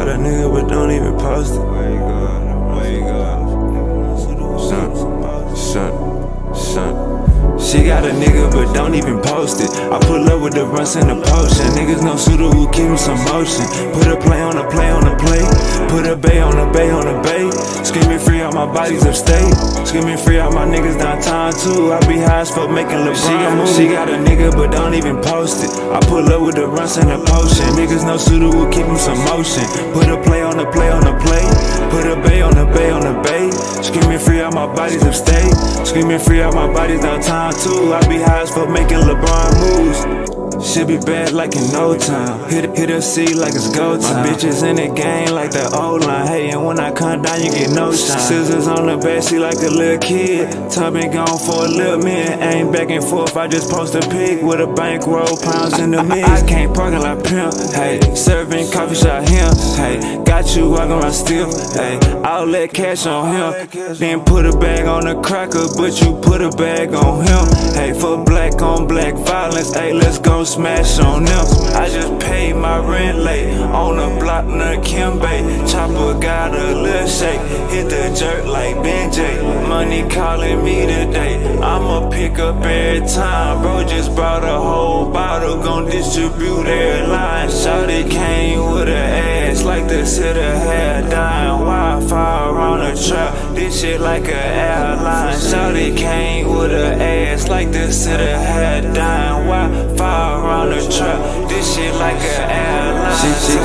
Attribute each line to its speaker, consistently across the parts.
Speaker 1: got a nigga but don't even post it. Wake up, son. She got a nigga but don't even post it. I pull up with the runs and the potion. Niggas no suitor who keep me some motion. Put a play on a play on a play. Put a bay on a bay on a bay. Screaming free out my bodies upstate. Screaming free out my niggas downtown too. I be high as fuck making LeBron moves. She got a nigga but don't even post it. I pull up with the runs and the potion. Niggas no suitor who keep me some motion. Put a play on a play on a play. Put a bay on a bay on a bay. Screaming free out my bodies upstate. Screaming free out my bodies downtown too. I be high as fuck making LeBron moves. Should be bad like in no time. Hit a C like it's go time. My bitches in the game like the old line. Hey, and when I come down, you get no shine. Scissors on the backseat like a little kid. Tub been gone for a little minute. Ain't back and forth, I just post a pic with a bankroll, pounds in the mix. I can't parking like pimp. Hey, serving coffee shop him. Hey, got you walking around stiff. Hey, I'll let cash on him. Then put a bag on the cracker, but you put a bag on him. Hey, for black on black violence. Hey, let's go smash on them. I just paid my rent late on the block near Kimbe. Chopper got a little shake, hit the jerk like Ben J. Money calling me today, I'ma pick up every time. Bro just brought a whole bottle, gon' distribute every line. Shawty came with her ass like the city had dying. Wi-Fi around the trap, this shit like a airline. Shawty came with her ass like the city had dying. Wi-Fi around the trap, this shit like an airline.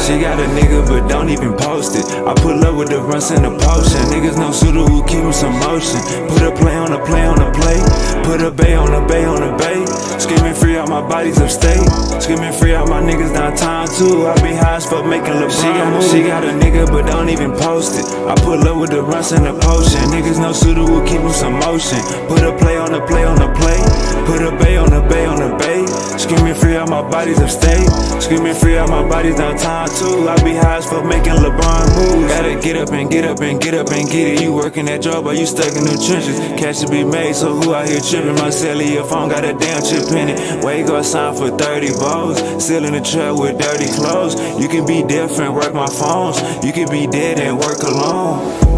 Speaker 1: She got a nigga but don't even post it. I pull up with the runs and the potion. Niggas no suitor who keep me some motion. Put a play on a play on a play. Put a bay on a bay on a bay. Screaming free out my bodies upstate. Screaming free out my niggas downtown too. I be high as fuck making LeBron moves. She got a nigga but don't even post it. I pull up with the runs and the potion. Niggas no suitor who keep me some motion. Put a play on a play on a play. Put a bay on a bay on a bay. Screaming free out my bodies upstate. Screaming free out my bodies downtown too. I be high as fuck making LeBron moves. Gotta get up and get up and get up and get it. You working that job or you stuck in the trenches. Cash to be made, so who out here tripping? My cellular phone got a damn chip in it. Where you go sign for 30 balls? Still in the trap with dirty clothes. You can be different, work my phones. You can be dead and work alone.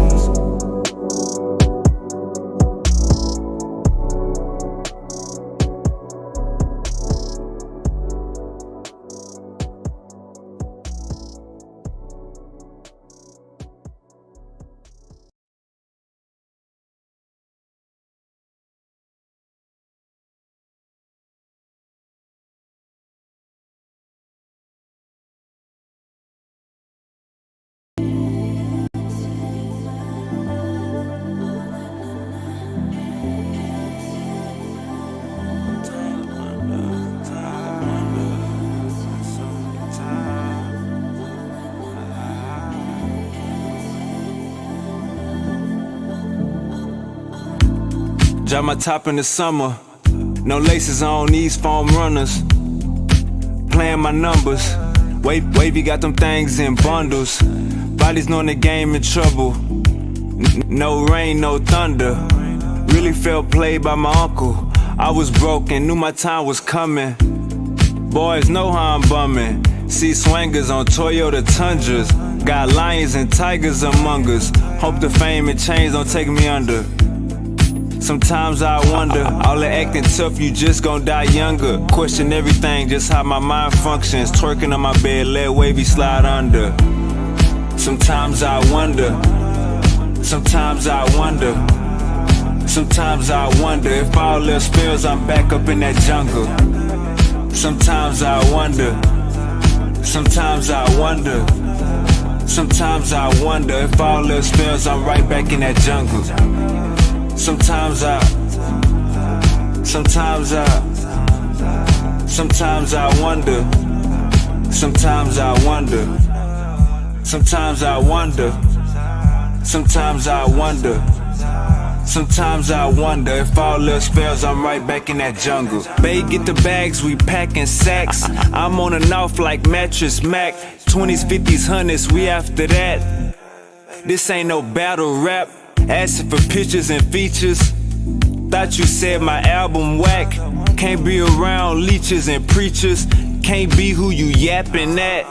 Speaker 1: Drop my top in the summer, no laces on these foam runners. Playing my numbers, wavy got them things in bundles. Bodies knowing the game in trouble, no rain, no thunder. Really felt played by my uncle. I was broken, knew my time was coming. Boys know how I'm bumming. See swangers on Toyota Tundras. Got lions and tigers among us. Hope the fame and chains don't take me under. Sometimes I wonder, all the acting tough, you just gon' die younger. Question everything, just how my mind functions. Twerking on my bed, let wavy slide under. Sometimes I wonder, sometimes I wonder, sometimes I wonder if all else fails, I'm back up in that jungle. Sometimes I wonder, sometimes I wonder, sometimes I wonder if all else fails, I'm right back in that jungle. Sometimes I wonder, sometimes I wonder, sometimes I wonder, sometimes I wonder, sometimes I wonder if all else fails, I'm right back in that jungle. Bae, get the bags, we packing sacks. I'm on and off like Mattress Mac. 20s, 50s, 100s, we after that. This ain't no battle rap. Asking for pictures and features. Thought you said my album whack. Can't be around leeches and preachers. Can't be who you yapping at.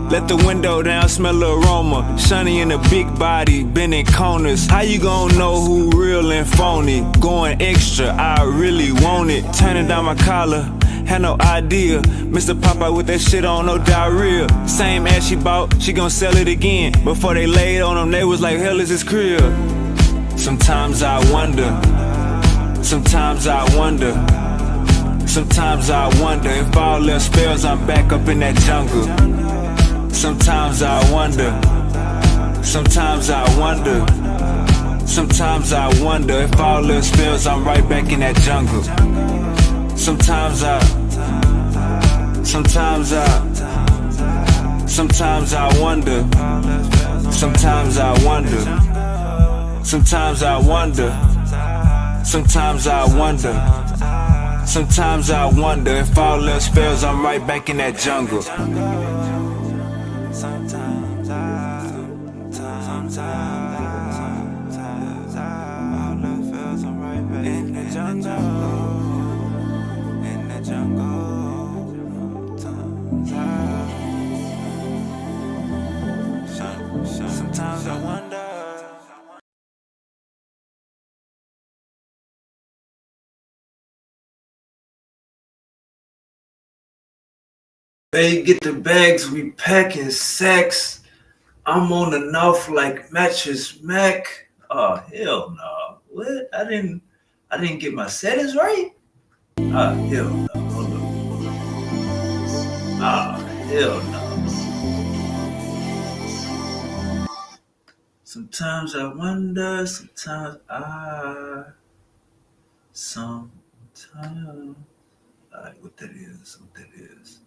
Speaker 1: Let the window down, smell the aroma. Shunny in a big body, bending corners. How you gon' know who real and phony? Going extra, I really want it. Turning down my collar, had no idea. Mr. Popeye with that shit on, no diarrhea. Same ass she bought, she gon' sell it again. Before they laid on them, they was like, hell is this crib? Sometimes I wonder. Sometimes I wonder. Sometimes I wonder if all them spells I'm back up in that jungle. Sometimes I wonder. Sometimes I wonder. Sometimes I wonder if all them spells I'm right back in that jungle. Sometimes I wonder. Sometimes I wonder. Sometimes I wonder. Sometimes I wonder. Sometimes I wonder if all them spells I'm right back in that jungle. Sometimes all them spells I'm right back in the jungle. In the jungle. Sometimes I wonder. They get the bags, we packing sacks. I'm on the north like Mattress Mac. Oh hell no! What? I didn't get my settings right. Ah hell no! Hold up. Ah hell no! Sometimes I wonder. Sometimes. Alright, what that is? What that is?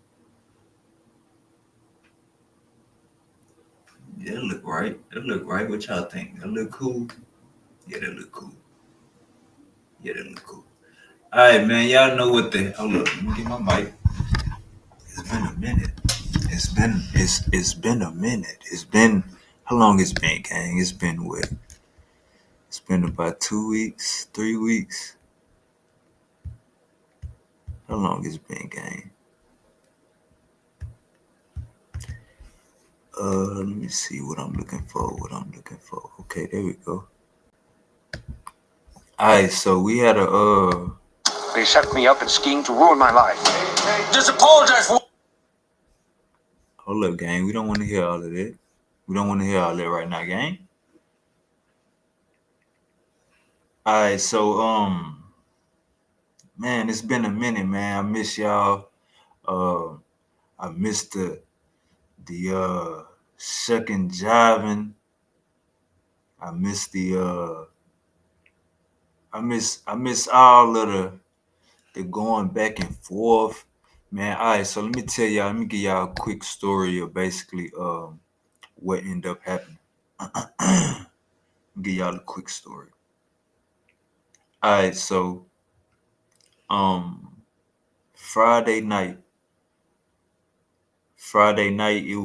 Speaker 1: Yeah, it look right. It look right. What y'all think? That look cool? Yeah, that look cool. Yeah, that look cool. Alright, man. Y'all know what the hold up. Let me get my mic. It's been a minute. It's been a minute. It's been how long it's been, gang? It's been what? It's been about 2 weeks, 3 weeks. How long it's been, gang? Let me see what I'm looking for. Okay, there we go. Alright, so we had a
Speaker 2: They set me up and schemed to ruin my life. Just apologize for.
Speaker 1: Hold up, gang. We don't want to hear all of that. We don't want to hear all that right now, gang. Alright, so man, it's been a minute, man. I miss y'all. I missed the shucking jiving. I miss the I miss all of the going back and forth. Man, all right, so let me give y'all a quick story of basically what ended up happening. Give y'all a quick story. All right, so Friday night it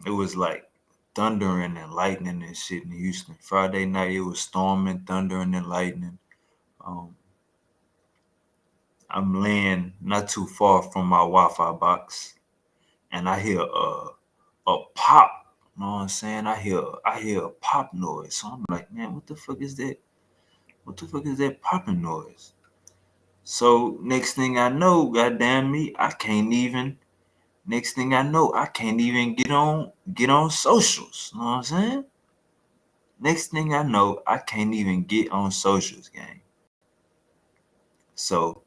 Speaker 1: was like thundering and lightning and shit in Houston. Friday night it was storming, thundering and lightning. I'm laying not too far from my Wi-Fi box, and I hear a pop. You know what I'm saying? I hear a pop noise. So I'm like, man, what the fuck is that? What the fuck is that popping noise? So next thing I know, goddamn me, I can't even get on socials. You know what I'm saying? Next thing I know, I can't even get on socials, gang. So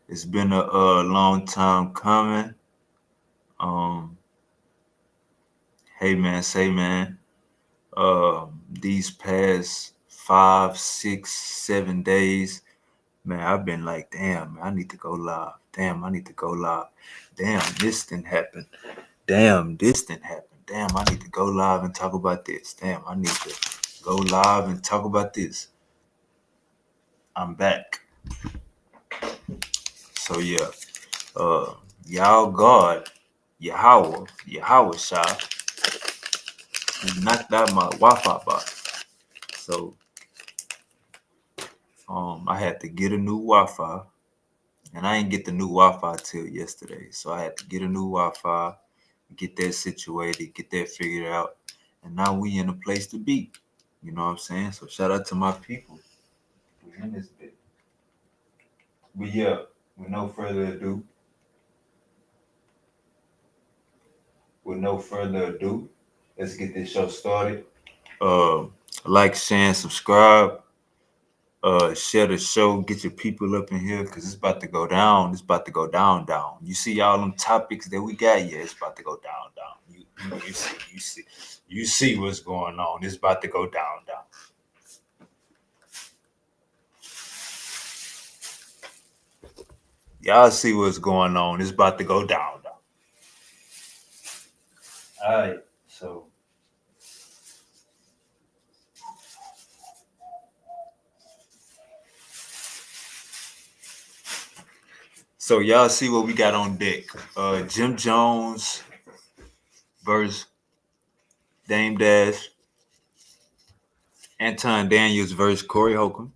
Speaker 1: it's been a long time coming. Hey man, these past 5, 6, 7 days, man, I've been like, damn, I need to go live. Damn, this didn't happen. Damn, I need to go live and talk about this. Damn, I need to go live and talk about this. I'm back. So yeah, y'all God, Yahweh Shah, he knocked out my Wi-Fi box. So I had to get a new Wi-Fi, and I didn't get the new Wi-Fi till yesterday. So I had to get a new Wi-Fi, get that situated, get that figured out, and now we in a place to be. You know what I'm saying? So shout out to my people. We in this bit. But yeah, with no further ado, let's get this show started. Like, share, and subscribe. Share the show, get your people up in here, cause it's about to go down. It's about to go down. You see all them topics that we got? Yeah, it's about to go down. You see what's going on. It's about to go down. Y'all see what's going on. It's about to go down. All right, so y'all see what we got on deck. Jim Jones versus Dame Dash. Anton Daniels versus Corey Holcomb.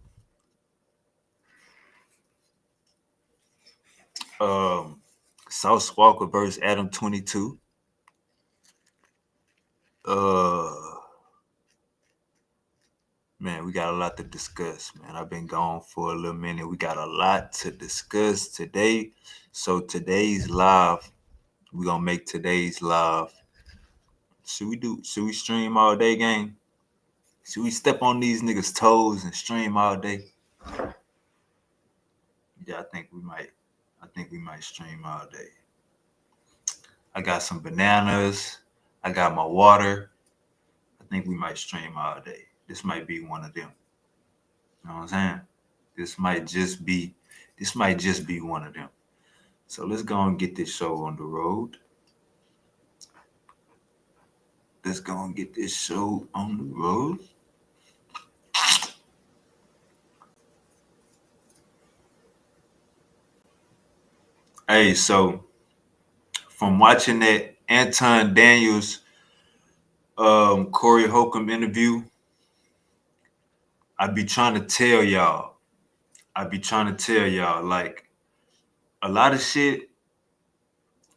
Speaker 1: Sauce Walker versus Adam 22. Man, we got a lot to discuss, man. I've been gone for a little minute. We got a lot to discuss today. So today's live, we're gonna make today's live. Should we stream all day, gang? Should we step on these niggas' toes and stream all day? Yeah, I think we might stream all day. I got some bananas. I got my water. I think we might stream all day. This might be one of them. You know what I'm saying? This might just be one of them. So let's go and get this show on the road. Hey, so from watching that Anton Daniels Corey Holcomb interview, I be trying to tell y'all, like, a lot of shit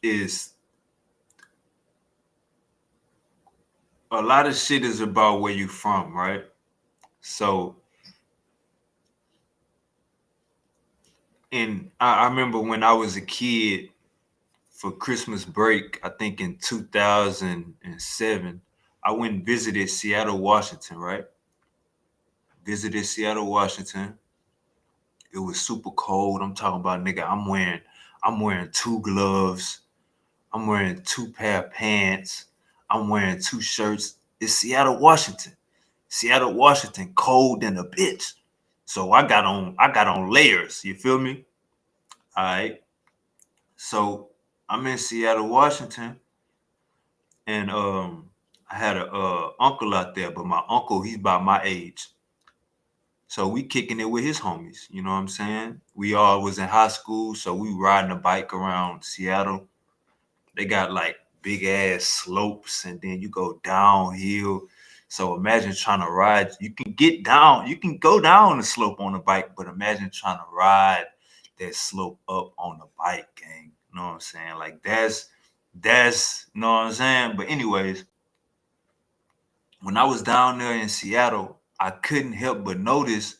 Speaker 1: is about where you from, right? So, and I remember when I was a kid for Christmas break, I think in 2007, I went and visited Seattle, Washington, right? It was super cold. I'm talking about, nigga, I'm wearing 2 gloves. I'm wearing 2 pair of pants. I'm wearing 2 shirts. It's Seattle, Washington. Cold than a bitch. So I got on layers. You feel me? All right. So I'm in Seattle, Washington, and I had a uncle out there, but my uncle, he's about my age. So we kicking it with his homies. You know what I'm saying? We all was in high school, so we riding a bike around Seattle. They got like big ass slopes, and then you go downhill. So imagine trying to ride. You can go down the slope on the bike, but imagine trying to ride that slope up on the bike, gang. You know what I'm saying? Like that's you know what I'm saying? But anyways, when I was down there in Seattle, I couldn't help but notice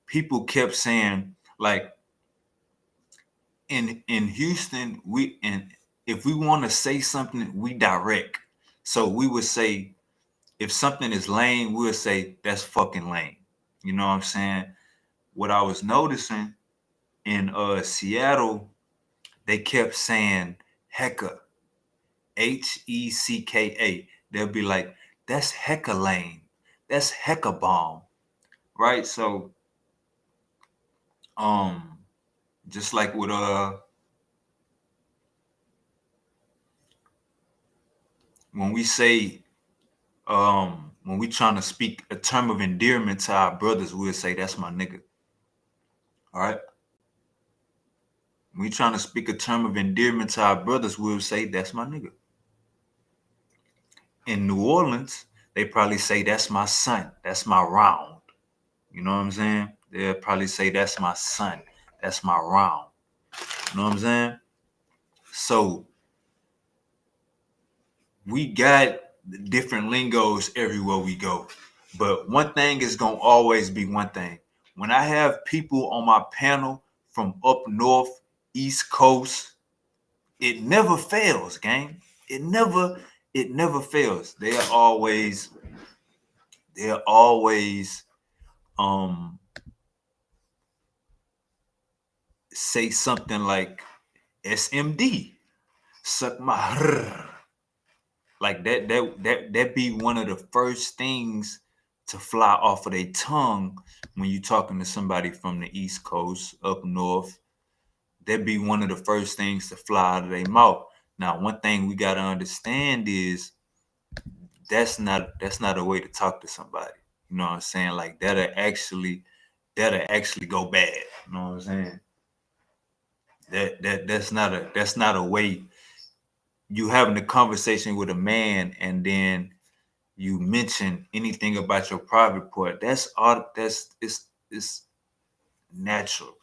Speaker 1: people kept saying, like, in Houston, if we want to say something, we direct. So we would say, if something is lame, we'll say that's fucking lame. You know what I'm saying? What I was noticing in Seattle, they kept saying hecka, Hecka. They'll be like, that's hecka lame, that's hecka bomb, right? So just like with when we say when we trying to speak a term of endearment to our brothers, we'll say that's my nigga. All right. When we trying to speak a term of endearment to our brothers, we'll say that's my nigga. In New Orleans, they probably say that's my son, that's my round. You know what I'm saying? They'll probably say that's my son, that's my round. You know what I'm saying? So
Speaker 3: we got different lingos everywhere we go. But one thing is gonna always be one thing. When I have people on my panel from up north, East Coast, it never fails, gang. It never fails. They're always say something like SMD, suck my like that be one of the first things to fly off of their tongue when you're talking to somebody from the East Coast up north. That'd be one of the first things to fly out of their mouth. Now, one thing we gotta understand is that's not a way to talk to somebody. You know what I'm saying? Like that'll actually go bad. You know what I'm saying? That's not a way you having a conversation with a man and then you mention anything about your private part. That's all. It's natural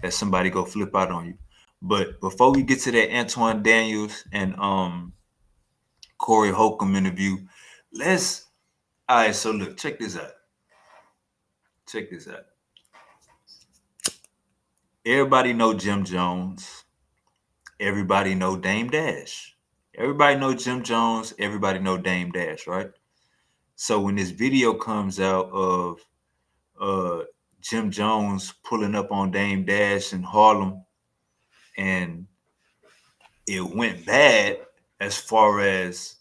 Speaker 3: that somebody go flip out on you. But before we get to that Antoine Daniels and Corey Holcomb interview, let's all right. So look, check this out. Check this out. Everybody know Jim Jones. Everybody know Dame Dash. Everybody know Jim Jones. Everybody know Dame Dash, right? So when this video comes out of uh Jim Jones pulling up on Dame Dash in Harlem, and it went bad as far as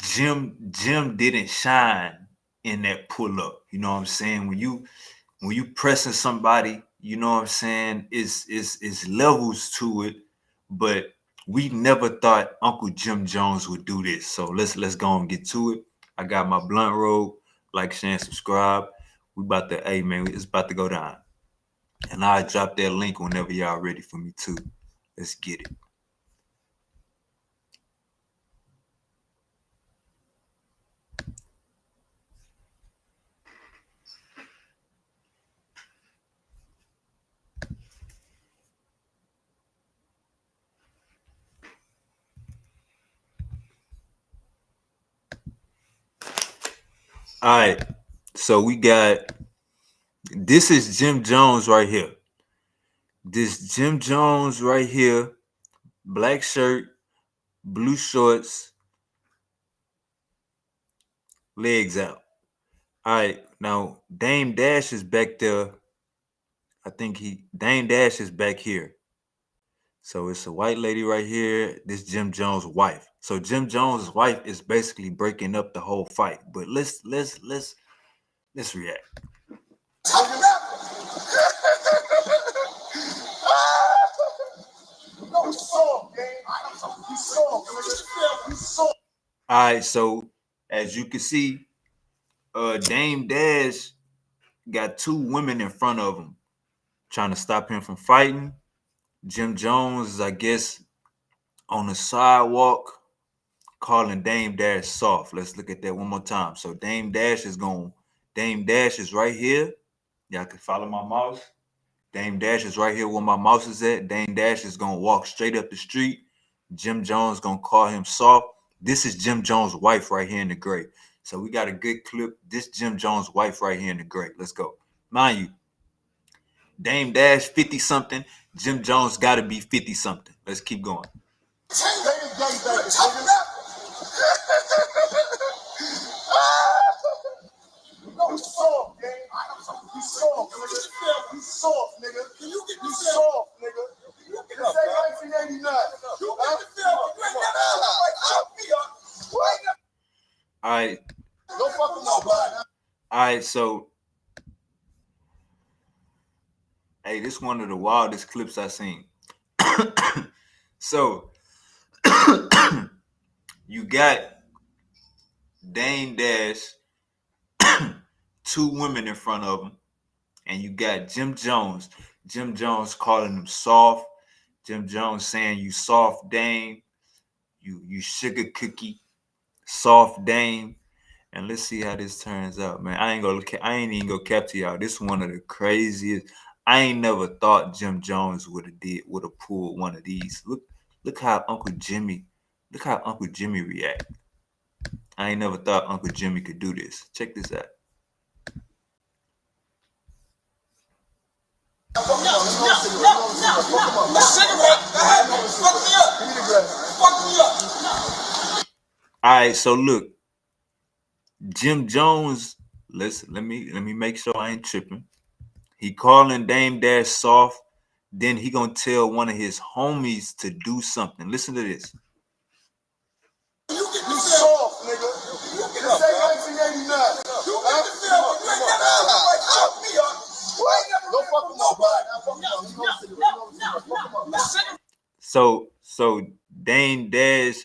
Speaker 3: Jim didn't shine in that pull up. You know what I'm saying? When you pressing somebody, you know what I'm saying, it's levels to it, but we never thought Uncle Jim Jones would do this. So let's go and get to it. I got my blunt roll. Like, share, and subscribe. We about to, hey man, it's about to go down. And I'll drop that link whenever y'all ready for me too. Let's get it. All right. So we got, this is Jim Jones right here. This Jim Jones right here, black shirt, blue shorts, legs out. All right, now Dame Dash is back there. I think Dame Dash is back here. So it's a white lady right here. This Jim Jones' wife. So Jim Jones' wife is basically breaking up the whole fight. But let's react. All right, so as you can see, Dame Dash got two women in front of him trying to stop him from fighting. Jim Jones is, I guess, on the sidewalk calling Dame Dash soft. Let's look at that one more time. So Dame Dash is right here. Y'all can follow my mouse. Dame Dash is right here where my mouse is at. Dame Dash is gonna walk straight up the street. Jim Jones gonna call him soft. This is Jim Jones' wife right here in the gray. So we got a good clip. This Jim Jones' wife right here in the gray. Let's go. Mind you, Dame Dash 50 something. Jim Jones got to be 50 something. Let's keep going. You soft, gang. You soft, nigga. You soft, nigga. You soft, nigga. This ain't 1989. All right. Don't fuck with nobody. All right, so hey, this is one of the wildest clips I've seen. So you got Dame Dash, two women in front of him, and you got Jim Jones. Jim Jones calling him soft. Jim Jones saying, "You soft Dame, you sugar cookie, soft Dame." And let's see how this turns out, man. I ain't even gonna cap to y'all. This is one of the craziest. I ain't never thought Jim Jones would have pulled one of these. Look how Uncle Jimmy Look how Uncle Jimmy react. I ain't never thought Uncle Jimmy could do this. Check this out. All right, so look, Jim Jones. Listen, let me make sure I ain't tripping. He calling Dame Dash soft. Then he gonna tell one of his homies to do something. Listen to this.
Speaker 4: You soft, nigga. This ain't 1989. You get the film. You ain't never like fuck me up. Don't fuck with nobody.
Speaker 3: So Dame Dash,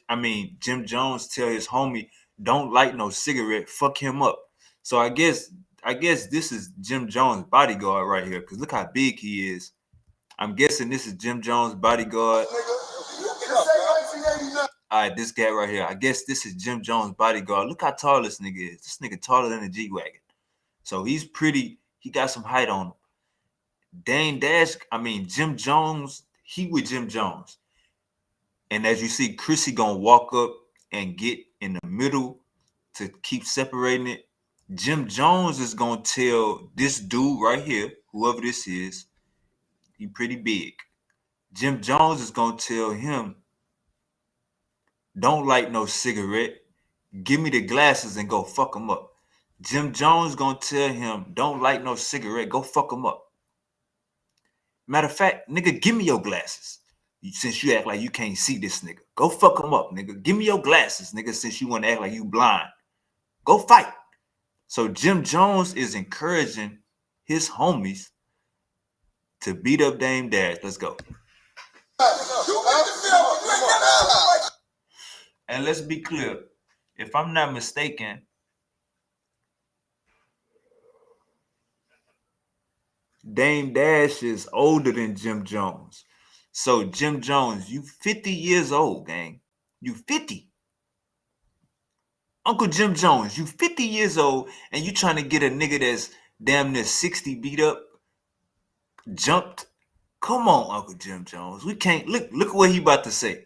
Speaker 3: Jim Jones tell his homie, don't light no cigarette, fuck him up. So I guess this is Jim Jones' bodyguard right here, because look how big he is. I'm guessing this is Jim Jones' bodyguard. All right, this guy right here. I guess this is Jim Jones' bodyguard. Look how tall this nigga is. This nigga taller than a G-Wagon. So he's pretty. He got some height on him. Jim Jones, he with Jim Jones. And as you see, Chrissy gonna walk up and get in the middle to keep separating it. Jim Jones is gonna tell this dude right here, whoever this is, he pretty big. Jim Jones is gonna tell him, don't light no cigarette. Give me the glasses and go fuck him up. Jim Jones gonna tell him, don't light no cigarette. Go fuck him up. Matter of fact, nigga, give me your glasses. Since you act like you can't see this nigga. Go fuck him up, nigga. Give me your glasses, nigga, since you want to act like you blind. Go fight. So Jim Jones is encouraging his homies to beat up Dame Dash. Let's go. And let's be clear. If I'm not mistaken, Dame Dash is older than Jim Jones. So Jim Jones, you 50 years old, gang. You 50. Uncle Jim Jones, you 50 years old, and you trying to get a nigga that's damn near 60 beat up, jumped. Come on, Uncle Jim Jones. We can't look what he about to say.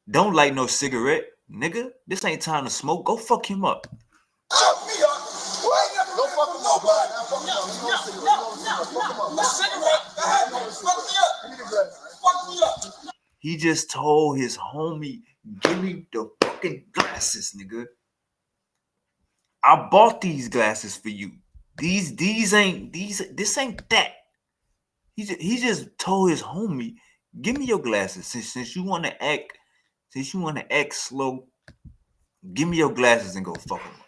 Speaker 3: Don't light no cigarette, nigga. This ain't time to smoke. Go fuck him up.
Speaker 4: Fuck me up. Don't fuck with nobody. Fuck me up.
Speaker 3: He just told his homie, give me the fucking glasses, nigga. I bought these glasses for you. This ain't that. He just told his homie, give me your glasses. Since you want to act slow, give me your glasses and go fuck him up.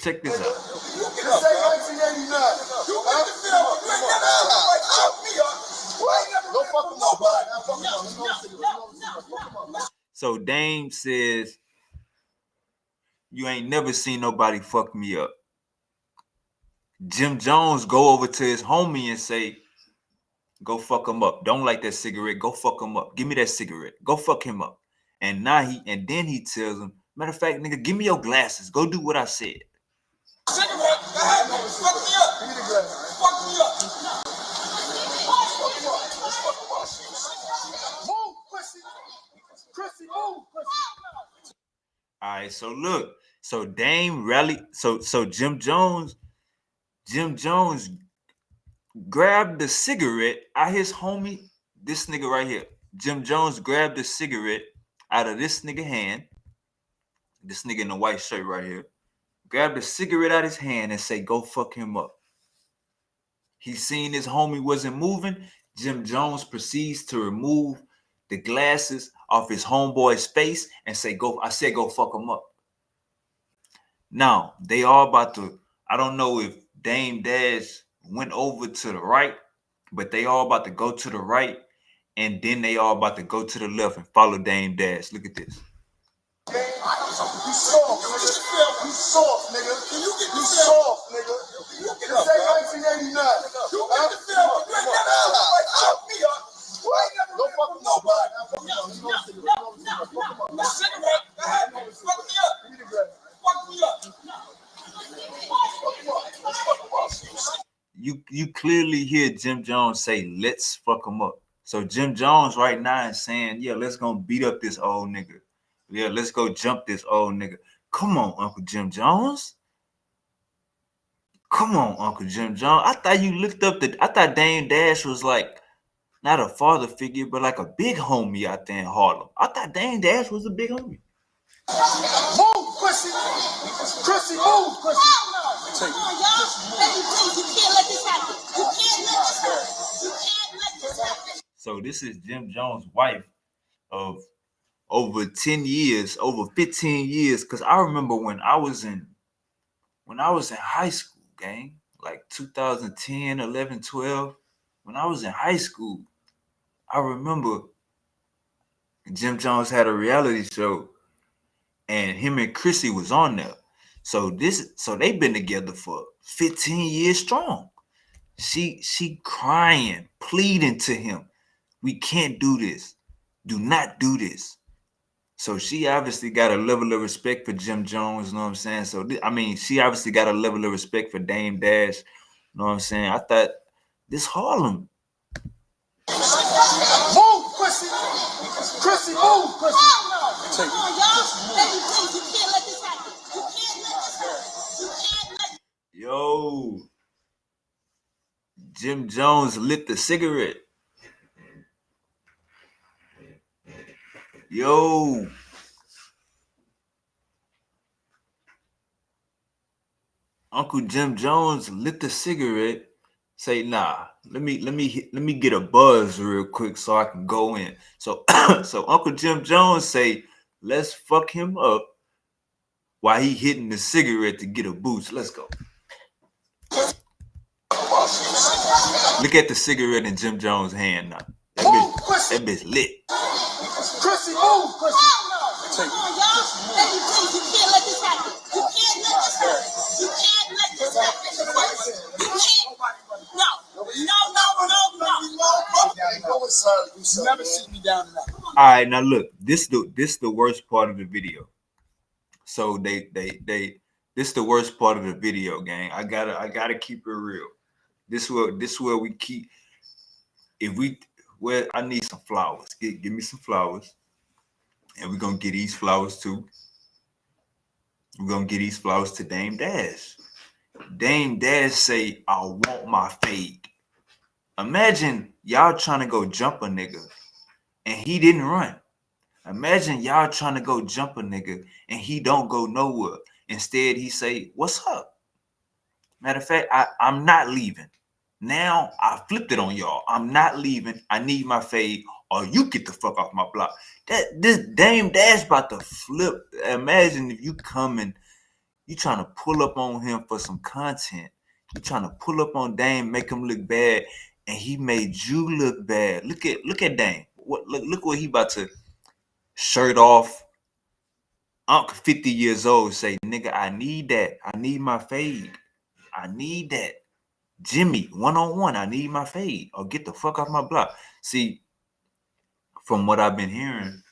Speaker 3: Check this out. So Dame says, you ain't never seen nobody fuck me up. Jim Jones go over to his homie and say, go fuck him up. Don't light that cigarette. Go fuck him up. Give me that cigarette. Go fuck him up. And then he tells him, matter of fact, nigga, give me your glasses. Go do what I said.
Speaker 4: Cigarette. Fuck me up. Give me the glasses. Fuck me up. Move, pussy. Chrissy, move, pussy.
Speaker 3: All right, so look. So Dame rallied. So Jim Jones grabbed the cigarette out of his homie, this nigga right here. Jim Jones grabbed the cigarette out of this nigga hand. This nigga in the white shirt right here. Grabbed the cigarette out of his hand and say, go fuck him up. He seen his homie wasn't moving. Jim Jones proceeds to remove the glasses off his homeboy's face and say, go fuck him up. Now, they all about to, I don't know if Dame Dash went over to the right, but they all about to go to the right, and then they all about to go to the left and follow Dame Dash. Look at this.
Speaker 4: You soft, nigga. You soft, nigga. You soft, nigga. This ain't 1989. You get the film. You ain't never like fuck me up. Don't fuck with nobody. Cigarette. Fuck me up. Fuck me up.
Speaker 3: You clearly hear Jim Jones say, let's fuck him up. So Jim Jones right now is saying, yeah, let's go beat up this old nigga. Yeah, let's go jump this old nigga. Come on, Uncle Jim Jones. Come on, Uncle Jim Jones. I thought you looked up I thought Dame Dash was like not a father figure, but like a big homie out there in Harlem. I thought Dame Dash was a big homie.
Speaker 4: Move, pussy. Chrissy, move, pussy.
Speaker 5: Come on, y'all. Baby, please, you can't let this happen. You can't let this happen. You can't let this happen.
Speaker 3: So this is Jim Jones' wife of over 10 years, over 15 years. Cause I remember when I was in high school, gang, like 2010, 11, 12, when I was in high school, I remember Jim Jones had a reality show and him and Chrissy was on there. So they've been together for 15 years strong. She crying, pleading to him. We can't do this. Do not do this. So she obviously got a level of respect for Jim Jones, you know what I'm saying? So, she obviously got a level of respect for Dame Dash, you know what I'm saying? I thought this Harlem.
Speaker 4: Move, pussy. Chrissy, move, pussy.
Speaker 5: Come on, y'all. Baby, please, you can't let this happen. You can't let this happen. You can't let.
Speaker 3: Yo, Jim Jones lit the cigarette. Yo. Uncle Jim Jones lit the cigarette. Say, nah, let me get a buzz real quick so I can go in. So so Uncle Jim Jones say, let's fuck him up while he hitting the cigarette to get a boost. Let's go. Look at the cigarette in Jim Jones' hand now. That bitch lit.
Speaker 4: Chrissy, move, pussy.
Speaker 5: Come on, y'all. Baby, please, you can't let this happen. You can't let this happen. You can't let this happen. You can't. No.
Speaker 4: You never sit me down enough.
Speaker 3: All right, now look, this the worst part of the video. So this the worst part of the video, gang. I gotta keep it real. This where we keep. I need some flowers. Give me some flowers, and we're gonna get these flowers too. We're gonna get these flowers to Dame Dash. Dame Dash say, I want my fade. Imagine y'all trying to go jump a nigga and he didn't run. Imagine y'all trying to go jump a nigga and he don't go nowhere. Instead, he say, what's up? Matter of fact, I'm not leaving. Now I flipped it on y'all. I'm not leaving. I need my fade or you get the fuck off my block. This Dame Dash about to flip. Imagine if you coming, you trying to pull up on him for some content. You trying to pull up on Dame, make him look bad, and he made you look bad. Look at Dame. Look what he about to shirt off. Uncle 50 years old say, nigga, I need that. I need my fade. I need that. Jimmy, one-on-one, I need my fade. Or get the fuck off my block. See, from what I've been hearing,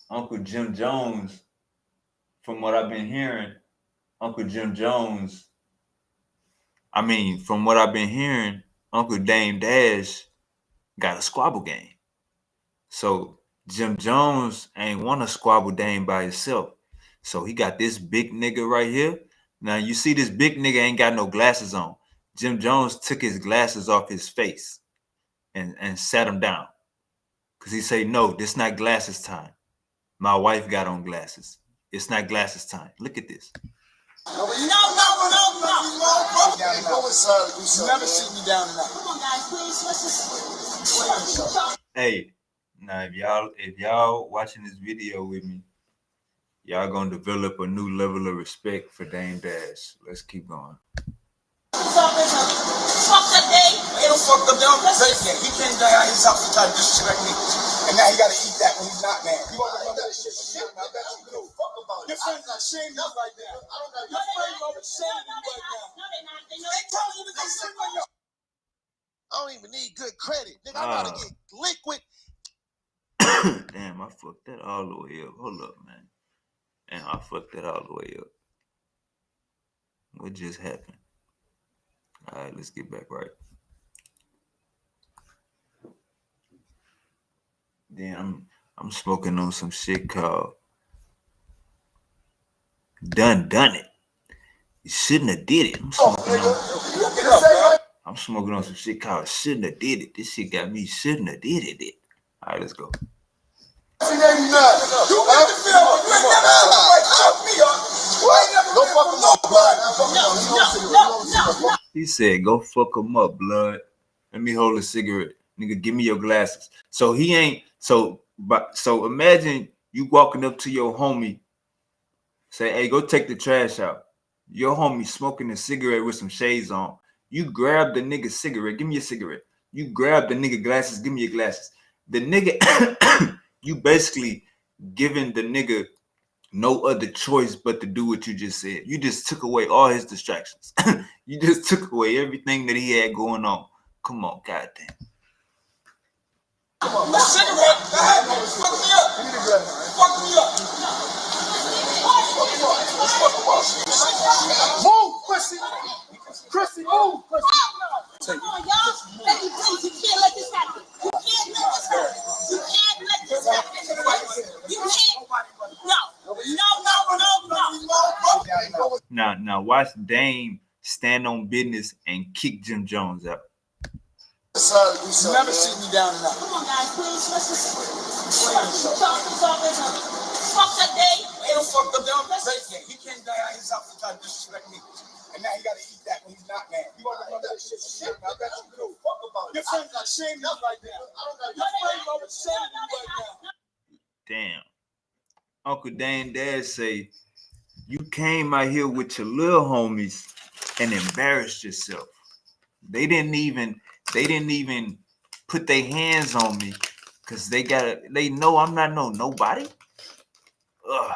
Speaker 3: Uncle Jim Jones, from what I've been hearing, Uncle Dame Dash got a squabble game. So Jim Jones ain't want to squabble Dame by himself. So he got this big nigga right here. Now you see this big nigga ain't got no glasses on. Jim Jones took his glasses off his face and sat him down. Because he say, no, this not glasses time. My wife got on glasses. It's not glasses time. Look at this.
Speaker 5: No.
Speaker 4: You never sit me down enough.
Speaker 5: Come on, guys, please. Let's just.
Speaker 3: Hey, now if y'all watching this video with me, y'all gonna develop a new level of respect for Dame Dash. Let's keep going.
Speaker 5: Fuck that day.
Speaker 4: Ain't no fucked up down the He came down his house and tried to disrespect me. And now he gotta eat that when he's not mad. You wanna remember that shit when you're not mad? You know, fuck about it. Your friends are ashamed of you right now. Your friends are ashamed of you right now.
Speaker 5: No, they're not.
Speaker 4: They telling you to go sit right now. I don't even need good credit. Nigga, I'm about to get liquid.
Speaker 3: Damn, I fucked that all the way up. Hold up, man. Damn, I fucked that all the way up. What just happened? All right, let's get back right. Then I'm smoking on some shit called Done It. You shouldn't have did it. I'm smoking on some shit called Shouldn't Have Did It. This shit got me shouldn't have did it. All right, let's go.
Speaker 4: 1989. You got the film. You ain't never fuck me up. Don't fuck him up, blood.
Speaker 3: He said, go fuck him up, blood. Let me hold a cigarette. Nigga, give me your glasses. So he ain't, so imagine you walking up to your homie, say, hey, go take the trash out. Your homie smoking a cigarette with some shades on. You grab the nigga cigarette, give me a cigarette. You grab the nigga glasses, give me your glasses. The nigga, you basically giving the nigga no other choice but to do what you just said. You just took away all his distractions. You just took away everything that he had going on. Come on, goddamn.
Speaker 4: The cigarette, fuck me up. Fuck me up. Move, Chrissy. Chrissy, move, Chrissy.
Speaker 5: Come on, y'all. Baby, please, you can't let this happen. You can't let this happen. You can't let this happen. You can't. No.
Speaker 3: Now watch Dame stand on business and kick Jim Jones out.
Speaker 4: You never see me down and out.
Speaker 5: Come on, guys, please. Let's just talk this off as a fucked up day.
Speaker 4: Ain't no fucked up down. He can't die out his house to try to disrespect me. And now he gotta eat that when he's not mad. You wanna know that shit? I bet you do. Fuck about it. Your friends are shaming you right now. Your friends are shaming you right now.
Speaker 3: Damn. Uncle Dame dad say, you came out here with your little homies and embarrassed yourself. They didn't even put their hands on me because they know I'm not nobody. Ugh.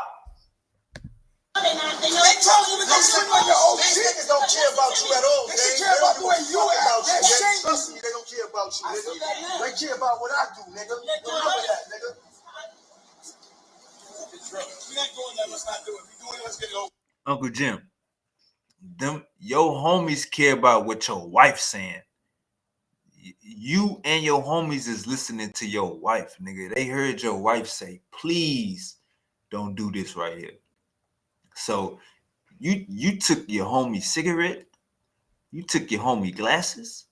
Speaker 4: They telling you to go swing on your old shit. These niggas don't care about you at all, man. They care about the way you act. Trust me, they don't care about you, nigga. They care about what I do, nigga. Remember that, nigga. We ain't doing that. Let's not do it. We doing it. Let's get it over.
Speaker 3: Uncle Jim, your homies care about what your wife's saying. You and your homies is listening to your wife, nigga. They heard your wife say, please don't do this right here. So you took your homie cigarette, you took your homie glasses,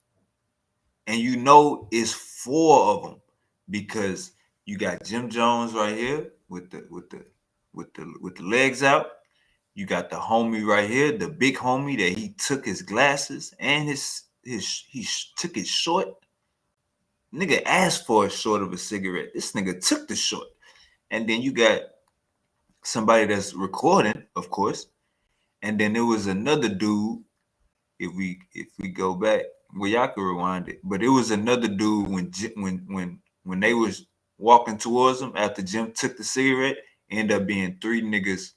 Speaker 3: and you know it's 4 of them because you got Jim Jones right here with the legs out. You got the homie right here, the big homie that he took his glasses and he took his short. Nigga asked for a short of a cigarette. This nigga took the short. And then you got somebody that's recording, of course. And then there was another dude. If we go back, well, y'all can rewind it. But it was another dude when they was walking towards him after Jim took the cigarette, ended up being 3 niggas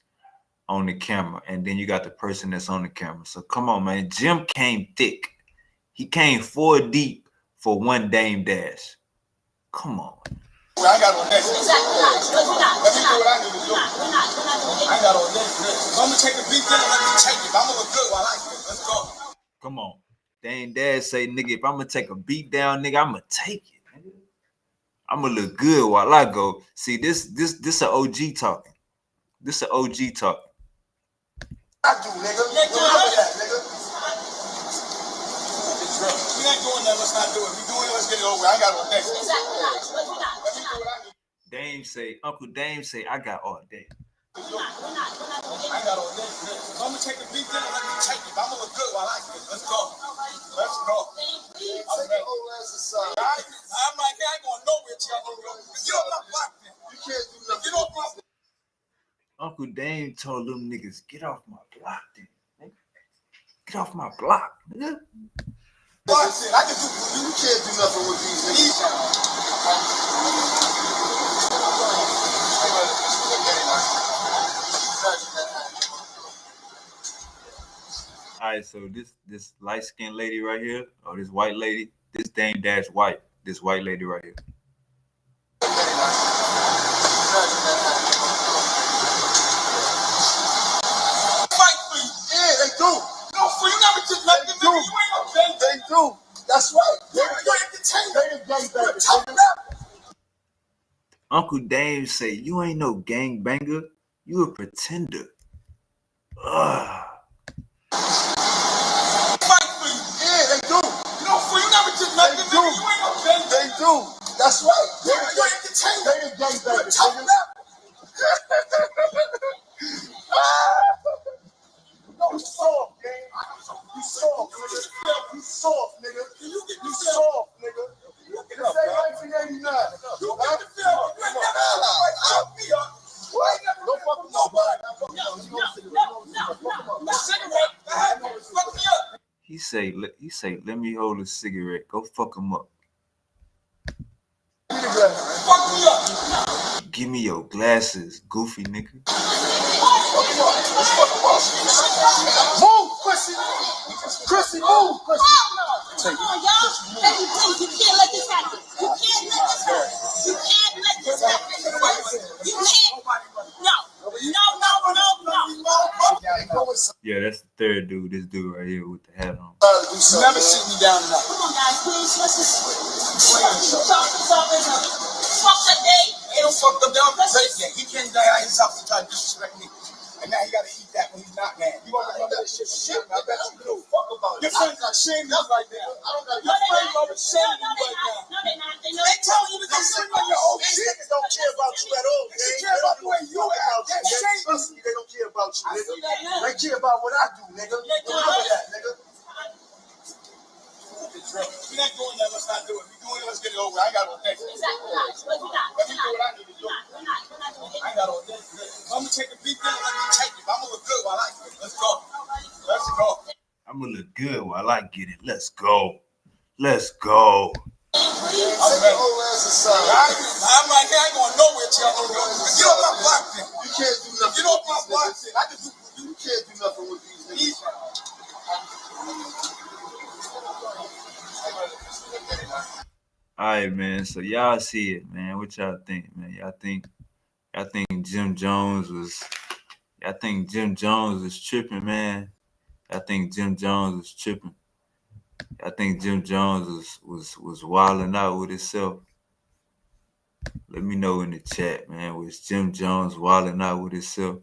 Speaker 3: on the camera. And then you got the person that's on the camera. So come on, man. Jim came thick. He came 4 deep for one Dame Dash. Come on.
Speaker 4: I got on that. Let me do what I need to do. I got on that. I'm gonna take a beat down. Let me take it. I'm gonna look good while I do it. Let's go.
Speaker 3: Come on. Dame Dash say, nigga, if I'm gonna take a beat down, nigga, I'm gonna take it. Nigga. I'm gonna look good while I go. See, this an OG talking. This an OG talking.
Speaker 4: I do, nigga. Remember that, nigga. We ain't doing that. Let's not do it. We doing it. Let's get it over. I got on that.
Speaker 3: Dame say, Uncle Dame say, I got all day.
Speaker 4: I got on that. I'm gonna take a beat down. Let me take it. I'm gonna look good while I do it. Let's go. Let's go. I'm ready. I'm like, I ain't going nowhere till y'all go. Get off my block, man. You can't do nothing. Get off my block.
Speaker 3: Uncle Dame told them niggas, get off my block, then. Get off my block, nigga.
Speaker 4: I can do. You can't do nothing with these niggas.
Speaker 3: All right, so this light-skinned lady right here, or this white lady, this Dame Dash white, this white lady right here.
Speaker 4: Fight for you. Yeah, they do. No, for you never just let them do. They do. That's right. They entertain. They the gang baby.
Speaker 3: Uncle Dame say, you ain't no gangbanger. You a pretender. Ugh.
Speaker 4: Fight for you. Yeah, they do. You know, for you never did nothing. They do. You ain't no gang. They do. That's right. They entertainment. They the gangbangers. Tough enough. No, you soft, gang. You soft, nigga. You soft, nigga. You soft, nigga. This ain't 1989. You get the film. You ain't never out me up. What? Don't fuck with nobody. No. Cigarette. Fuck me up.
Speaker 3: He say, let me hold a cigarette. Go fuck him up.
Speaker 4: Fuck me up.
Speaker 3: Give me your glasses, goofy nigga.
Speaker 4: Move, Chrissy. Chrissy, move, Chrissy.
Speaker 5: Come on, y'all. Baby, please, you can't let this happen. You can't let this happen. You can't let this happen. You can't. No.
Speaker 3: Yeah, that's the third dude. This dude right here with the hat on.
Speaker 4: You never sit me down enough.
Speaker 5: Come on, guys, please, let's just talk this up as a fuck that day.
Speaker 4: He don't fuck up down the place yet. He can't die out his house to try to disrespect me. And now he gotta eat that when he's not mad. You wanna remember this shit? I bet you do. Fuck about it. Your friends are ashamed of you right now. I don't got your friends are ashamed of you right now.
Speaker 5: No, they're not.
Speaker 4: They telling you to go sit on your own shit. They don't care about you at all. They care about the way you act. Trust me, they don't care about you, nigga. They care about what I do, nigga. Remember that, nigga. We're not doing that. Let's not do it. We're doing it. Let's get it over. I got all day.
Speaker 5: Exactly. But we're not.
Speaker 4: Let me do what I need to do.
Speaker 5: We're not doing it.
Speaker 4: I got all day. I'm gonna take a beat down. Let me take it. I'm gonna look good while I get it. Let's go. Let's go.
Speaker 3: I'm gonna look good while I get it. Let's go. Let's go.
Speaker 4: I'm ready. I'm right here. I ain't going nowhere till I know. Get off my block, then. You can't do nothing. Get off my block, then. I can do. You can't do nothing with these niggas.
Speaker 3: All right, man. So y'all see it, man. What y'all think, man? Y'all think Jim Jones was tripping, man? I think Jim Jones was tripping. I think Jim Jones was wilding out with himself. Let me know in the chat, man. Was Jim Jones wilding out with himself?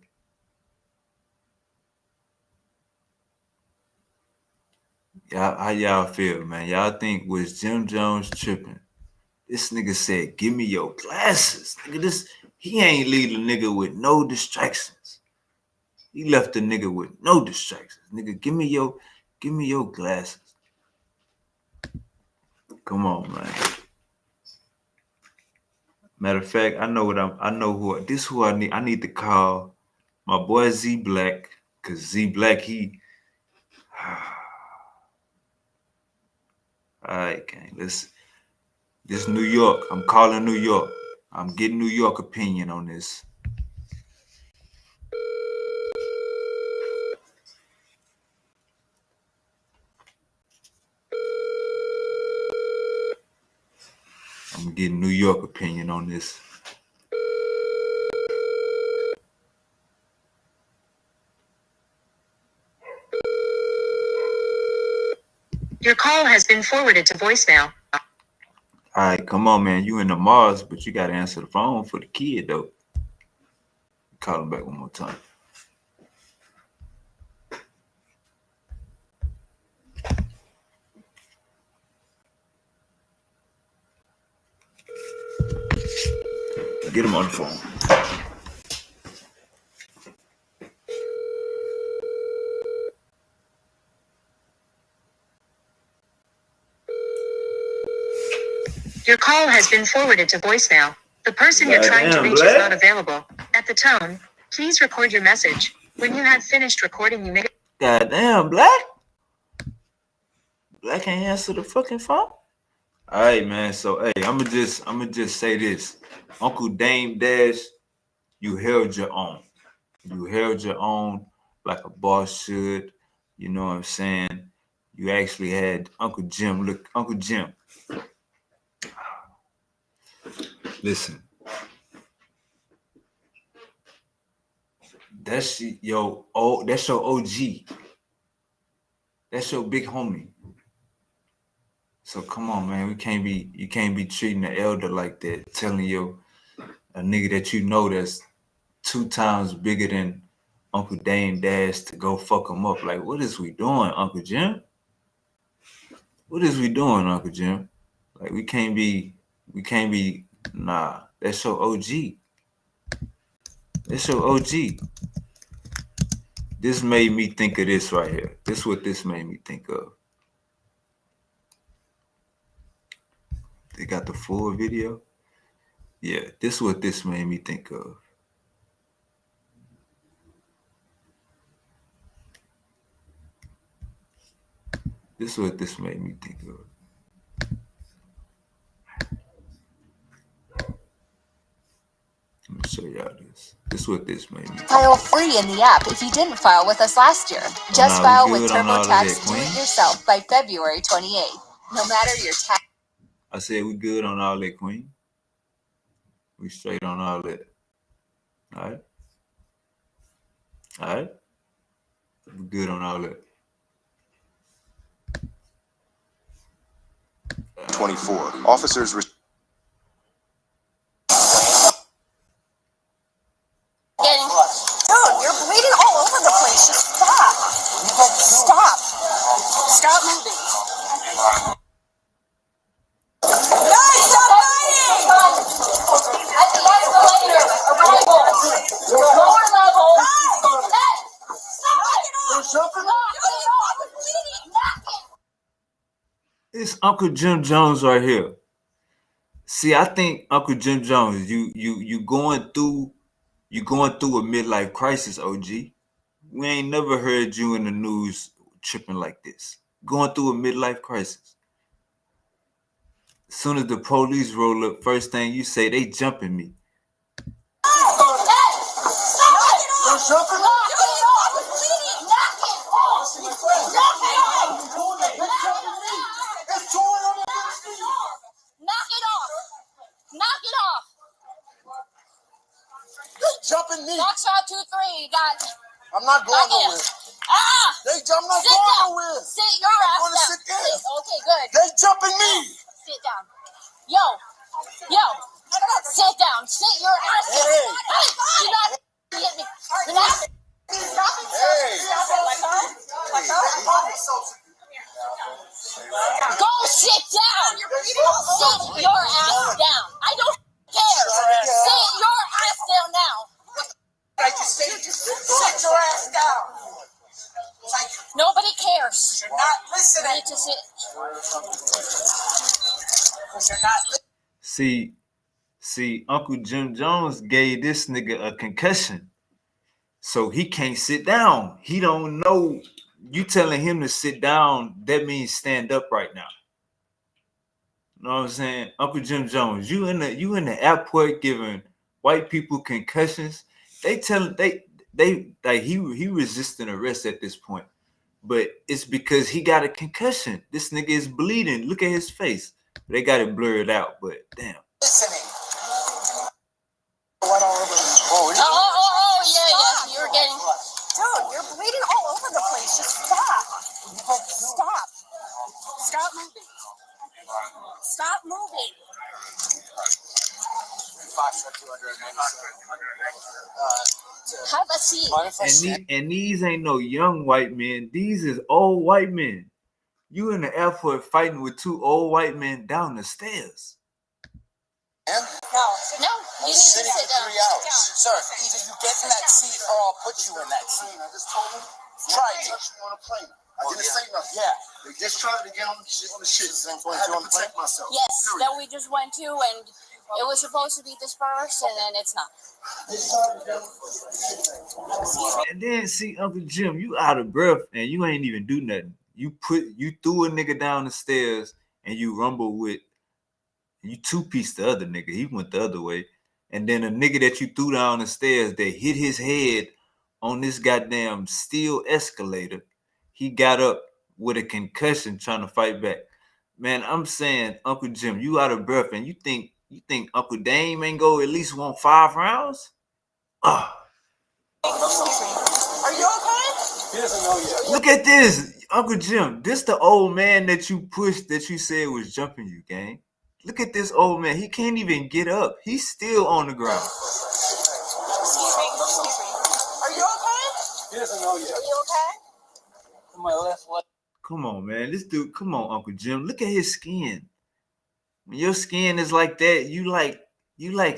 Speaker 3: How y'all feel, man? Y'all think was Jim Jones tripping? This nigga said, "Give me your glasses." Nigga, he ain't leave a nigga with no distractions. He left the nigga with no distractions. Nigga, give me your glasses. Come on, man. Matter of fact, I know who I need. I need to call my boy Z Black, cause Z Black, all right, gang. This New York. I'm calling New York. I'm getting New York opinion on this. I'm getting New York opinion on this.
Speaker 6: Your call has been forwarded to voicemail.
Speaker 3: All right, come on, man. You in the Mars, but you got to answer the phone for the kid, though. Call him back one more time. Get him on the phone.
Speaker 6: Your call has been forwarded to voicemail. The person you're trying to reach is not available. At the tone, please record your message. When you have finished recording, you may...
Speaker 3: Goddamn, Black? Black ain't answer the fucking phone? All right, man. So, hey, I'ma just say this. Uncle Dame Dash, you held your own. You held your own like a boss should. You know what I'm saying? You actually had Uncle Jim. Look, Uncle Jim. Listen. That's your OG. That's your big homie. So come on, man. You can't be treating the elder like that, telling your A nigga that you know that's 2 times bigger than Uncle Dame Dash to go fuck him up. Like, what is we doing, Uncle Jim? What is we doing, Uncle Jim? Like, we can't be, nah, that's your OG. That's your OG. This made me think of this right here. This is what this made me think of. They got the full video. Yeah, this is what this made me think of. This is what this made me think of. Let me show y'all this. This is what this made me think of.
Speaker 7: File free in the app if you didn't file with us last year. Just file with TurboTax Do It Yourself by February 28th. No matter your tax.
Speaker 3: I said we good on all that, Queen. We straight on all that. All right? All right? We good on all that.
Speaker 4: 24. Officers.
Speaker 5: Dude, you're bleeding all over the place. Just stop. Stop. Stop moving. Guys, stop fighting! At the escalator, arrival. Lower level. Hey, stop it! You're bleeding. Knock it.
Speaker 3: It's Uncle Jim Jones right here. See, I think Uncle Jim Jones, you going through a midlife crisis, OG. We ain't never heard you in the news tripping like this. Going through a midlife crisis. As soon as the police roll up, first thing you say, they jumping me.
Speaker 4: Jumping me.
Speaker 5: Box shot 2-3. Got.
Speaker 4: I'm not going nowhere. I'm not
Speaker 5: Sit
Speaker 4: going
Speaker 5: down.
Speaker 4: nowhere.
Speaker 5: Sit your ass
Speaker 4: gonna
Speaker 5: down.
Speaker 4: sit down.
Speaker 5: Okay, good.
Speaker 4: They jumping me.
Speaker 5: Sit down. Yo. Sit down. Sit your ass down.
Speaker 4: Hey.
Speaker 5: You're not hit me. You're not. Stop it.
Speaker 4: Hey.
Speaker 5: Go sit down. Sit your ass down. I don't care. Sit your ass down now.
Speaker 4: Like you say, sit your ass down.
Speaker 5: Nobody cares.
Speaker 4: You're not
Speaker 5: You
Speaker 4: listening.
Speaker 5: need to sit.
Speaker 4: You're not listening.
Speaker 3: See, Uncle Jim Jones gave this nigga a concussion. So he can't sit down. He don't know. You telling him to sit down, that means stand up right now. You know what I'm saying? Uncle Jim Jones, you in the airport giving white people concussions. They he resisting arrest at this point. But it's because he got a concussion. This nigga is bleeding. Look at his face. They got it blurred out, but damn.
Speaker 4: Listening.
Speaker 5: Yeah. You're getting.
Speaker 7: Dude, you're bleeding all over the place. Just stop. Stop.
Speaker 5: Stop moving. Stop moving. Have a seat.
Speaker 3: And these ain't no young white men. These is old white men. You in the airport fighting with 2 old white men down the stairs.
Speaker 5: No, you need to sit down.
Speaker 4: 3 hours. Sir, either you get in that seat or I'll put you in that seat. I just told him. Try it. On a plane. I didn't say nothing. Yeah. They just tried to get on the shit. I had to protect myself.
Speaker 5: Yes, that we just went to, and it was supposed to be dispersed, and then it's not.
Speaker 3: And then see Uncle Jim, you out of breath and you ain't even do nothing. You threw a nigga down the stairs and you rumble with, you 2-piece the other nigga. He went the other way. And then a nigga that you threw down the stairs that hit his head on this goddamn steel escalator. He got up with a concussion trying to fight back. Man, I'm saying, Uncle Jim, you out of breath and you think Uncle Dame ain't go at least want 5 rounds?
Speaker 5: Are you okay?
Speaker 4: He doesn't know yet.
Speaker 3: Look at this, Uncle Jim. This the old man that you pushed that you said was jumping you, gang. Look at this old man. He can't even get up. He's still on the ground.
Speaker 5: Excuse me. Are you okay?
Speaker 2: Yes, I know you.
Speaker 5: Are you okay?
Speaker 2: On my left leg.
Speaker 3: Come on, man. This dude, come on, Uncle Jim. Look at his skin. When your skin is like that, you like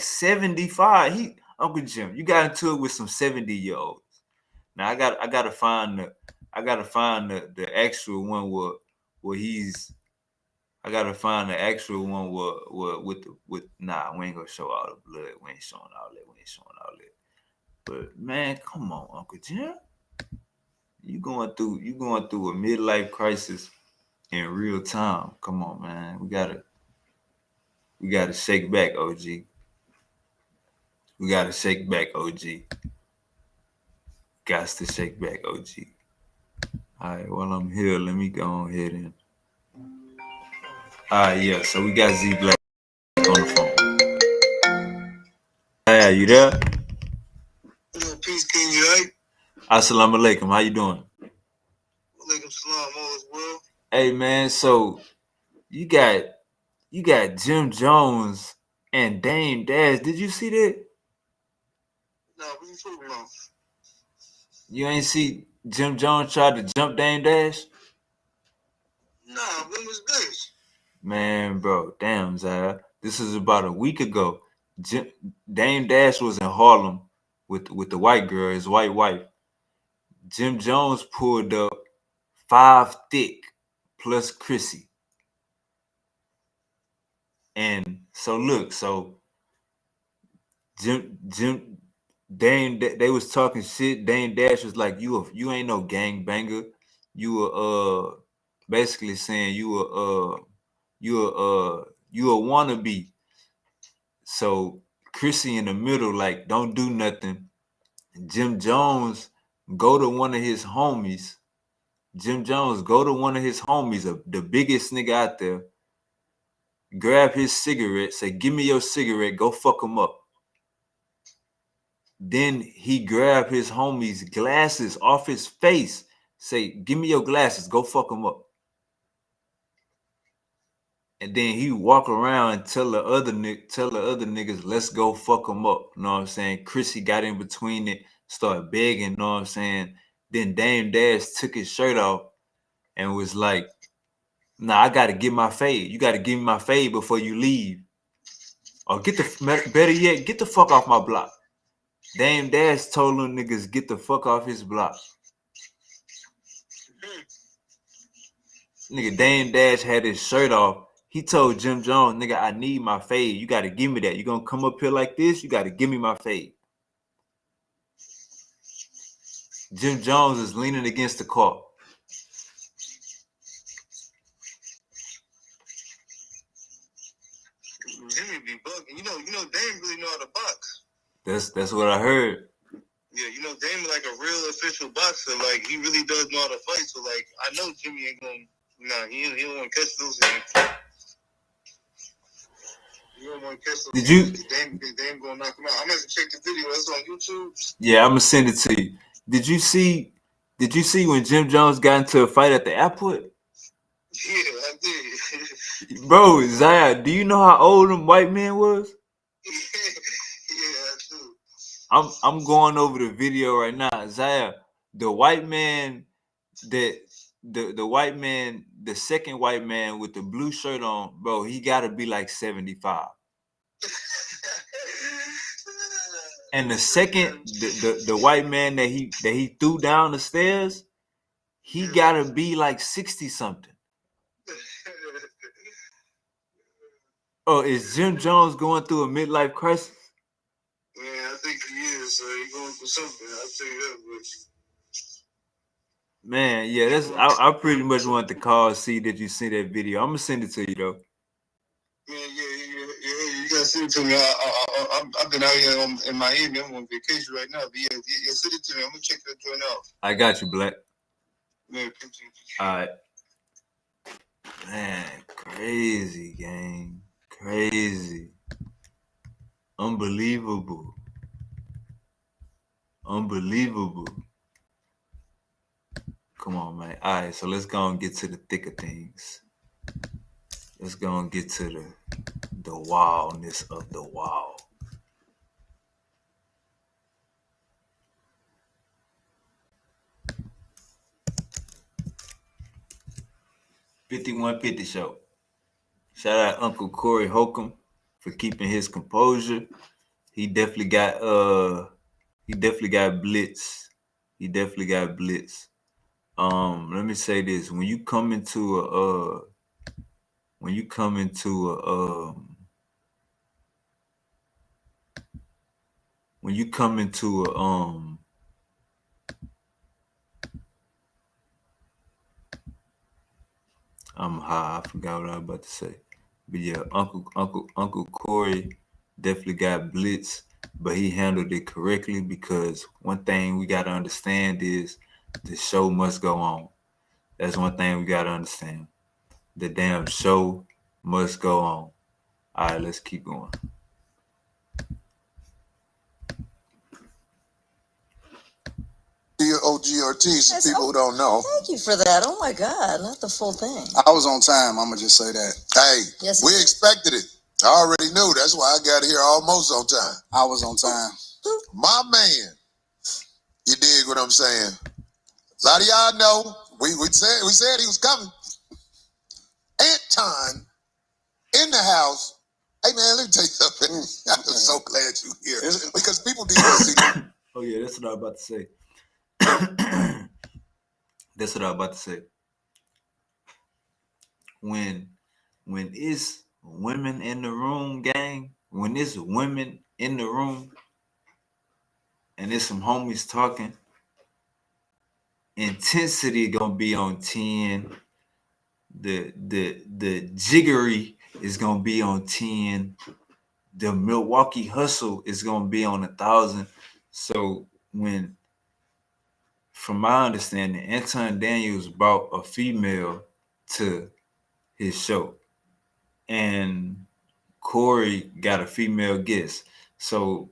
Speaker 3: 75. Uncle Jim, you got into it with some 70-year-olds. Now I gotta find the actual one where he's. I gotta find the actual one with nah, we ain't gonna show all the blood. We ain't showing all that. But man, come on, Uncle Jim. You going through a midlife crisis in real time. Come on, man. We gotta shake back, OG. We gotta shake back, OG. Gots to shake back, OG. All right, while I'm here, let me go ahead and. Yeah. So we got Z Black on the phone. Hey, you there?
Speaker 4: Yo, peace, King, you right?
Speaker 3: Assalamu alaikum. How you doing?
Speaker 4: Walaikum salam, all is well.
Speaker 3: Hey, man. So you got Jim Jones and Dame Dash. Did you see that?
Speaker 4: Nah, what you talking about?
Speaker 3: You ain't see Jim Jones try to jump Dame Dash?
Speaker 4: Nah, when was this?
Speaker 3: Man, bro, damn, Zaya. This is about a week ago. Dame Dash was in Harlem with the white girl, his white wife. Jim Jones pulled up 5 thick plus Chrissy. And so look, Dame, they was talking shit. Dame Dash was like, you ain't no gangbanger. You were basically saying you a wannabe. So Chrissy in the middle, like, don't do nothing. Jim Jones go to one of his homies. The biggest nigga out there, grab his cigarette, say, give me your cigarette, go fuck him up. Then he grabbed his homie's glasses off his face, say, give me your glasses, go fuck him up. And then he walk around and tell the other niggas, let's go fuck him up. You know what I'm saying? Chrissy got in between it, started begging, you know what I'm saying? Then Dame Dash took his shirt off and was like, nah, I gotta get my fade. You gotta give me my fade before you leave. Or better yet, get the fuck off my block. Dame Dash told them niggas get the fuck off his block. Nigga, Dame Dash had his shirt off. He told Jim Jones, nigga, I need my fade. You gotta give me that. You gonna come up here like this? You gotta give me my fade. Jim Jones is leaning against the car.
Speaker 4: Jimmy be bugging. You know, Dame really know how to box.
Speaker 3: That's what I heard.
Speaker 4: Yeah, Dame like a real official boxer. Like, he really does know how to fight. So, like, I know Jimmy ain't gonna. Nah, he don't want to catch those hands. You don't want to catch those.
Speaker 3: Did you?
Speaker 4: Dame gonna knock him out. I'm gonna check the video. That's on YouTube.
Speaker 3: Yeah, I'm gonna send it to you. Did you see when Jim Jones got into a fight at the airport?
Speaker 4: Yeah, I did.
Speaker 3: Bro, Zaya, do you know how old them white men was?
Speaker 4: Yeah, I do.
Speaker 3: I'm going over the video right now. Zaya, the white man the second white man with the blue shirt on, bro, he gotta be like 75. And the second, the white man that he threw down the stairs, he gotta be like 60 something. Oh, is Jim Jones going through a midlife crisis?
Speaker 4: Yeah, I think he is. He's going through something. I'll tell you that much.
Speaker 3: Man, yeah, that's I pretty much want to call, see that you see that video. I'm gonna send it to you though.
Speaker 4: Yeah, you gotta send it to me. I've been out here in Miami. I'm on vacation right now. But yeah, send it to me. I'm gonna check that joint out.
Speaker 3: I got you, Black.
Speaker 4: Yeah,
Speaker 3: all right. Man, crazy, gang. Crazy. Unbelievable. Come on, man. All right, so let's go and get to the thick of things. Let's go and get to the the wildness of the wild. $51.50 show. Shout out Uncle Corey Holcomb for keeping his composure. He definitely got blitz. He definitely got blitz. Let me say this: when you come into a I'm high. I forgot what I was about to say. But yeah, Uncle Corey definitely got blitz, but he handled it correctly because one thing we gotta understand is the show must go on. That's one thing we gotta understand. The damn show must go on. All right, let's keep going.
Speaker 4: OGRTs, people who don't know.
Speaker 8: Thank you for that. Oh my God, not the full thing.
Speaker 9: I was on time. I'm gonna just say that.
Speaker 4: Hey,
Speaker 8: Yes,
Speaker 4: we expected it. I already knew. That's why I got here almost on time.
Speaker 9: I was on time.
Speaker 4: My man, you dig what I'm saying? A lot of y'all know. We said he was coming. Anton in the house. Hey man, let me tell you something. I'm so glad you're here because people need to see.
Speaker 3: Oh yeah, that's what I was about to say. That's what I was about to say. When it's women in the room, gang, when it's women in the room and there's some homies talking, intensity gonna be on 10. The jiggery is gonna be on 10. The Milwaukee hustle is gonna be on 1,000. So when, from my understanding, Anton Daniels brought a female to his show, and Corey got a female guest. So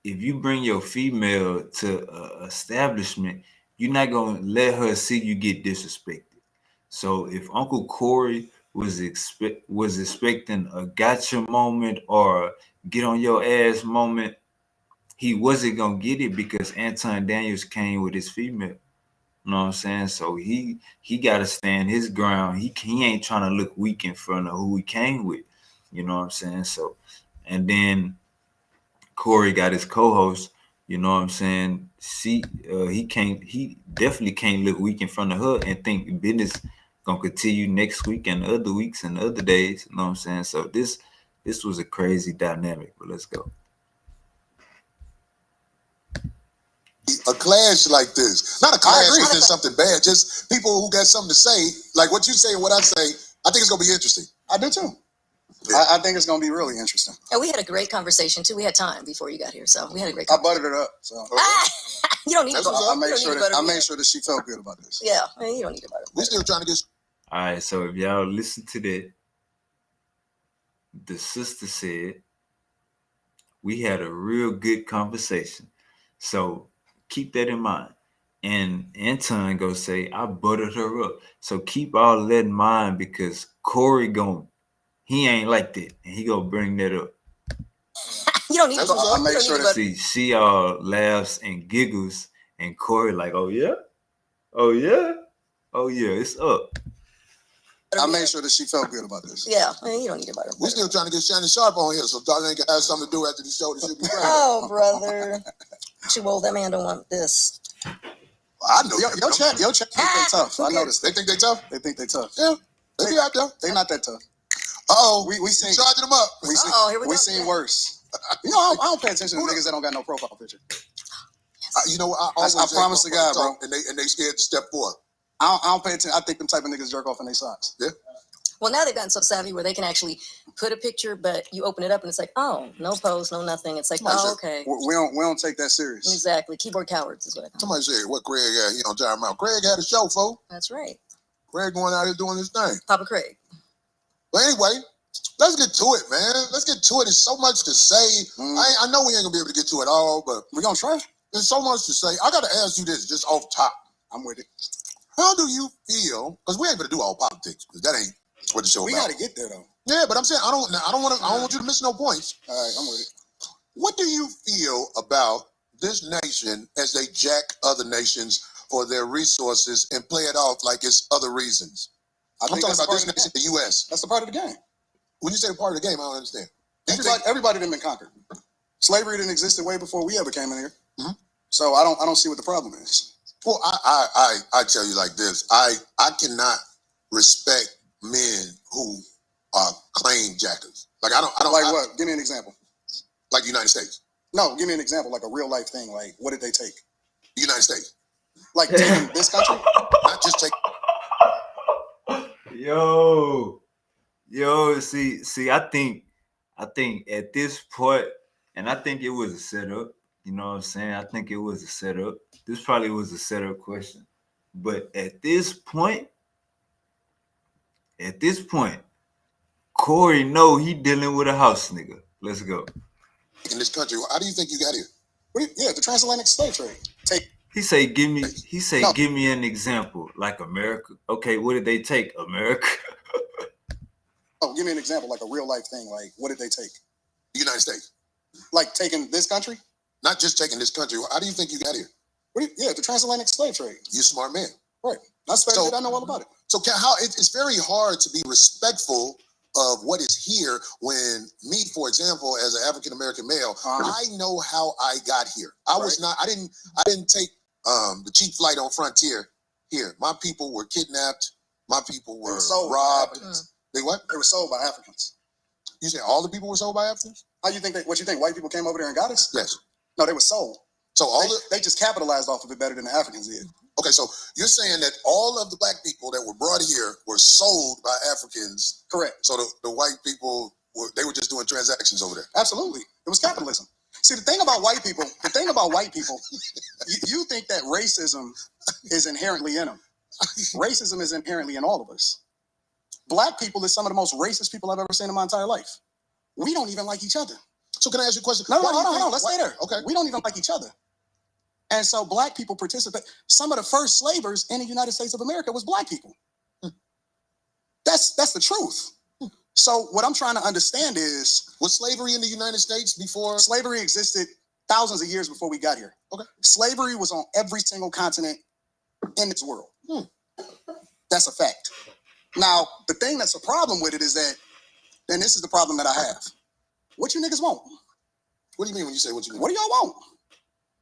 Speaker 3: if you bring your female to an establishment, you're not gonna let her see you get disrespected. So if Uncle Corey was expecting a gotcha moment or get on your ass moment, he wasn't gonna get it because Anton Daniels came with his female. You know what I'm saying? So he got to stand his ground. He ain't trying to look weak in front of who he came with. You know what I'm saying? So, and then Corey got his co-host. You know what I'm saying? He definitely can't look weak in front of her and think business gonna continue next week and other weeks and other days. You know what I'm saying? So this was a crazy dynamic. But let's go.
Speaker 4: A clash like this. Not a clash because there's something bad, just people who got something to say, like what you say and what I say. I think it's going to be interesting.
Speaker 9: I do too.
Speaker 4: Yeah.
Speaker 9: I think it's gonna be really interesting.
Speaker 8: And we had a great conversation too. We had time before you got here, so we had a great
Speaker 9: I
Speaker 8: conversation.
Speaker 9: buttered it up, so
Speaker 8: You don't need to butter.
Speaker 9: I made sure that she felt good about this.
Speaker 8: Yeah, I mean, you don't need to butter.
Speaker 4: We're still trying to get.
Speaker 3: All right, so if y'all listen to that, the sister said we had a real good conversation. So keep that in mind. And Anton go say, I buttered her up. So keep all that in mind because Corey he ain't like that. And he gonna bring that up.
Speaker 8: You don't need to.
Speaker 9: I make sure that
Speaker 3: she all laughs and giggles, and Corey like, oh yeah, oh yeah, oh yeah, it's up.
Speaker 9: I made sure that she felt good about this.
Speaker 8: Yeah, I mean, you don't need to butter.
Speaker 4: We're still trying to get Shannon Sharp on here, so Darlene can have something to do after the show. That she'll be proud.
Speaker 8: Oh, brother. That man don't want this.
Speaker 4: I know.
Speaker 9: Your chat think they tough. I noticed.
Speaker 4: They think they tough?
Speaker 9: They think they tough.
Speaker 4: Yeah. They be out there.
Speaker 9: They not that tough.
Speaker 4: Uh-oh.
Speaker 9: We seen
Speaker 4: charging them up.
Speaker 8: Here we go.
Speaker 9: We seen worse. You know, I don't pay attention to niggas that don't got no profile picture.
Speaker 4: You know what? I
Speaker 9: promise to God, bro.
Speaker 4: And they scared to step forward.
Speaker 9: I don't pay attention. I think them type of niggas jerk off in their socks.
Speaker 4: Yeah.
Speaker 8: Well, now they've gotten so savvy where they can actually put a picture, but you open it up and it's like, oh, no post, no nothing. It's like, okay.
Speaker 9: We don't take that serious.
Speaker 8: Exactly. Keyboard cowards is what I call
Speaker 4: Somebody said, what Craig had? He on time out. Craig had a show, folks.
Speaker 8: That's right.
Speaker 4: Craig going out here doing his thing.
Speaker 8: Papa Craig.
Speaker 4: But anyway, let's get to it, man. Let's get to it. There's so much to say. I know we ain't going to be able to get to it all, but
Speaker 9: we're going to try.
Speaker 4: There's so much to say. I got to ask you this just off top.
Speaker 9: I'm with it.
Speaker 4: How do you feel? Because we ain't going to do all politics, because that ain't what the show
Speaker 9: We
Speaker 4: about.
Speaker 9: got to get there, though.
Speaker 4: Yeah, but I'm saying I don't want you to miss no points. All right, I'm with it. What do you feel about this nation as they jack other nations for their resources and play it off like it's other reasons? I'm talking about this nation, the U.S. That's a part of the game. When you say part of the game, I don't understand. Everybody didn't been conquered. Slavery didn't exist way before we ever came in here. Mm-hmm. So I don't see what the problem is. Well, I tell you like this. I cannot respect men who are claim jackers. Like I don't like what? Give me an example. Like the United States. No, give me an example, like a real life thing. Like, what did they take? The United States. Like taking this country, not just take.
Speaker 3: Yo, see, I think at this point, and I think it was a setup. You know what I'm saying? I think it was a setup. This probably was a setup question. But at this point, Corey know he dealing with a house nigga. Let's go.
Speaker 4: In this country, how do you think you got here? The transatlantic slave trade.
Speaker 3: He say, give me an example, like America. Okay, what did they take? America.
Speaker 4: Oh, give me an example, like a real life thing. Like, what did they take? The United States. Like taking this country? Not just taking this country. How do you think you got here? The transatlantic slave trade. You smart man. Right. That's fair. I know all about it. So it's very hard to be respectful of what is here when me, for example, as an African American male, I know how I got here. I didn't take the cheap flight on Frontier here. My people were kidnapped. My people were robbed. They what? They were sold by Africans. You say all the people were sold by Africans? How you think what you think white people came over there and got us? Yes. No, they were sold. So they just capitalized off of it better than the Africans did. Okay, so you're saying that all of the black people that were brought here were sold by Africans. Correct. So the white people they were just doing transactions over there. Absolutely. It was capitalism. See, the thing about white people, you think that racism is inherently in them. Racism is inherently in all of us. Black people is some of the most racist people I've ever seen in my entire life. We don't even like each other. So can I ask you a question? No, hold on. Let's stay there. Okay. We don't even like each other. And so black people participate. Some of the first slavers in the United States of America was black people. That's the truth. So what I'm trying to understand is, was slavery in the United States before? Slavery existed thousands of years before we got here. Okay. Slavery was on every single continent in this world. That's a fact. Now, the thing that's a problem with it is that, and this is the problem that I have. What you niggas want? What do you mean when you say what you mean? What do y'all want?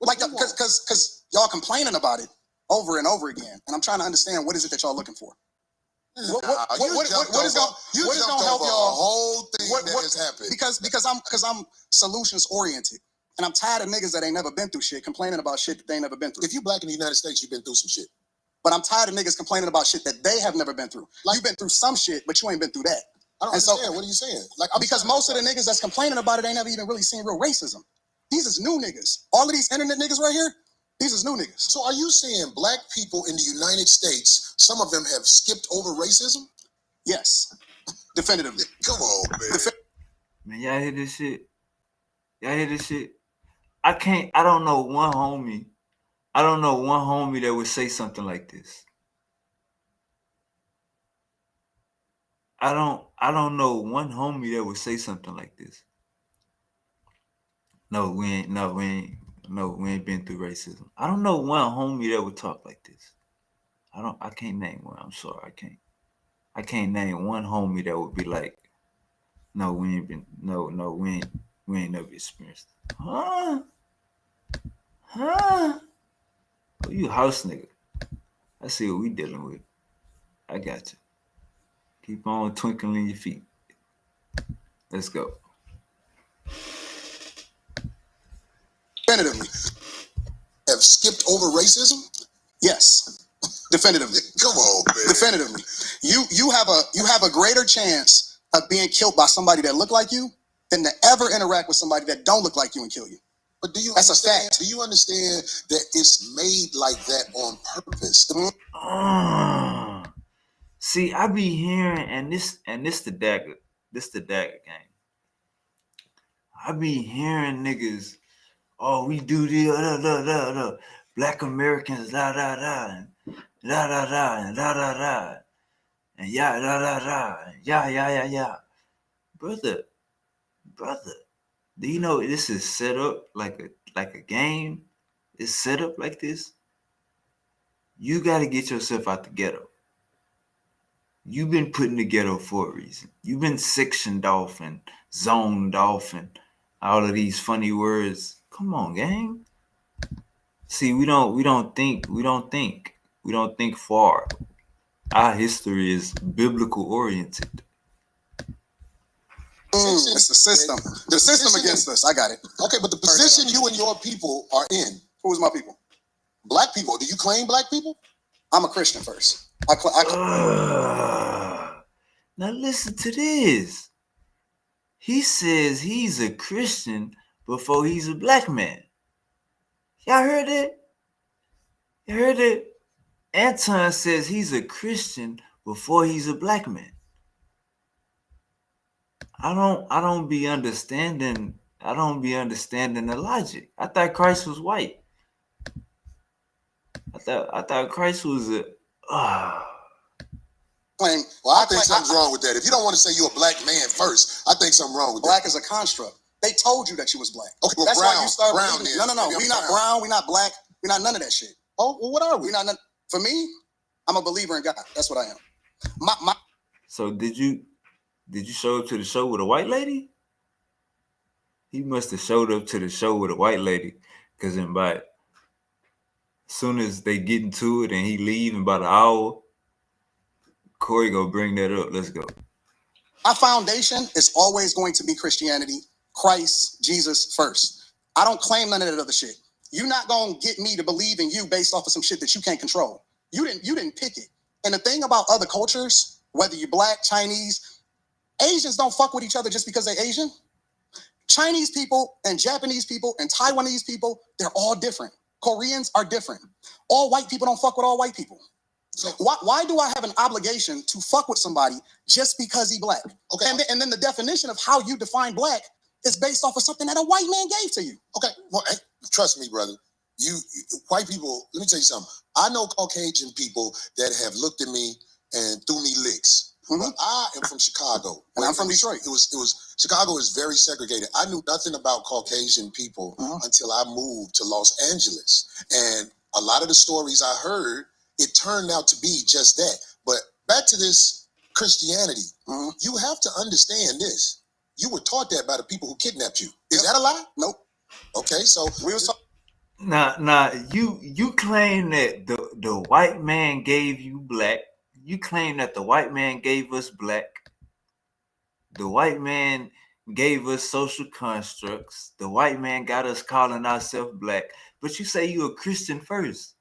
Speaker 4: Like, because y'all complaining about it over and over again, and I'm trying to understand what is it that y'all looking for. What is gonna help y'all? Whole thing that has happened. Because I'm solutions oriented, and I'm tired of niggas that ain't never been through shit complaining about shit that they ain't never been through. If you black in the United States, you've been through some shit. But I'm tired of niggas complaining about shit that they have never been through. Like, you've been through some shit, but you ain't been through that. I don't understand. So, what are you saying? Like, because most of the niggas that's complaining about it ain't never even really seen real racism. These is new niggas. All of these internet niggas right here, these is new niggas. So are you saying black people in the United States, some of them have skipped over racism? Yes, definitively. Come on, man.
Speaker 3: Man, y'all hear this shit? I don't know one homie that would say something like this. I don't know one homie that would say something like this. No, we ain't been through racism. I don't know one homie that would talk like this. I can't name one. I'm sorry, I can't name one homie that would be like, no, we ain't never experienced it. Huh? Oh, you house nigga. I see what we dealing with. I got you. Keep on twinkling your feet. Let's go.
Speaker 4: Definitively. Have skipped over racism? Yes. Definitively. Come on, man. Definitively. You have a greater chance of being killed by somebody that look like you than to ever interact with somebody that don't look like you and kill you. But that's a fact. Do you understand that it's made like that on purpose?
Speaker 3: See, I be hearing, and this the dagger game. I be hearing niggas, oh, we do the Black Americans, da da da, and da da da, and da da da, and yeah, da da da, yeah. brother. Do you know this is set up like a game? It's set up like this. You got to get yourself out the ghetto. You've been put in the ghetto for a reason. You've been sectioned off and zoned off and all of these funny words. Come on, gang. See, we don't think far. Our history is biblical oriented.
Speaker 9: It's the system. The system against us. I got it. Okay, but the position you and your people are in. Who's my people? Black people. Do you claim black people? I'm a Christian first.
Speaker 3: Now listen to this. He says he's a Christian before he's a black man. Y'all heard it? You heard it? Anton says he's a Christian before he's a black man. I don't be understanding the logic. I thought Christ was white. I thought Christ was a
Speaker 9: claim. Well, I think something's wrong with that. If you don't want to say you're a black man first, I think something wrong with black that. Black is a construct. They told you that you was black. Okay, well, that's brown, why you started brown. No. We're not brown. We're not black. We're not none of that shit. Oh, well, what are we? We're not none. For me, I'm a believer in God. That's what I am.
Speaker 3: So did you show up to the show with a white lady? He must have showed up to the show with a white lady, because then as soon as they get into it and he leave in about an hour, Corey go bring that up. Let's go.
Speaker 9: My foundation is always going to be Christianity, Christ, Jesus first. I don't claim none of that other shit. You're not gonna get me to believe in you based off of some shit that you can't control. You didn't pick it. And the thing about other cultures, whether you're black, Chinese, Asians don't fuck with each other just because they're Asian. Chinese people and Japanese people and Taiwanese people, they're all different. Koreans are different. All white people don't fuck with all white people. So why do I have an obligation to fuck with somebody just because he black? Okay, and then the definition of how you define black is based off of something that a white man gave to you. Okay, well, hey, trust me, brother. You white people, let me tell you something. I know Caucasian people that have looked at me and threw me licks. But I am from Chicago, and I'm from Detroit. It was Chicago is very segregated. I knew nothing about Caucasian people until I moved to Los Angeles, and a lot of the stories I heard, it turned out to be just that. But back to this Christianity, you have to understand this. You were taught that by the people who kidnapped you. Is that a lie? Nope. Okay, so we was.
Speaker 3: Now, you claim that the white man gave you black. You claim that the white man gave us black. The white man gave us social constructs. The white man got us calling ourselves black. But you say you're a Christian first.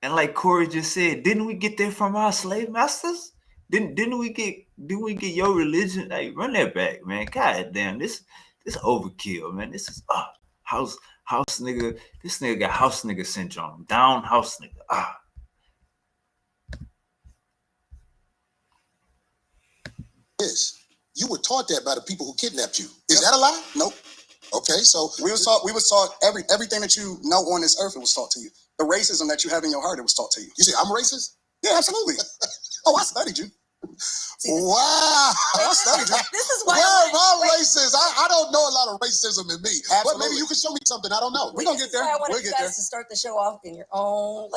Speaker 3: And like Corey just said, didn't we get that from our slave masters? Didn't we get your religion? Hey, run that back, man. God damn, this overkill, man. This is house nigga. This nigga got house nigga syndrome. Down house nigga.
Speaker 9: Is you were taught that by the people who kidnapped you. Is that a lie? Nope. Okay, so we was taught everything that you know on this earth, it was taught to you. The racism that you have in your heart, it was taught to you. You say I'm racist? Yeah, absolutely. Oh, I studied you. Wow, I studied you.
Speaker 8: This is why
Speaker 9: I'm racist. I don't know a lot of racism in me. Absolutely. But maybe you can show me something I don't know. We're gonna get there.
Speaker 8: I wanted you guys to start the show off in your own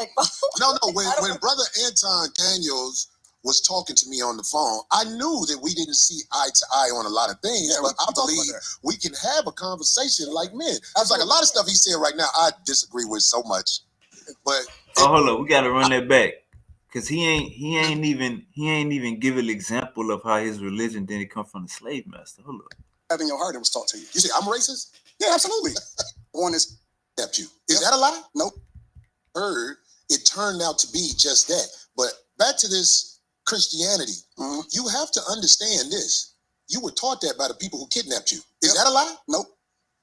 Speaker 9: No, when Brother Anton Daniels was talking to me on the phone, I knew that we didn't see eye to eye on a lot of things, but I believe we can have a conversation like men. I was like, a lot of stuff he's saying right now, I disagree with so much. But
Speaker 3: hold up, we gotta run that back. Cause he ain't even give an example of how his religion didn't come from the slave master. Hold up.
Speaker 9: Having your heart, it was taught to you. You say I'm racist? Yeah, absolutely. One is kept you. Is that a lie? Nope. Heard it turned out to be just that. But back to this Christianity, you have to understand this. You were taught that by the people who kidnapped you. Is that a lie? Nope.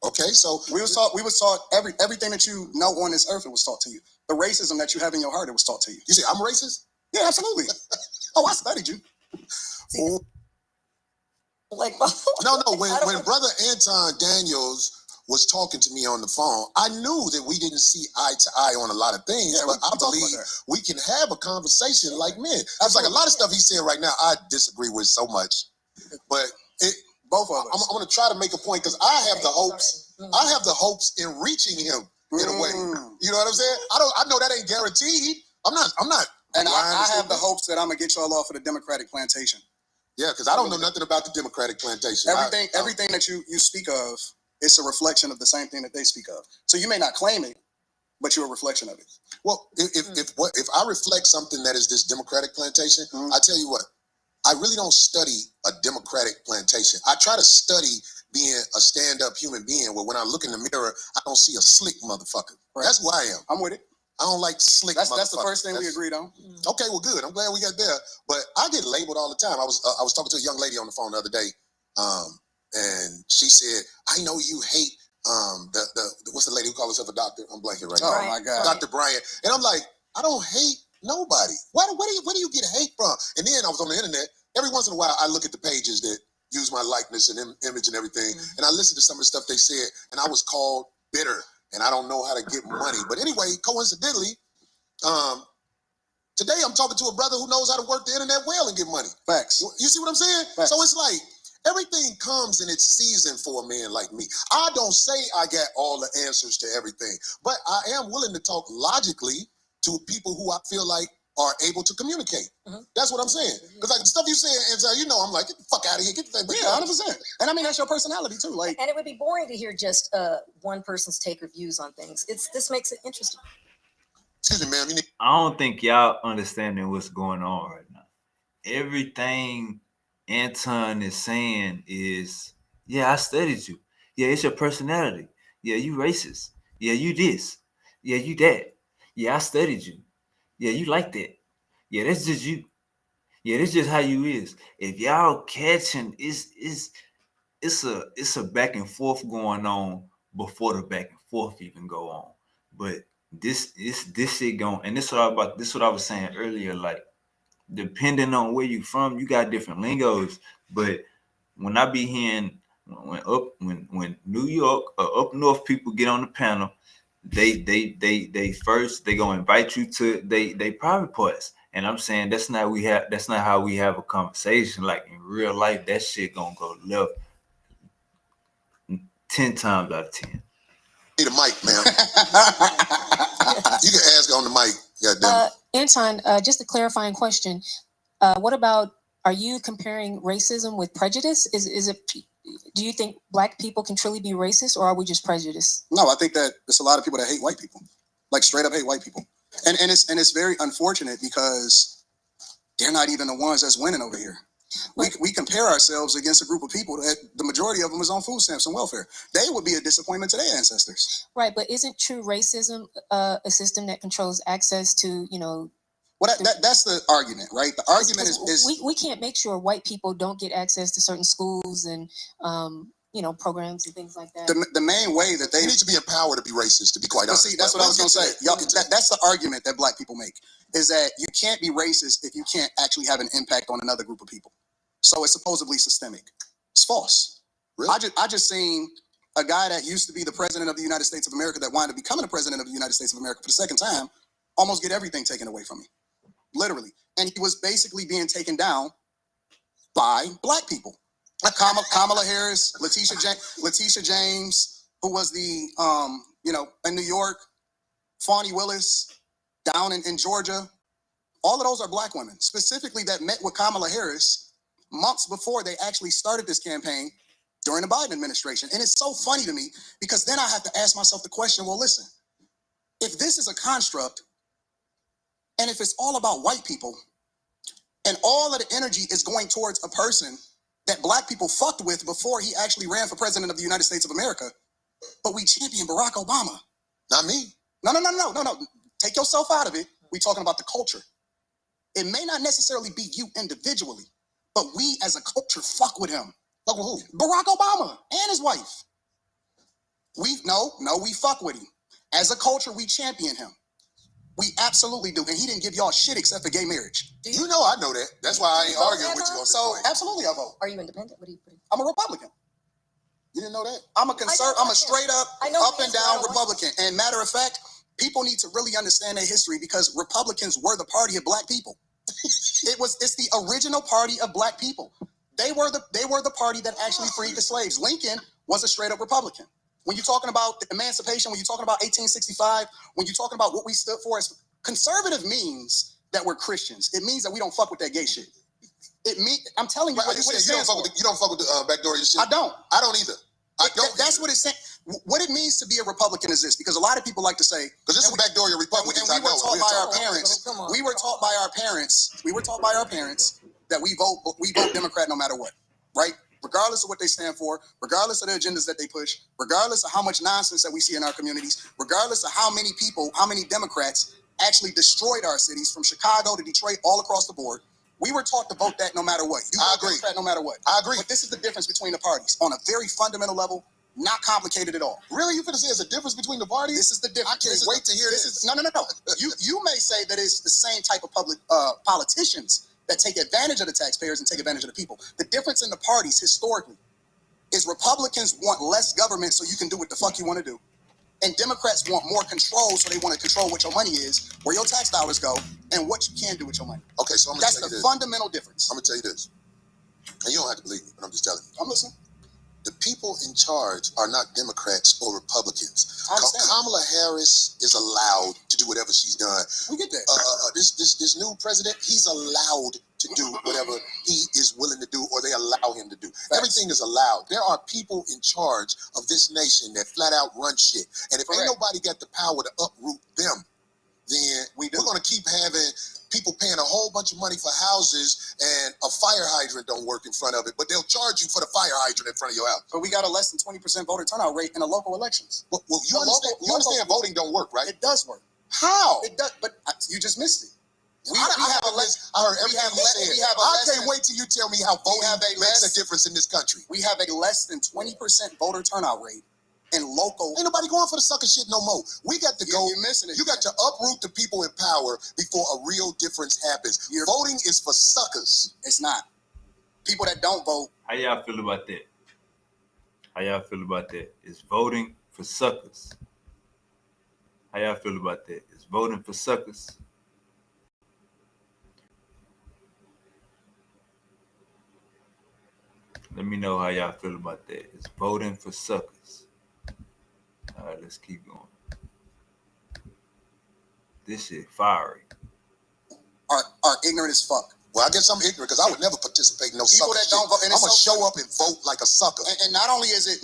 Speaker 9: Okay, so we was taught everything that you know on this earth, it was taught to you. The racism that you have in your heart, it was taught to you. You say I'm racist? Yeah, absolutely. Oh, I studied you.
Speaker 8: No.
Speaker 9: When Brother Anton Daniels was talking to me on the phone, I knew that we didn't see eye to eye on a lot of things, but I believe we can have a conversation like men. I was like, a lot of stuff he's saying right now, I disagree with so much. But Both of us.
Speaker 4: I'm going to try to make a point because I have the hopes. I have the hopes in reaching him in a way. You know what I'm saying? I know that ain't guaranteed. I'm not.
Speaker 9: And I have the hopes that I'm gonna get y'all off of the Democratic plantation.
Speaker 4: Yeah, because I don't know nothing about the Democratic plantation.
Speaker 9: Everything that you speak of, it's a reflection of the same thing that they speak of. So you may not claim it, but you're a reflection of it.
Speaker 4: Well, if I reflect something that is this Democratic plantation, I tell you what, I really don't study a Democratic plantation. I try to study being a stand-up human being where when I look in the mirror, I don't see a slick motherfucker. Right. That's who I am.
Speaker 9: I'm with it.
Speaker 4: I don't like slick motherfuckers.
Speaker 9: That's the first thing we agreed on.
Speaker 4: Okay, well, good. I'm glad we got there. But I get labeled all the time. I was talking to a young lady on the phone the other day, and she said, "I know you hate what's the lady who calls herself a doctor? I'm blanking right now.
Speaker 9: Oh my God,
Speaker 4: Dr. Bryant." And I'm like, I don't hate nobody. Where do you get hate from? And then I was on the internet. Every once in a while, I look at the pages that use my likeness and image and everything, and I listen to some of the stuff they said, and I was called bitter, and I don't know how to get money. But anyway, coincidentally, today I'm talking to a brother who knows how to work the internet well and get money.
Speaker 9: Facts.
Speaker 4: You see what I'm saying?
Speaker 9: Facts.
Speaker 4: So it's like everything comes in its season for a man like me. I don't say I got all the answers to everything, but I am willing to talk logically to people who I feel like are able to communicate. That's what I'm saying. Because like the stuff you say, and I'm like, get the fuck out of here. Get the thing.
Speaker 9: Yeah, 100%. And I mean, that's your personality too. Like,
Speaker 8: and it would be boring to hear just one person's take or views on things. This makes it interesting.
Speaker 4: Excuse me, ma'am.
Speaker 3: I don't think y'all understanding what's going on right now. Everything Anton is saying is, yeah, I studied you. Yeah, it's your personality. Yeah, you racist. Yeah, you this. Yeah, you that. Yeah, I studied you. Yeah, you like that. Yeah, that's just you. Yeah, that's just how you is. If y'all catching, it's a back and forth going on before the back and forth even go on. But this shit going, and this what I was saying earlier. Like, depending on where you from, you got different lingos. But when I be hearing when New York or up north people get on the panel, they first gonna invite you to they private parts, and I'm saying that's not how we have a conversation. Like in real life, that shit gonna go left 10 times out of 10.
Speaker 4: Need a mic, ma'am. You can ask on the mic. Goddamn.
Speaker 10: Anton, just a clarifying question. What about, are you comparing racism with prejudice? Is it? Do you think black people can truly be racist, or are we just prejudiced?
Speaker 9: No, I think that there's a lot of people that hate white people, like straight up hate white people, and it's very unfortunate because they're not even the ones that's winning over here. We compare ourselves against a group of people that the majority of them is on food stamps and welfare. They would be a disappointment to their ancestors.
Speaker 10: Right, but isn't true racism a system that controls access to,
Speaker 9: Well, that's the argument, right? The argument is
Speaker 10: we can't make sure white people don't get access to certain schools and programs and things like that.
Speaker 9: The main way that they
Speaker 4: need to be empowered to be racist, to be quite honest.
Speaker 9: See, that's what I was going to say. Y'all, that's the argument that black people make, is that you can't be racist if you can't actually have an impact on another group of people. So it's supposedly systemic. It's false. Really? I just seen a guy that used to be the president of the United States of America that wound up becoming the president of the United States of America for the second time, almost get everything taken away from me. Literally. And he was basically being taken down by black people. Kamala Harris, Letitia James, who was the, in New York, Fani Willis, down in Georgia. All of those are black women, specifically that met with Kamala Harris months before they actually started this campaign during the Biden administration. And it's so funny to me because then I have to ask myself the question, well, listen, if this is a construct, and if it's all about white people, and all of the energy is going towards a person that black people fucked with before he actually ran for president of the United States of America, but we champion Barack Obama.
Speaker 4: Not me.
Speaker 9: No. Take yourself out of it. We're talking about the culture. It may not necessarily be you individually, but we as a culture fuck with him. Fuck with who? Barack Obama and his wife. We fuck with him. As a culture, we champion him. We absolutely do. And he didn't give y'all shit except for gay marriage.
Speaker 4: You know I know that. That's why I ain't arguing with you on this point.
Speaker 9: Absolutely I vote.
Speaker 8: Are you independent? What do you put?
Speaker 9: I'm a Republican.
Speaker 4: You didn't know that?
Speaker 9: I'm a straight up, up and down Republican. And matter of fact, people need to really understand their history because Republicans were the party of black people. It's the original party of black people. They were the party that actually freed the slaves. Lincoln was a straight up Republican. When you're talking about emancipation, when you're talking about 1865, when you're talking about what we stood for as conservative means that we're Christians. It means that we don't fuck with that gay shit. I'm telling you, what it stands for.
Speaker 4: You don't fuck with the backdoor shit.
Speaker 9: I don't
Speaker 4: either.
Speaker 9: That's what it's saying. What it means to be a Republican is this, because a lot of people like to say,
Speaker 4: because this is backdoor Republicans.
Speaker 9: And we were taught by our parents. We were taught by our parents. We were taught by our parents that we vote Democrat no matter what, right? Regardless of what they stand for, regardless of the agendas that they push, regardless of how much nonsense that we see in our communities, regardless of how many Democrats actually destroyed our cities from Chicago to Detroit, all across the board. We were taught to vote that no matter what.
Speaker 4: I agree.
Speaker 9: Democrat no matter what.
Speaker 4: I agree.
Speaker 9: But this is the difference between the parties on a very fundamental level, not complicated at all.
Speaker 4: Really? You finna say there's a difference between the parties?
Speaker 9: This is the difference.
Speaker 4: I can't wait to hear this.
Speaker 9: No. You may say that it's the same type of public politicians that take advantage of the taxpayers and take advantage of the people. The difference in the parties historically is Republicans want less government so you can do what the fuck you want to do. And Democrats want more control, so they want to control what your money is, where your tax dollars go, and what you can do with your money.
Speaker 4: Okay, so I'm going to tell you this.
Speaker 9: That's the fundamental difference.
Speaker 4: I'm going to tell you this. And you don't have to believe me, but I'm just telling you.
Speaker 9: I'm listening.
Speaker 4: The people in charge are not Democrats or Republicans.
Speaker 9: I understand.
Speaker 4: Kamala Harris is allowed to do whatever she's done.
Speaker 9: We get that.
Speaker 4: This new president, he's allowed to do whatever he is willing to do, or they allow him to do. Everything is allowed. There are people in charge of this nation that flat out run shit. And if ain't nobody got the power to uproot them, then we're going to keep having people paying a whole bunch of money for houses and a fire hydrant don't work in front of it, but they'll charge you for the fire hydrant in front of your house.
Speaker 9: But we got a less than 20% voter turnout rate in the local elections.
Speaker 4: Well, you understand voting don't work, right?
Speaker 9: It does work.
Speaker 4: How?
Speaker 9: It does, but you just missed it.
Speaker 4: I heard everything you said. I can't wait till you tell me how voting makes a difference in this country.
Speaker 9: We have a less than 20% voter turnout rate in local.
Speaker 4: Ain't nobody going for the sucker shit no more. We got to go.
Speaker 9: You're missing it.
Speaker 4: You got to uproot the people in power before a real difference happens. Voting is for suckers.
Speaker 9: It's not. People that don't vote.
Speaker 3: How y'all feel about that? It's voting for suckers. How y'all feel about that? It's voting for suckers. Let me know how y'all feel about that. It's voting for suckers. All right, let's keep going. This shit fiery.
Speaker 9: Are ignorant as fuck.
Speaker 4: Well, I guess I'm ignorant because I would never participate in no
Speaker 9: people
Speaker 4: sucker
Speaker 9: that
Speaker 4: shit.
Speaker 9: don't vote.
Speaker 4: I'm gonna show up and vote like a sucker.
Speaker 9: And not only is it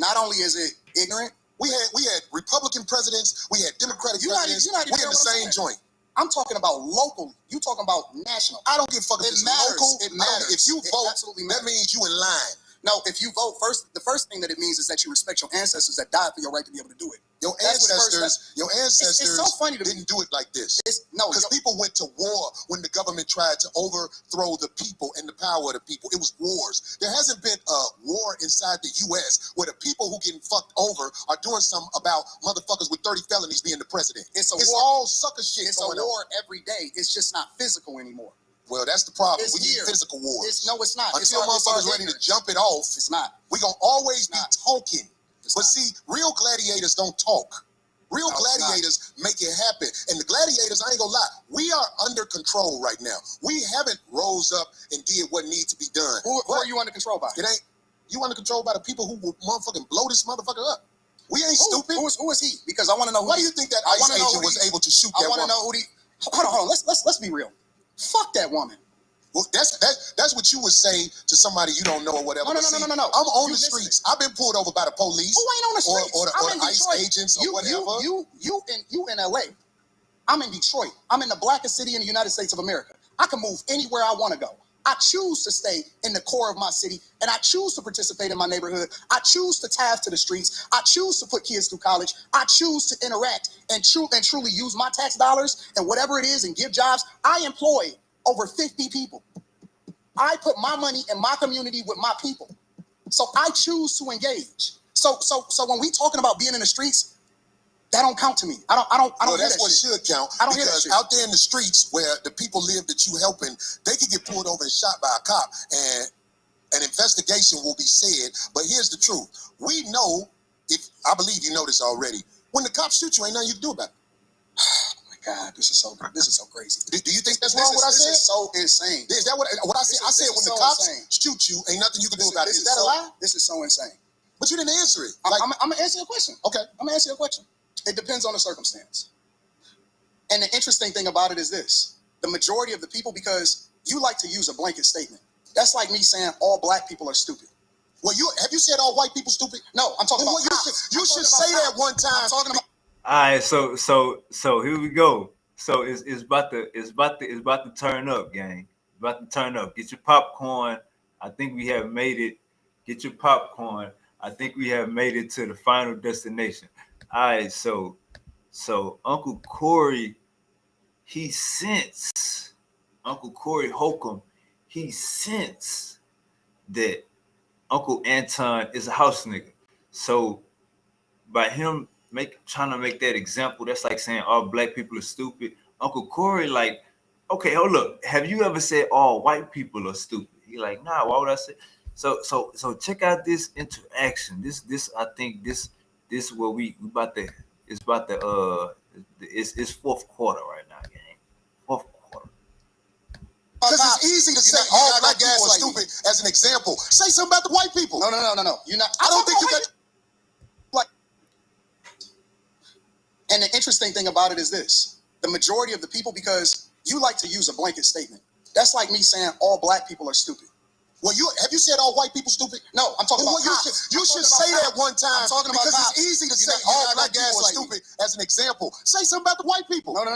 Speaker 9: ignorant.
Speaker 4: We had Republican presidents. We had Democratic presidents.
Speaker 9: You're not
Speaker 4: we had the same joint.
Speaker 9: I'm talking about local. You talking about national.
Speaker 4: I don't give a fuck if it's local.
Speaker 9: It matters.
Speaker 4: If you vote,
Speaker 9: absolutely
Speaker 4: that means you in line.
Speaker 9: No, if you vote first, the first thing that it means is that you respect your ancestors that died for your right to be able to do it.
Speaker 4: Your ancestors
Speaker 9: it's so funny to
Speaker 4: didn't do it like this.
Speaker 9: No,
Speaker 4: because people went to war when the government tried to overthrow the people and the power of the people. It was wars. There hasn't been a war inside the U.S. where the people who getting fucked over are doing something about motherfuckers with 30 felonies being the president. It's all sucker shit.
Speaker 9: It's a war every day. It's just not physical anymore.
Speaker 4: Well, that's the problem.
Speaker 9: We
Speaker 4: need physical wars.
Speaker 9: No, it's not.
Speaker 4: Until motherfuckers ready to jump it off,
Speaker 9: it's not.
Speaker 4: We're going to always be talking. But see, real gladiators don't talk. Real gladiators make it happen. And the gladiators, I ain't gonna lie, we are under control right now. We haven't rose up and did what needs to be done.
Speaker 9: Who are you under control by?
Speaker 4: It ain't. You under control by the people who will motherfucking blow this motherfucker up. We ain't stupid.
Speaker 9: Who is he? Because I want to know.
Speaker 4: Why do you think that ICE agent was able to shoot that woman?
Speaker 9: I want to know who the. Hold on. Let's be real. Fuck that woman.
Speaker 4: Well, that's what you would say to somebody you don't know or whatever.
Speaker 9: No.
Speaker 4: I'm on the streets. I've been pulled over by the police.
Speaker 9: Who ain't on the streets?
Speaker 4: Or the ICE agents or whatever.
Speaker 9: You in LA. I'm in Detroit. I'm in the blackest city in the United States of America. I can move anywhere I want to go. I choose to stay in the core of my city, and I choose to participate in my neighborhood. I choose to tithe to the streets. I choose to put kids through college. I choose to interact and truly use my tax dollars and whatever it is and give jobs. I employ over 50 people. I put my money in my community with my people. So I choose to engage. So when we talking about being in the streets, that don't count to me. I don't
Speaker 4: Well,
Speaker 9: hear
Speaker 4: that's
Speaker 9: that
Speaker 4: what
Speaker 9: shit.
Speaker 4: should count.
Speaker 9: I don't hear that
Speaker 4: because
Speaker 9: shit.
Speaker 4: out there in the streets where the people live that you helping, they could get pulled over and shot by a cop, and an investigation will be said. But here's the truth: we know, I believe you know this already. When the cops shoot you, ain't nothing you can do about it.
Speaker 9: Oh my God, this is so crazy. Do you think that's wrong? What I said? This is so insane. Is that what I said? I said when the cops shoot you, ain't nothing you can do about it. Is that a lie? This is so insane. But you didn't answer it. I'm gonna answer your question. Okay, I'm gonna answer your question. It depends on the circumstance. And the interesting thing about it is this: the majority of the people, because you like to use a blanket statement. That's like me saying all black people are stupid. Well, have you said all white people stupid? No, I'm talking about. You should say that one time. I'm talking about.
Speaker 3: All right, so here we go. So it's about to turn up, gang. It's about to turn up. Get your popcorn. I think we have made it. Get your popcorn. I think we have made it to the final destination. All right, so Uncle Corey, Uncle Corey Holcomb, he sensed that Uncle Anton is a house nigga. So by him trying to make that example, that's like saying all black people are stupid. Uncle Corey, like, okay, hold up. Have you ever said all white people are stupid? He like, nah, why would I say? So check out this interaction. This I think this where we about to it's fourth quarter right now, gang. Fourth quarter.
Speaker 9: Because it's easy to say all black people are stupid as an example. Say something about the white people. No. You're not. I don't think you got. Like. And the interesting thing about it is this: the majority of the people, because you like to use a blanket statement. That's like me saying all black people are stupid. Well, have you said all white people stupid? No, I'm talking about cops. You should say that one time. I'm talking about because it's easy to say all black people are stupid as an example. Say something about the white people. No.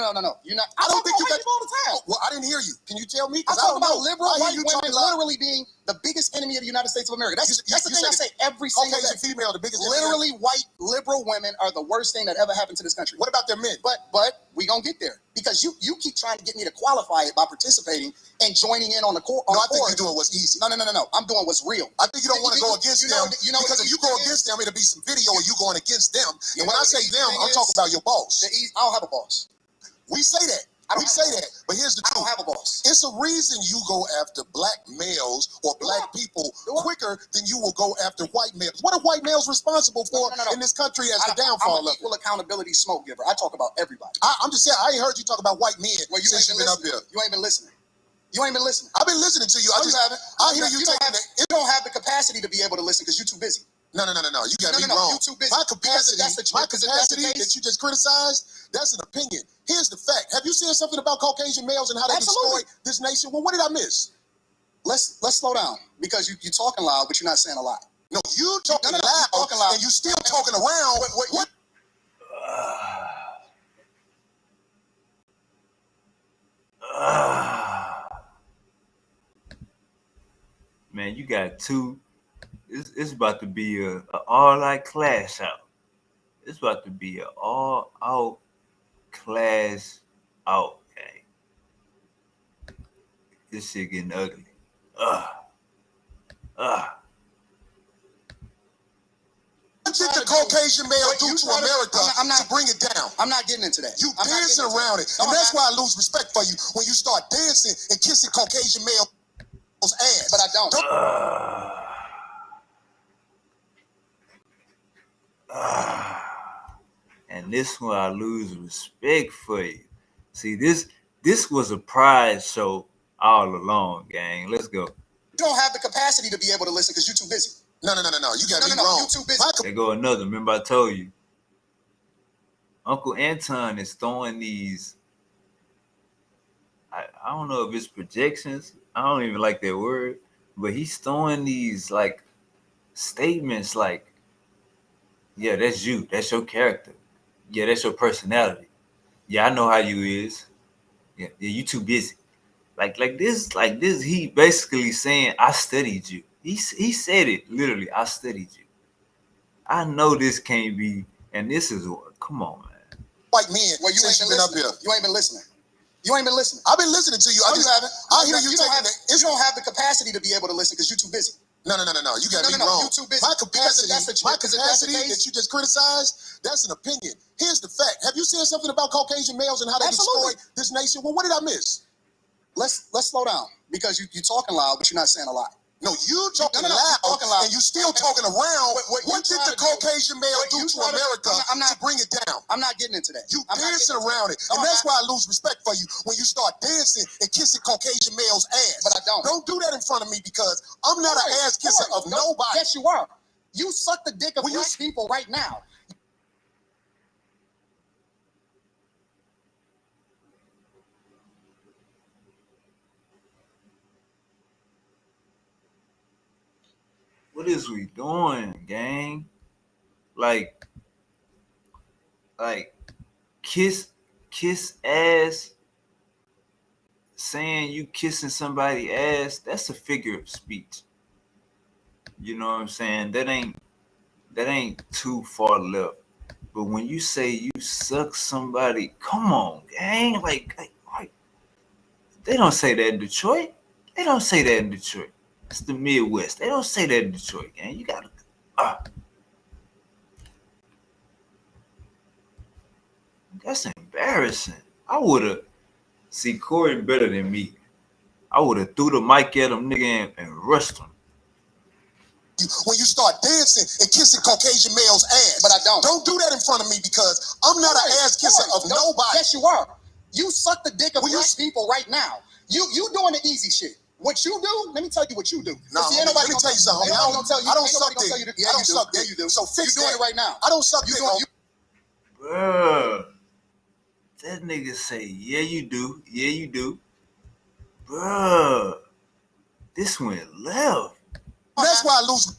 Speaker 9: You're not. I don't think you got all the time. Well, I didn't hear you. Can you tell me? Because I don't know. Liberal white women literally being the biggest enemy of the United States of America. That's the thing I say every single day. Caucasian female, the biggest. Literally, white liberal women are the worst thing that ever happened to this country. What about their men? But we gonna get there because you keep trying to get me to qualify it by participating and joining in on the court. No, I think you're doing what's easy. No. I'm doing what's real. I think you don't want to go against them. Because if you go against them, it'll be some video of you going against them. And when I say them, I'm talking about your boss. I don't have a boss. We say that. But here's the truth. I don't have a boss. It's a reason you go after black males or black people quicker than you will go after white males. What are white males responsible for in this country as the downfall of equal accountability smoke giver? I talk about everybody. I'm just saying, I ain't heard you talk about white men since you've been up here. You ain't been listening. I've been listening to you. I hear you. You don't have the capacity to be able to listen because you're too busy. No. You got me wrong. You're too busy. My capacity that you just criticized, that's an opinion. Here's the fact. Have you said something about Caucasian males and how they destroy this nation? Well, what did I miss? Let's slow down because you're talking loud, but you're not saying a lot. No, you talking loud, and you still talking around. What?
Speaker 3: Man, you got two. It's about to be a all-out clash out. It's about to be an all-out clash out, gang. This shit getting ugly.
Speaker 9: What did the Caucasian male do to America to bring it down? I'm not getting into that. You dancing around it. And that's why I lose respect for you when you start dancing and kissing Caucasian male's ass. But I don't.
Speaker 3: And this one I lose respect for you. See, this was a pride show all along, gang. Let's go.
Speaker 9: You don't have the capacity to be able to listen because you're too busy. No. You got me wrong. You're too busy.
Speaker 3: There go another. Remember I told you. Uncle Anton is throwing these. I don't know if it's projections. I don't even like that word, but he's throwing these like statements like, yeah, that's you. That's your character. Yeah, that's your personality. Yeah, I know how you is. Yeah, you too busy. Like this, he basically saying, I studied you. He said it literally, I studied you. I know this can't be, and this is, come on, man.
Speaker 9: White men, well, you ain't been up here. You ain't been listening. I've been listening to you. I hear you. You don't have the capacity to be able to listen because you're too busy. No. You got me wrong. You're too busy. My capacity that you just criticized, that's an opinion. Here's the fact. Have you said something about Caucasian males and how they destroy this nation? Well, what did I miss? Let's slow down because you're talking loud, but you're not saying a lot.
Speaker 4: No, you talking loud, and you still talking around. What did the Caucasian male do to America to bring it down?
Speaker 9: I'm not getting into that.
Speaker 4: You dancing around it, and that's why I lose respect for you when you start dancing and kissing Caucasian males' ass.
Speaker 9: But I don't.
Speaker 4: Don't do that in front of me because I'm not an ass kisser of nobody.
Speaker 9: Yes, you are. You suck the dick of black people right now.
Speaker 3: What is we doing, gang? Like kiss ass. Saying you kissing somebody ass, that's a figure of speech. You know what I'm saying? That ain't too far left. But when you say you suck somebody, come on, gang. Like they don't say that in Detroit. They don't say that in Detroit. It's the Midwest. They don't say that in Detroit, gang. You gotta that's embarrassing. I would've see Corey better than me. I would've threw the mic at him, nigga, and rushed him.
Speaker 4: When you start dancing and kissing Caucasian males' ass.
Speaker 9: But I don't.
Speaker 4: Don't do that in front of me because I'm not an ass kisser of nobody.
Speaker 9: Yes, you are. You suck the dick of black people right now. You doing the easy shit. What you do, let me tell you what you do.
Speaker 4: No, let me tell you something. I don't suck dick.
Speaker 9: Yeah, you do. Yeah, you do.
Speaker 4: So fix
Speaker 9: You're doing it right now.
Speaker 4: I don't suck dick.
Speaker 3: Bruh. That nigga say, yeah, you do. Yeah, you do. Bruh. This went left.
Speaker 4: That's why I lose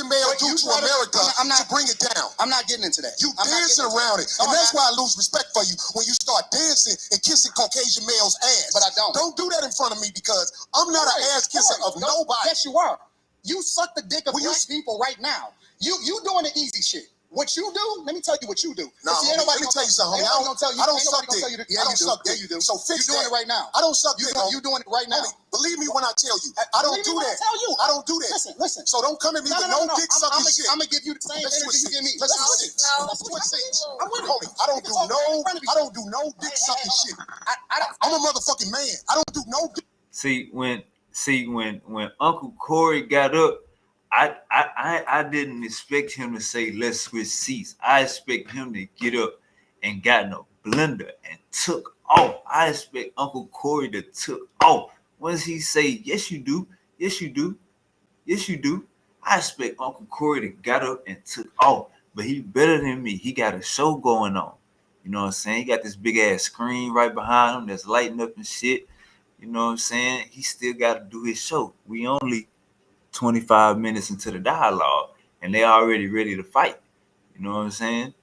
Speaker 4: male due to America to bring it down.
Speaker 9: I'm not getting into that.
Speaker 4: You dancing around it. And that's why I lose respect for you when you start dancing and kissing Caucasian males' ass.
Speaker 9: But I don't.
Speaker 4: Don't do that in front of me because I'm not an ass kisser of nobody.
Speaker 9: Yes, you are. You suck the dick of black people right now. You doing the easy shit. What you do, let me tell you what you do.
Speaker 4: No, let me tell you something. I don't suck dick.
Speaker 9: Yeah, you do. Yeah, you do.
Speaker 4: So fix
Speaker 9: You're doing it right now.
Speaker 4: I don't suck dick.
Speaker 9: You're doing it right now.
Speaker 4: Believe me when I tell you. I don't do that. I don't do that.
Speaker 9: Listen.
Speaker 4: So don't come at me with no dick sucking shit.
Speaker 9: I'm gonna give you the same energy you give me.
Speaker 4: Let's switch. I'm with homie. I don't do no dick sucking shit. I'm a motherfucking man. I don't do no dick.
Speaker 3: See when Uncle Corey got up, I didn't expect him to say let's switch seats. I expect him to get up and got in a blender and took off. I expect Uncle Corey to took off. Once he say yes you do, yes you do, yes you do, I expect Uncle Corey to got up and took off. But he better than me. He got a show going on. You know what I'm saying? He got this big ass screen right behind him that's lighting up and shit. You know what I'm saying? He still got to do his show. We only 25 minutes into the dialogue and they already ready to fight. You know what I'm saying?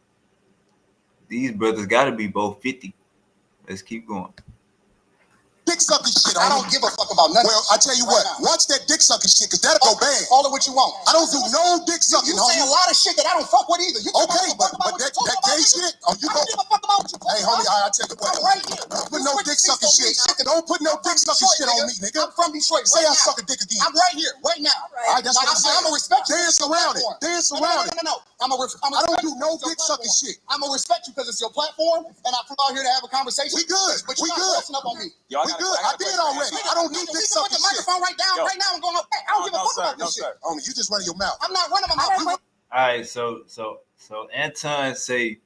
Speaker 3: These brothers got to be both 50. Let's keep going.
Speaker 4: Dick sucking shit.
Speaker 9: I don't give a fuck about nothing.
Speaker 4: Well, I tell you what, watch that dick sucking shit, because that'll go bad.
Speaker 9: Call it what you want.
Speaker 4: I don't do no dick sucking,
Speaker 9: You say a lot of shit that I don't fuck with either. You
Speaker 4: okay, but that gay shit,
Speaker 9: I don't give a fuck about you.
Speaker 4: Hey, homie, I tell you what.
Speaker 9: I'm right here.
Speaker 4: Don't put no dick sucking shit. Don't put no dick sucking shit on me, nigga.
Speaker 9: I'm from Detroit.
Speaker 4: Say I suck a dick again.
Speaker 9: I'm right here, right now.
Speaker 4: All right, that's what I'm saying.
Speaker 9: I'm gonna respect you.
Speaker 4: Dance around it. Dance around it.
Speaker 9: No. I
Speaker 4: don't do no dick sucking shit.
Speaker 9: I'm gonna respect you because it's your platform, and I flew out here to have a conversation.
Speaker 4: We good.
Speaker 9: But you're not pressing up on me.
Speaker 4: We good. I did already. I don't do dick sucking
Speaker 9: shit. Put the microphone right down, right now, and going up. I don't give a fuck about this shit.
Speaker 4: Homie, you just running your mouth.
Speaker 9: I'm not running my mouth.
Speaker 3: All right, so Anton say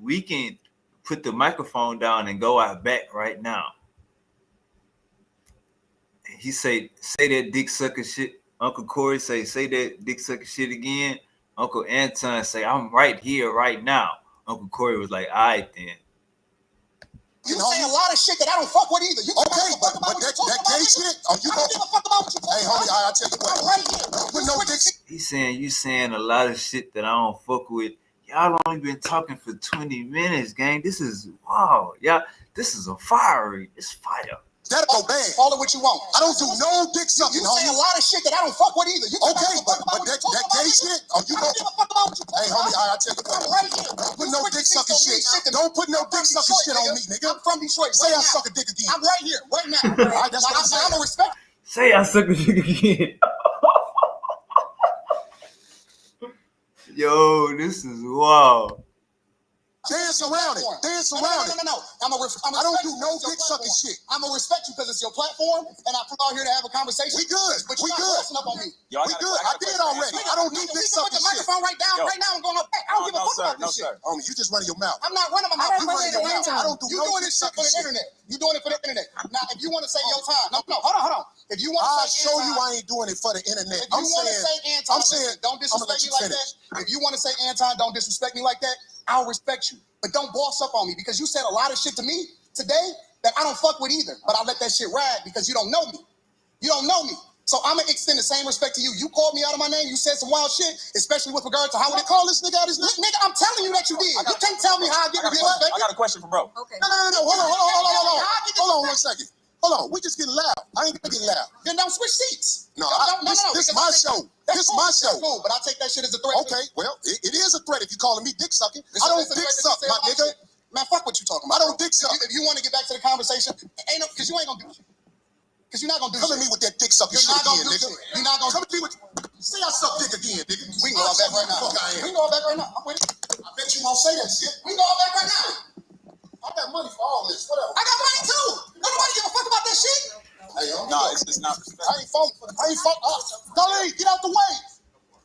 Speaker 3: we can put the microphone down and go out back right now. He say that dick sucker shit. Uncle Corey say that dick sucker shit again. Uncle Anton say I'm right here right now. Uncle Corey was like, all right then.
Speaker 9: You say a lot of shit that I don't fuck with either. You
Speaker 4: okay, but that gay shit,
Speaker 9: I don't give a fuck about you.
Speaker 4: Hey, homie, I tell you what.
Speaker 9: I'm right here.
Speaker 4: Put no dick.
Speaker 3: He's saying you saying a lot of shit that I don't fuck with. Y'all only been talking for 20 minutes, gang. This is wow. Yeah, this is a fiery. It's fire.
Speaker 4: That'll go bad.
Speaker 9: Call it what you want.
Speaker 4: I don't do no dick sucking,
Speaker 9: You say a lot of shit that I don't fuck with either. You
Speaker 4: okay, but that gay shit,
Speaker 9: I don't give a fuck about you.
Speaker 4: Hey, homie, I tell you what.
Speaker 9: I'm right here.
Speaker 4: Don't put no dick sucking shit. Don't put no dick sucking shit on me, nigga.
Speaker 9: I'm from Detroit.
Speaker 4: Say I suck a dick again.
Speaker 9: I'm right here, right now.
Speaker 4: All right, that's what I'm saying.
Speaker 9: I'm gonna respect.
Speaker 3: Say I suck a dick again. Yo, this is wow.
Speaker 4: Dance around it. Dance around it.
Speaker 9: No. I don't do no dick sucking shit. I'm gonna respect you because it's your platform, and I flew out here to have a conversation.
Speaker 4: We good.
Speaker 9: But
Speaker 4: We
Speaker 9: you're not
Speaker 4: good.
Speaker 9: busting up on me.
Speaker 4: We good. I did already. I don't do dick sucking
Speaker 9: Put the
Speaker 4: shit.
Speaker 9: microphone right now and going up back. I don't give a fuck about this shit.
Speaker 4: Homie, you just running your mouth.
Speaker 9: I'm not running my mouth.
Speaker 4: You running your mouth. I don't do
Speaker 9: You
Speaker 4: no
Speaker 9: doing
Speaker 4: dick
Speaker 9: this shit for
Speaker 4: sucking
Speaker 9: the
Speaker 4: shit.
Speaker 9: internet. You doing it for the internet. Now, if you want to say your time, no, hold on. If you want
Speaker 4: I'll
Speaker 9: to say
Speaker 4: show
Speaker 9: Anton,
Speaker 4: you I ain't doing it for the internet.
Speaker 9: if you want to say Anton,
Speaker 4: I'm saying,
Speaker 9: don't disrespect me like that. If you want to say Anton, don't disrespect me like that. I'll respect you, but don't boss up on me because you said a lot of shit to me today that I don't fuck with either. But I let that shit ride because you don't know me. You don't know me. So I'm gonna extend the same respect to you. You called me out of my name. You said some wild shit, especially with regard to how they call this nigga out his name. Nigga, I'm telling you that you did. You can't tell me how I get respect.
Speaker 2: I got a question for bro.
Speaker 8: Okay.
Speaker 4: No. Hold on 1 second. Hold on. We just getting loud. I ain't gonna get loud.
Speaker 9: Then don't switch seats.
Speaker 4: No, this is my show. This is my show.
Speaker 9: Cool, but I take that shit as a threat.
Speaker 4: Okay, well, it is a threat if you're calling me dick sucking. I don't dick suck, my nigga.
Speaker 9: Man, fuck what you talking about.
Speaker 4: I don't dick suck.
Speaker 9: If you want to get back to the conversation, because you ain't gonna do shit. Because you're not gonna do
Speaker 4: Come
Speaker 9: shit.
Speaker 4: at me with that dick sucking
Speaker 9: You're
Speaker 4: shit
Speaker 9: not gonna
Speaker 4: again,
Speaker 9: do
Speaker 4: nigga.
Speaker 9: shit. You're not gonna
Speaker 4: Come at me with. See, I suck dick again, nigga.
Speaker 9: We can go all back right now. We can go all back right now. I'm with it.
Speaker 4: I bet you won't say that shit.
Speaker 9: We can go all back right now.
Speaker 4: I got money for all this. Whatever.
Speaker 9: I got money too. Nobody give a fuck about that shit.
Speaker 4: Hey,
Speaker 2: No, it's not respect.
Speaker 4: I ain't falling for. Dolly, get out the way.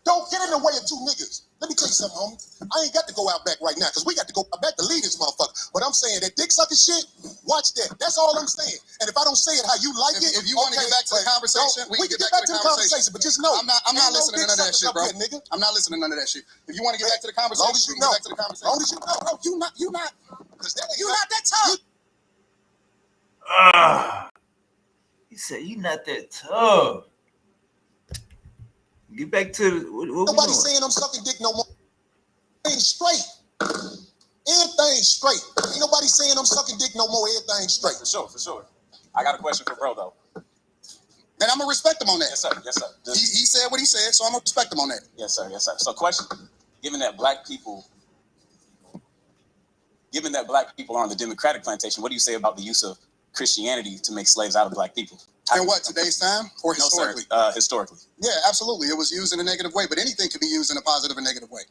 Speaker 4: Don't get in the way of two niggas. Let me tell you something, homie. I ain't got to go out back right now because we got to go out back to lead this motherfucker. But I'm saying that dick sucking shit, watch that. That's all I'm saying. And if I don't say it how you like it,
Speaker 9: If you want to get back to the conversation,
Speaker 4: we can get back to the conversation. But just know,
Speaker 9: I'm not listening to none of that shit, bro.
Speaker 4: Here, nigga.
Speaker 9: I'm not listening to none of that shit. If you want to get back to the conversation,
Speaker 4: Long as you
Speaker 9: we can
Speaker 4: know.
Speaker 9: get back to the conversation.
Speaker 4: Long as you know, bro. You not.
Speaker 9: You're not that tough.
Speaker 3: He said, "You not that tough." Get back to the, what
Speaker 4: Nobody saying I'm sucking dick no more. Everything straight. Everything straight. Ain't nobody saying I'm sucking dick no more. Everything straight.
Speaker 2: For sure. I got a question for bro though.
Speaker 9: And I'm gonna respect him on that.
Speaker 2: Yes, sir.
Speaker 9: He said what he said, so I'm gonna respect him on that.
Speaker 2: Yes, sir. So question, given that black people are on the Democratic plantation, what do you say about the use of Christianity to make slaves out of black people?
Speaker 9: In what, today's time or historically?
Speaker 2: No, sir. Historically.
Speaker 9: Yeah, absolutely. It was used in a negative way, but anything can be used in a positive and negative way.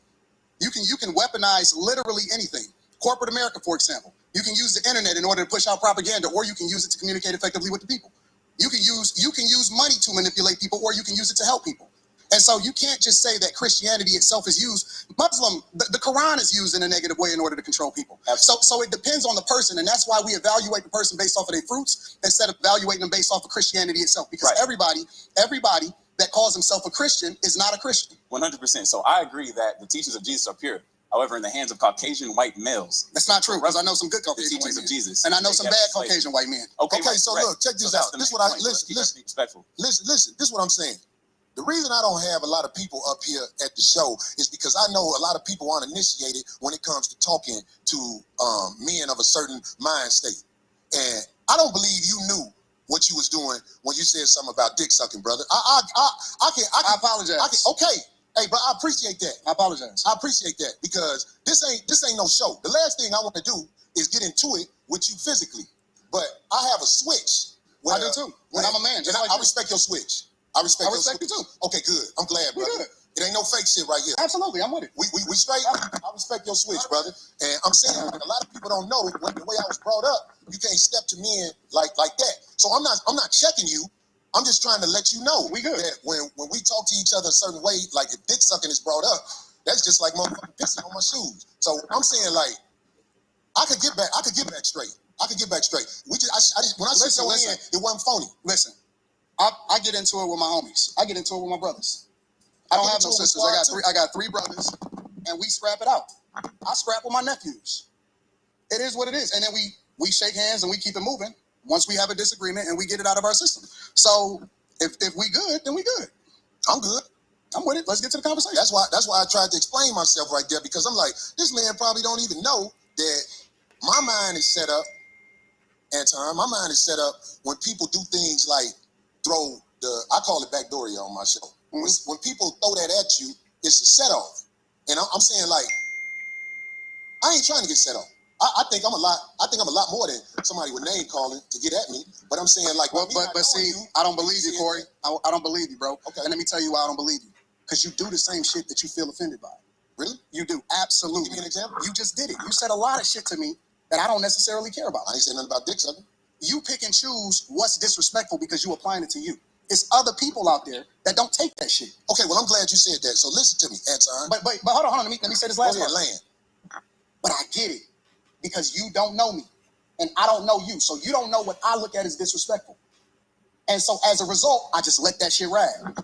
Speaker 9: You can weaponize literally anything. Corporate America, for example. You can use the internet in order to push out propaganda, or you can use it to communicate effectively with the people. You can use money to manipulate people, or you can use it to help people. And so you can't just say that Christianity itself is used. The Quran is used in a negative way in order to control people. So it depends on the person, and that's why we evaluate the person based off of their fruits instead of evaluating them based off of Christianity itself. Because everybody that calls himself a Christian is not a Christian.
Speaker 2: 100%. So I agree that the teachings of Jesus are pure. However, in the hands of Caucasian white males,
Speaker 9: that's not true, because I know some good Caucasian
Speaker 2: teachings
Speaker 9: white
Speaker 2: of
Speaker 9: men.
Speaker 2: Jesus,
Speaker 9: and I know some bad Caucasian white men.
Speaker 2: Okay,
Speaker 4: so look, check this out. This is what I listen. Listen. This is what I'm saying. The reason I don't have a lot of people up here at the show is because I know a lot of people aren't initiated when it comes to talking to men of a certain mind state. And I don't believe you knew what you was doing when you said something about dick sucking, brother. I
Speaker 9: apologize.
Speaker 4: Okay. Hey, bro, I appreciate that.
Speaker 9: I apologize.
Speaker 4: I appreciate that because this ain't no show. The last thing I want to do is get into it with you physically. But I have a switch.
Speaker 9: I do too. When I'm a man, just like
Speaker 4: I respect your switch. I respect
Speaker 9: you too.
Speaker 4: Okay, good. I'm glad, brother. It ain't no fake shit right here.
Speaker 9: Absolutely, I'm with it.
Speaker 4: We straight. I respect your switch, brother. And I'm saying a lot of people don't know the way I was brought up. You can't step to men like that. So I'm not checking you. I'm just trying to let you know that when we talk to each other a certain way, like if dick sucking is brought up, that's just like motherfucking pissing on my shoes. So I'm saying like I could get back straight. We just when I said so in, it wasn't phony.
Speaker 9: Listen, I get into it with my homies. I get into it with my brothers. I don't have no sisters. I got three brothers, and we scrap it out. I scrap with my nephews. It is what it is, and then we shake hands and we keep it moving. Once we have a disagreement and we get it out of our system. So if we good, then we good.
Speaker 4: I'm good.
Speaker 9: I'm with it. Let's get to the conversation.
Speaker 4: That's why I tried to explain myself right there, because I'm like, this man probably don't even know that my mind is set up, Anton. My mind is set up when people do things like throw I call it backdooria on my show. When people throw that at you, it's a set off. And I'm saying like, I ain't trying to get set off. I think I'm a lot more than somebody with name calling to get at me. But I'm saying like,
Speaker 9: but see, I don't believe you, Corey. I don't believe you, bro.
Speaker 4: Okay.
Speaker 9: And let me tell you why I don't believe you. Because you do the same shit that you feel offended by. Really? You do, absolutely.
Speaker 2: Give me an example.
Speaker 9: You just did it. You said a lot of shit to me that I don't necessarily care about.
Speaker 2: I ain't saying nothing about dick sucking.
Speaker 9: You pick and choose what's disrespectful because you applying it to you. It's other people out there that don't take that shit.
Speaker 2: Okay, well, I'm glad you said that. So listen to me, Anton.
Speaker 9: But hold on. Let me say this last part.
Speaker 2: Land.
Speaker 9: But I get it because you don't know me and I don't know you. So you don't know what I look at as disrespectful. And so as a result, I just let that shit ride.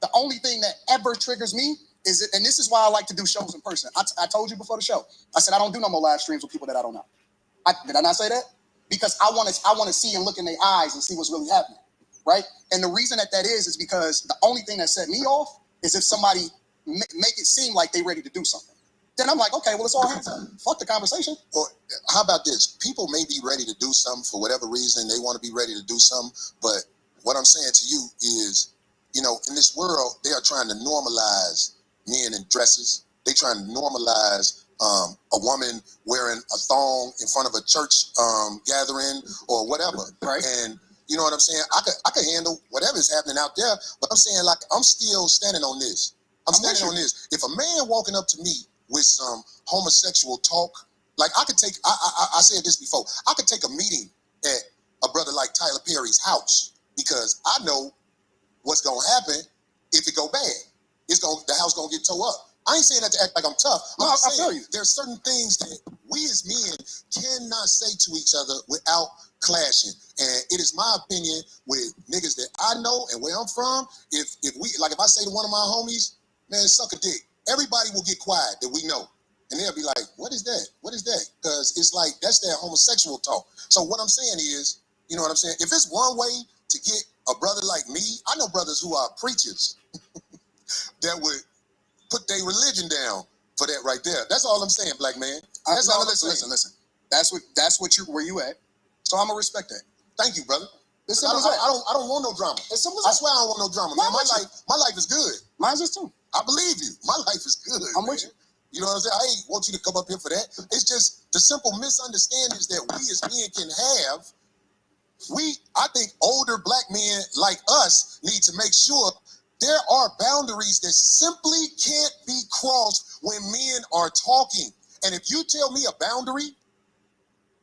Speaker 9: The only thing that ever triggers me is it, and this is why I like to do shows in person. I told you before the show. I said I don't do no more live streams with people that I don't know. Did I not say that? Because I want to see and look in their eyes and see what's really happening, right? And the reason that is because the only thing that set me off is if somebody make it seem like they ready to do something. Then I'm like, okay, well, it's all hands up. Fuck the conversation.
Speaker 2: Or how about this? People may be ready to do something for whatever reason. They want to be ready to do something. But what I'm saying to you is, you know, in this world, they are trying to normalize men in dresses. They trying to normalize a woman wearing a thong in front of a church gathering or whatever.
Speaker 9: Right.
Speaker 2: And you know what I'm saying? I could handle whatever is happening out there, but I'm saying, like, I'm still standing on this. I'm standing on this. If a man walking up to me with some homosexual talk, like I said this before, I could take a meeting at a brother like Tyler Perry's house because I know what's gonna happen if it go bad. The house gonna get tore up. I ain't saying that to act like I'm tough.
Speaker 9: No, I feel you.
Speaker 2: There's certain things that we as men cannot say to each other without clashing. And it is my opinion with niggas that I know and where I'm from, if I say to one of my homies, man, suck a dick, everybody will get quiet that we know. And they'll be like, what is that? What is that? Because it's like, that's that homosexual talk. So what I'm saying is, you know what I'm saying? If it's one way to get a brother like me, I know brothers who are preachers that would put their religion down for that right there. That's all I'm saying, black man. That's all I'm saying.
Speaker 9: Listen. That's where you at. So I'm gonna respect that.
Speaker 2: Thank you, brother.
Speaker 9: It's
Speaker 2: I
Speaker 9: simple as that.
Speaker 2: don't want no drama.
Speaker 9: It's simple as
Speaker 2: I
Speaker 9: that.
Speaker 2: swear I don't want no drama,
Speaker 9: Why
Speaker 2: man.
Speaker 9: would
Speaker 2: My life is good.
Speaker 9: Mine's just too.
Speaker 2: I believe you. My life is good.
Speaker 9: I'm
Speaker 2: man.
Speaker 9: with you.
Speaker 2: You know what I'm saying? I ain't want you to come up here for that. It's just the simple misunderstandings that we as men can have. I think older black men like us need to make sure there are boundaries that simply can't be crossed when men are talking. And if you tell me a boundary,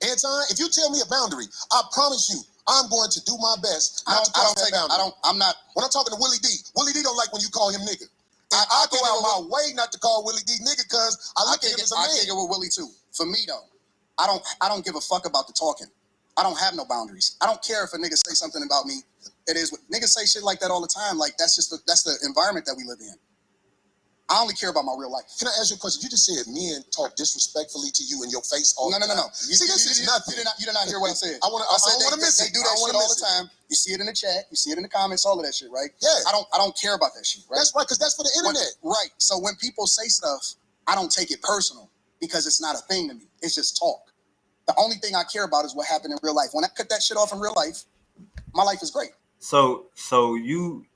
Speaker 2: Anton, if you tell me a boundary, I promise you, I'm going to do my best not to cross that boundary. When I'm talking to Willie D don't like when you call him nigga. And I go out my way not to call Willie D nigga because I look at him as a man.
Speaker 9: I kick it with Willie too. For me though, I don't give a fuck about the talking. I don't have no boundaries. I don't care if a nigga say something about me. It is what niggas say shit like that all the time. Like that's the environment that we live in. I only care about my real life.
Speaker 2: Can I ask you a question? You just said men talk disrespectfully to you in your face all the time.
Speaker 9: No.
Speaker 2: See, this is nothing.
Speaker 9: You did not hear what I said.
Speaker 2: I said they
Speaker 9: do that shit all the time. You see it in the chat. You see it in the comments. All of that shit, right?
Speaker 2: Yeah.
Speaker 9: I don't care about that shit, right?
Speaker 2: That's right, because that's for the internet.
Speaker 9: Right. So when people say stuff, I don't take it personal because it's not a thing to me. It's just talk. The only thing I care about is what happened in real life. When I cut that shit off in real life, my life is great.
Speaker 3: So you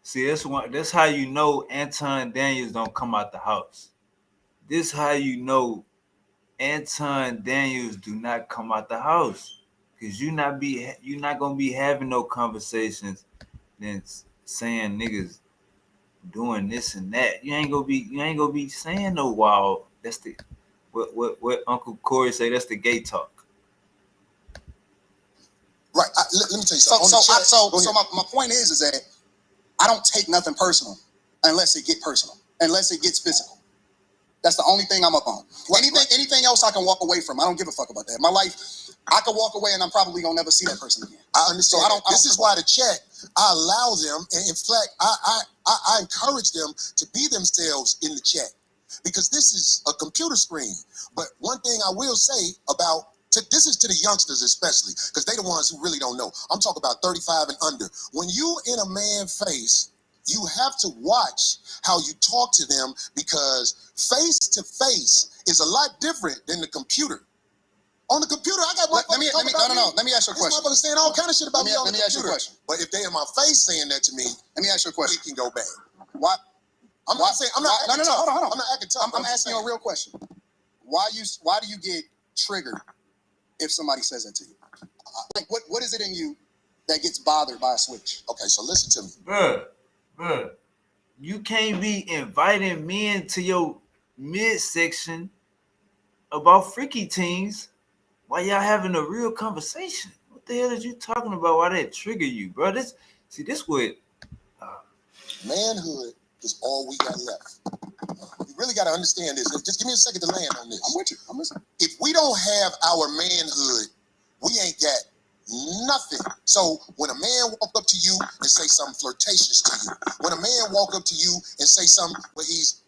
Speaker 3: see, that's how you know Anton Daniels don't come out the house. This how you know Anton Daniels do not come out the house, because you're not gonna be having no conversations then saying niggas doing this and that. You ain't gonna be saying no wild. That's the what Uncle Corey say. That's the gay talk.
Speaker 2: Right. Let me tell you something.
Speaker 9: So my point is that I don't take nothing personal unless it get personal, unless it gets physical. That's the only thing I'm up on. Anything else I can walk away from. I don't give a fuck about that. My life, I can walk away and I'm probably gonna never see that person again.
Speaker 2: I understand. So this is why the chat, I allow them, and in fact, I encourage them to be themselves in the chat, because this is a computer screen. But one thing I will say about this is to the youngsters especially, because they the ones who really don't know. I'm talking about 35 and under. When you in a man's face, you have to watch how you talk to them, because face to face is a lot different than the computer. On the computer, I got
Speaker 9: let me ask you a question.
Speaker 2: This motherfucker saying all kind of shit about me on the
Speaker 9: Let me ask you a
Speaker 2: computer.
Speaker 9: question.
Speaker 2: But if they in my face saying that to me,
Speaker 9: let me ask you a question.
Speaker 2: It can go bad.
Speaker 9: Why?
Speaker 2: I'm not saying. I'm not.
Speaker 9: No. Hold on.
Speaker 2: I'm not acting tough.
Speaker 9: I'm asking you a real question. Why do you get triggered if somebody says that to you? Like, what is it in you that gets bothered by a switch?
Speaker 2: Okay, so listen to me.
Speaker 3: Bruh, you can't be inviting men to your midsection about freaky teens while y'all having a real conversation. What the hell is you talking about? Why that trigger you, bro? This what
Speaker 2: Manhood is all we got left. You really got to understand this. Just give me a second to land on this.
Speaker 9: I'm with you. I'm listening.
Speaker 2: If we don't have our manhood, we ain't got nothing. So when a man walk up to you and say something flirtatious to you, when a man walk up to you and say something where he's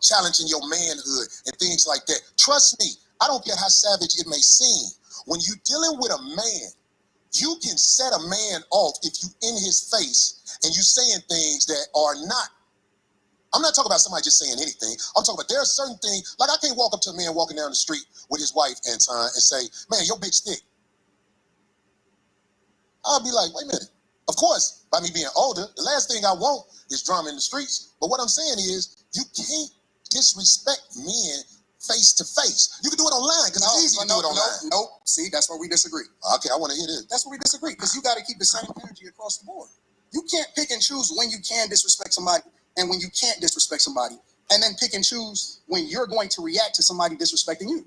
Speaker 2: challenging your manhood and things like that, trust me, I don't care how savage it may seem. When you dealing with a man, you can set a man off if you in his face and you saying things that are not. I'm not talking about somebody just saying anything. I'm talking about there are certain things, like I can't walk up to a man walking down the street with his wife, Anton, and say, man, your bitch thick. I'll be like, wait a minute. Of course, by me being older, the last thing I want is drama in the streets. But what I'm saying is, you can't disrespect men face to face. You can do it online because it's easy to do it online.
Speaker 9: Nope. See, that's where we disagree.
Speaker 2: Okay, I want to hear this.
Speaker 9: That's where we disagree because you got to keep the same energy across the board. You can't pick and choose when you can disrespect somebody and when you can't disrespect somebody, and then pick and choose when you're going to react to somebody disrespecting you.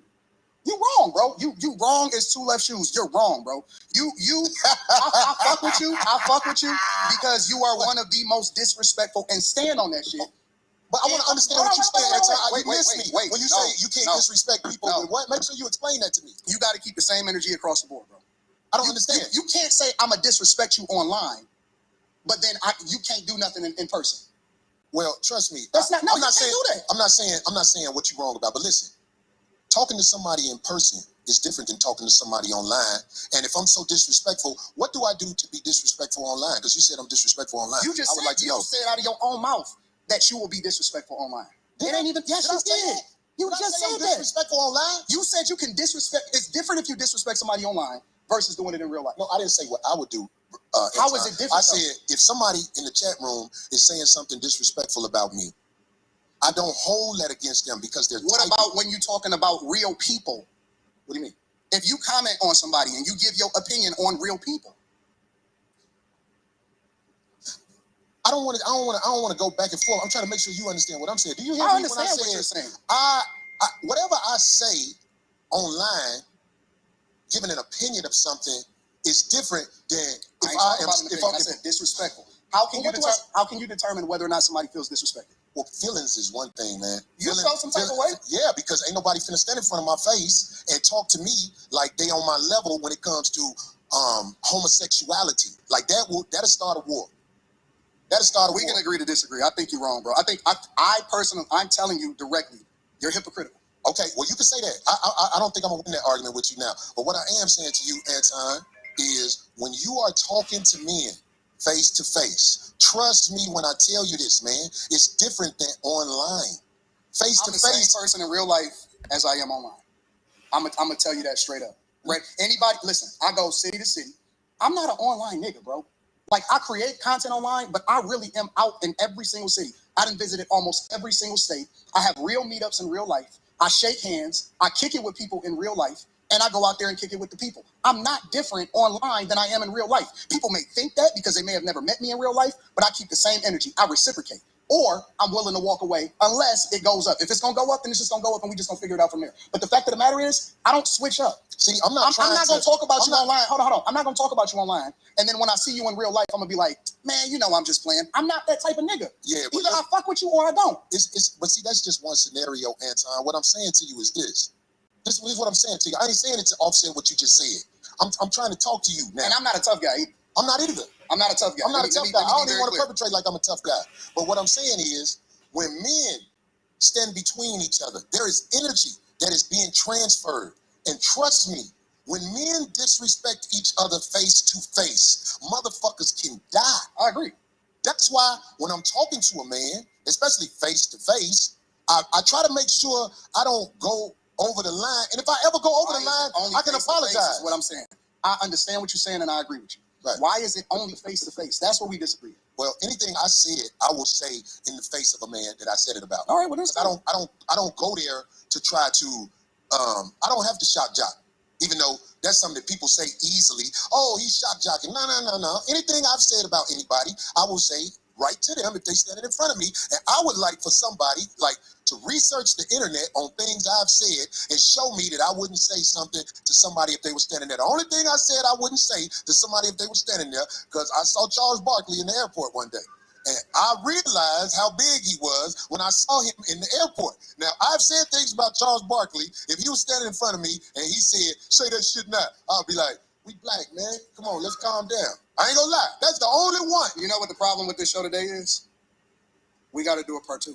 Speaker 9: You wrong, bro. You wrong as two left shoes. You're wrong, bro. I fuck with you. I fuck with you because you are one of the most disrespectful, and stand on that shit.
Speaker 2: But I want to understand what you're saying.
Speaker 9: Wait.
Speaker 2: When you say you can't disrespect people, with what? Make sure you explain that to me.
Speaker 9: You got to keep the same energy across the board, bro.
Speaker 2: I don't understand.
Speaker 9: You can't say I'm gonna disrespect you online, but then you can't do nothing in person.
Speaker 2: Well, trust me.
Speaker 9: That's not. No,
Speaker 2: I'm not saying
Speaker 9: do that.
Speaker 2: I'm not saying what you're wrong about. But listen, talking to somebody in person is different than talking to somebody online. And if I'm so disrespectful, what do I do to be disrespectful online? Because you said I'm disrespectful online.
Speaker 9: You just said out of your own mouth that you will be disrespectful online. It ain't even. Yes, you did. You just said that.
Speaker 2: Disrespectful online?
Speaker 9: You said you can disrespect. It's different if you disrespect somebody online versus doing it in real life.
Speaker 2: No, I didn't say what I would do.
Speaker 9: How is it different?
Speaker 2: I said if somebody in the chat room is saying something disrespectful about me, I don't hold that against them because they're.
Speaker 9: What about when you're talking about real people?
Speaker 2: What do you mean?
Speaker 9: If you comment on somebody and you give your opinion on real people,
Speaker 2: I don't want to go back and forth. I'm trying to make sure you understand what I'm saying. Do you hear
Speaker 9: I
Speaker 2: me when I
Speaker 9: understand
Speaker 2: say
Speaker 9: what you're saying.
Speaker 2: Whatever I say online, giving an opinion of something is different than if I
Speaker 9: said disrespectful. How can you determine whether or not somebody feels disrespected?
Speaker 2: Well, feelings is one thing, man.
Speaker 9: You felt some type of way?
Speaker 2: Yeah, because ain't nobody finna stand in front of my face and talk to me like they on my level when it comes to homosexuality. Like that'll start a war. That'll start a war.
Speaker 9: We can agree to disagree. I think you're wrong, bro. I think I personally, I'm telling you directly, you're hypocritical.
Speaker 2: Okay, well, you can say that. I don't think I'm gonna win that argument with you now. But what I am saying to you, Anton, is when you are talking to men face to face, trust me when I tell you this, man, it's different than online. Face to face.
Speaker 9: I'm the same person in real life as I am online. I'm gonna tell you that straight up. Right? Anybody, listen, I go city to city. I'm not an online nigga, bro. Like, I create content online, but I really am out in every single city. I done visited almost every single state. I have real meetups in real life. I shake hands. I kick it with people in real life. And I go out there and kick it with the people. I'm not different online than I am in real life. People may think that because they may have never met me in real life, but I keep the same energy. I reciprocate. Or I'm willing to walk away unless it goes up. If it's going to go up, then it's just going to go up and we just going to figure it out from there. But the fact of the matter is, I don't switch up.
Speaker 2: See, I'm not going
Speaker 9: to talk about you online. Hold on. I'm not going to talk about you online. And then when I see you in real life, I'm going to be like, man, you know I'm just playing. I'm not that type of nigga.
Speaker 2: Yeah,
Speaker 9: either I fuck with you or I don't.
Speaker 2: But see, that's just one scenario, Anton. What I'm saying to you is this. This is what I'm saying to you. I ain't saying it to offset what you just said. I'm trying to talk to you now.
Speaker 9: And I'm not a tough guy either.
Speaker 2: I'm not either.
Speaker 9: I'm not a tough guy.
Speaker 2: I'm not a tough guy. I don't even want to perpetrate like I'm a tough guy. But what I'm saying is, when men stand between each other, there is energy that is being transferred. And trust me, when men disrespect each other face to face, motherfuckers can die.
Speaker 9: I agree.
Speaker 2: That's why when I'm talking to a man, especially face to face, I try to make sure I don't go over the line. And if I ever go over the line, I can apologize.
Speaker 9: Is what I'm saying. I understand what you're saying and I agree with you.
Speaker 2: Right.
Speaker 9: Why is it only face to face? That's where we disagree.
Speaker 2: Well, anything I said, I will say in the face of a man that I said it about.
Speaker 9: All right, well, that's
Speaker 2: I don't go there to try to. I don't have to shock jock, even though that's something that people say easily. Oh, he's shock jocking. No. Anything I've said about anybody, I will say right to them if they stand in front of me. And I would like for somebody like to research the internet on things I've said and show me that I wouldn't say something to somebody if they were standing there. The only thing I said I wouldn't say to somebody if they were standing there, because I saw Charles Barkley in the airport one day. And I realized how big he was when I saw him in the airport. Now, I've said things about Charles Barkley. If he was standing in front of me and he said, say that shit now, I'll be like, we black, man. Come on, let's calm down. I ain't gonna lie. That's the only one.
Speaker 9: You know what the problem with this show today is? We got to do a part 2.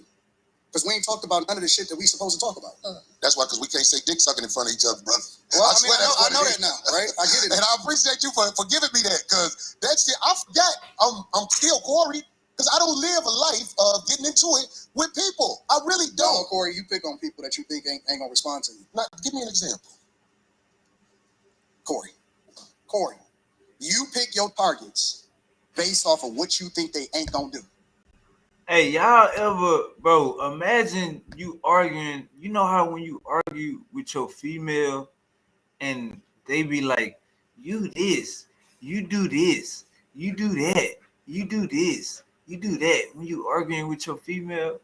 Speaker 9: Because we ain't talked about none of the shit that we supposed to talk about.
Speaker 2: That's why, because we can't say dick sucking in front of each other, brother.
Speaker 9: Well, I know that now, right? I get it.
Speaker 2: And I appreciate you for giving me that, because that shit, I forgot I'm still Corey, because I don't live a life of getting into it with people. I really don't.
Speaker 9: No, Corey, you pick on people that you think ain't gonna respond to you.
Speaker 2: Now, give me an example.
Speaker 9: Corey, you pick your targets based off of what you think they ain't gonna do.
Speaker 3: Hey, y'all ever, bro, imagine you arguing, you know how when you argue with your female and they be like, you this, you do this, you do that, you do this, you do that. When you arguing with your female,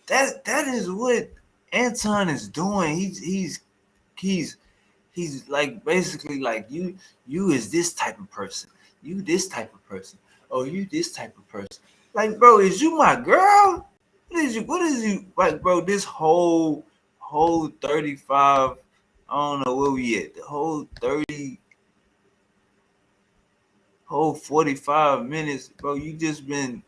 Speaker 3: that is what Anton is doing. He's like basically like you is this type of person, you this type of person, oh you this type of person. Like, bro, is you my girl? What is you like, bro? This whole 35, I don't know where we at. The whole 45 minutes, bro. You just been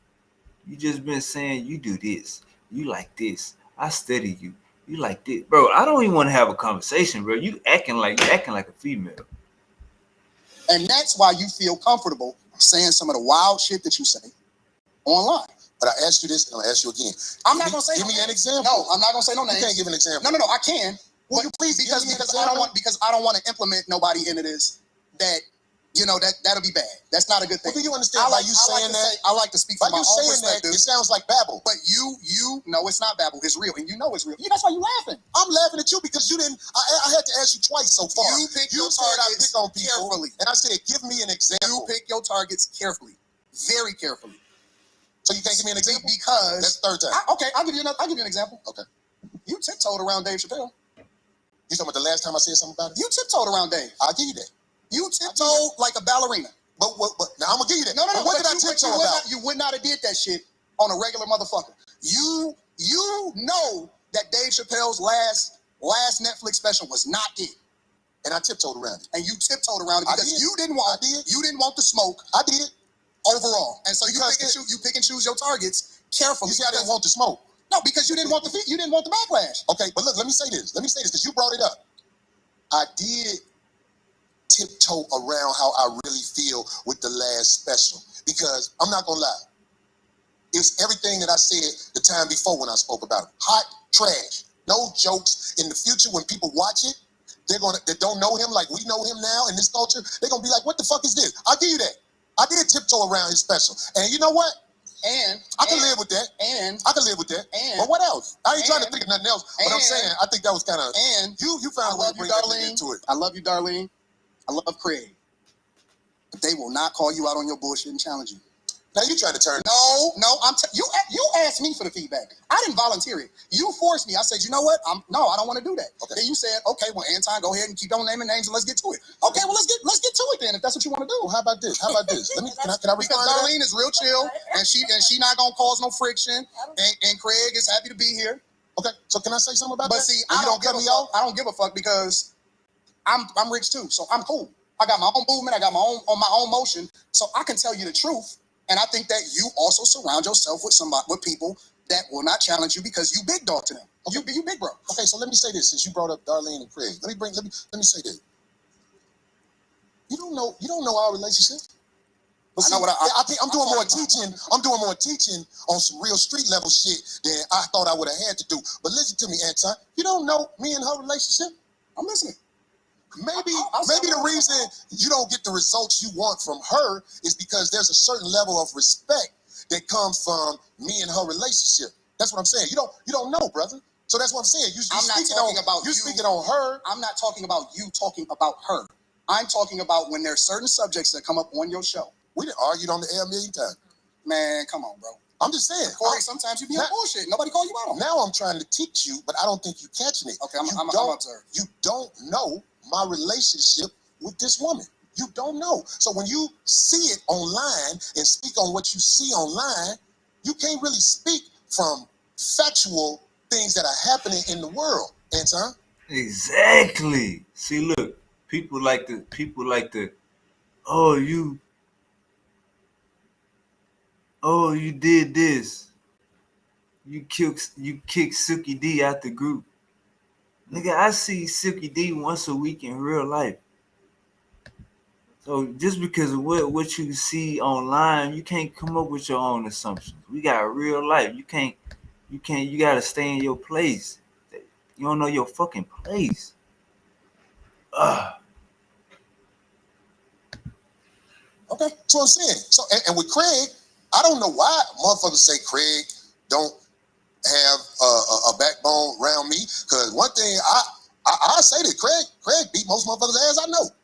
Speaker 3: saying you do this, you like this. I study you. You like this, bro. I don't even want to have a conversation, bro. You acting like a female.
Speaker 9: And that's why you feel comfortable saying some of the wild shit that you say online.
Speaker 2: But I asked you this, and I'll ask you again.
Speaker 9: I'm not gonna say.
Speaker 2: Give me an example.
Speaker 9: No, I'm not gonna say no names.
Speaker 2: You can't give an example.
Speaker 9: No, I can.
Speaker 2: Will you please
Speaker 9: because I don't want to implement nobody into this. That that'll be bad. That's not a good thing.
Speaker 2: Well, do you understand by you saying that?
Speaker 9: I like to speak from my own perspective.
Speaker 2: It sounds like babble.
Speaker 9: But you know it's not babble. It's real, and you know it's real. That's why you laughing.
Speaker 2: I'm laughing at you because you didn't. I had to ask you twice so far.
Speaker 9: You pick your
Speaker 2: said I
Speaker 9: targets
Speaker 2: pick on people
Speaker 9: carefully,
Speaker 2: and I said, give me an example.
Speaker 9: You pick your targets carefully, very carefully.
Speaker 2: So you can't give me an example?
Speaker 9: Because
Speaker 2: that's the third time.
Speaker 9: I'll give you an example.
Speaker 2: Okay.
Speaker 9: You tiptoed around Dave Chappelle.
Speaker 2: You talking about the last time I said something about it?
Speaker 9: You tiptoed around Dave.
Speaker 2: I'll give you that.
Speaker 9: You tiptoed like a ballerina.
Speaker 2: But now I'm gonna give you that.
Speaker 9: No.
Speaker 2: What did I tiptoe about?
Speaker 9: You would not have did that shit on a regular motherfucker. You know that Dave Chappelle's last Netflix special was not it.
Speaker 2: And I tiptoed around it.
Speaker 9: And you tiptoed around it because you didn't want the smoke.
Speaker 2: I did.
Speaker 9: Overall. And so you pick and choose your targets carefully.
Speaker 2: You see, I didn't want the smoke.
Speaker 9: No, because you didn't want the backlash.
Speaker 2: Okay, but look, let me say this because you brought it up. I did tiptoe around how I really feel with the last special, because I'm not gonna lie, it's everything that I said the time before when I spoke about it. Hot trash, no jokes. In the future, when people watch it, they don't know him like we know him now in this culture, they're gonna be like, what the fuck is this? I'll give you that. I did tiptoe around his special, and you know what? I can live with that. But what else? I ain't trying to think of nothing else. But I'm saying, I think that was kind of. And you found a way to bring that into it.
Speaker 9: I love you, Darlene. I love Craig. But they will not call you out on your bullshit and challenge you.
Speaker 2: Now you trying to turn.
Speaker 9: No. You asked me for the feedback. I didn't volunteer it. You forced me. I said, you know what? I don't want to do that.
Speaker 2: Okay.
Speaker 9: Then you said, okay, well, Anton, go ahead and keep on naming names and let's get to it. Okay, well, let's get to it then if that's what you want to do.
Speaker 2: Well, how about this? Can I respond?
Speaker 9: Because Darlene is real chill and she not gonna cause no friction. And Craig is happy to be here.
Speaker 2: Okay, so can I say something about that?
Speaker 9: But see, I don't cut me off. I don't give a fuck because I'm rich too, so I'm cool. I got my own movement. I got my own motion, so I can tell you the truth. And I think that you also surround yourself with people that will not challenge you because you big dog to them. Okay. You big bro.
Speaker 2: Okay, so let me say this since you brought up Darlene and Craig. Let me say this. You don't know our relationship. But see, I think I'm doing more teaching. I'm doing more teaching on some real street level shit than I thought I would have had to do. But listen to me, Anton. You don't know me and her relationship?
Speaker 9: I'm listening.
Speaker 2: Maybe the reason you don't get the results you want from her is because there's a certain level of respect that comes from me and her relationship. That's what I'm saying. You don't know, brother. So that's what I'm saying.
Speaker 9: I'm not talking about you
Speaker 2: speaking on her.
Speaker 9: I'm not talking about you talking about her. I'm talking about when there's certain subjects that come up on your show.
Speaker 2: We done argued on the air a million times.
Speaker 9: Man, come on, bro.
Speaker 2: I'm just saying.
Speaker 9: Corey, sometimes you be on bullshit. Nobody call you out on.
Speaker 2: Now I'm trying to teach you, but I don't think you're catching it.
Speaker 9: Okay, I'm observing.
Speaker 2: You don't know my relationship with this woman. You don't know. So when you see it online and speak on what you see online, you can't really speak from factual things that are happening in the world, Anton.
Speaker 3: Exactly. See, look, people like to, oh, you did this. You kicked Silky D out the group. Nigga, I see Silky D once a week in real life. So just because of what you see online, you can't come up with your own assumptions. We got real life. You gotta stay in your place. You don't know your fucking place.
Speaker 2: Okay, that's what I'm saying. So, and with Craig, I don't know why motherfuckers say Craig don't have a backbone around me. Because one thing I say that Craig beat most motherfuckers' ass I know.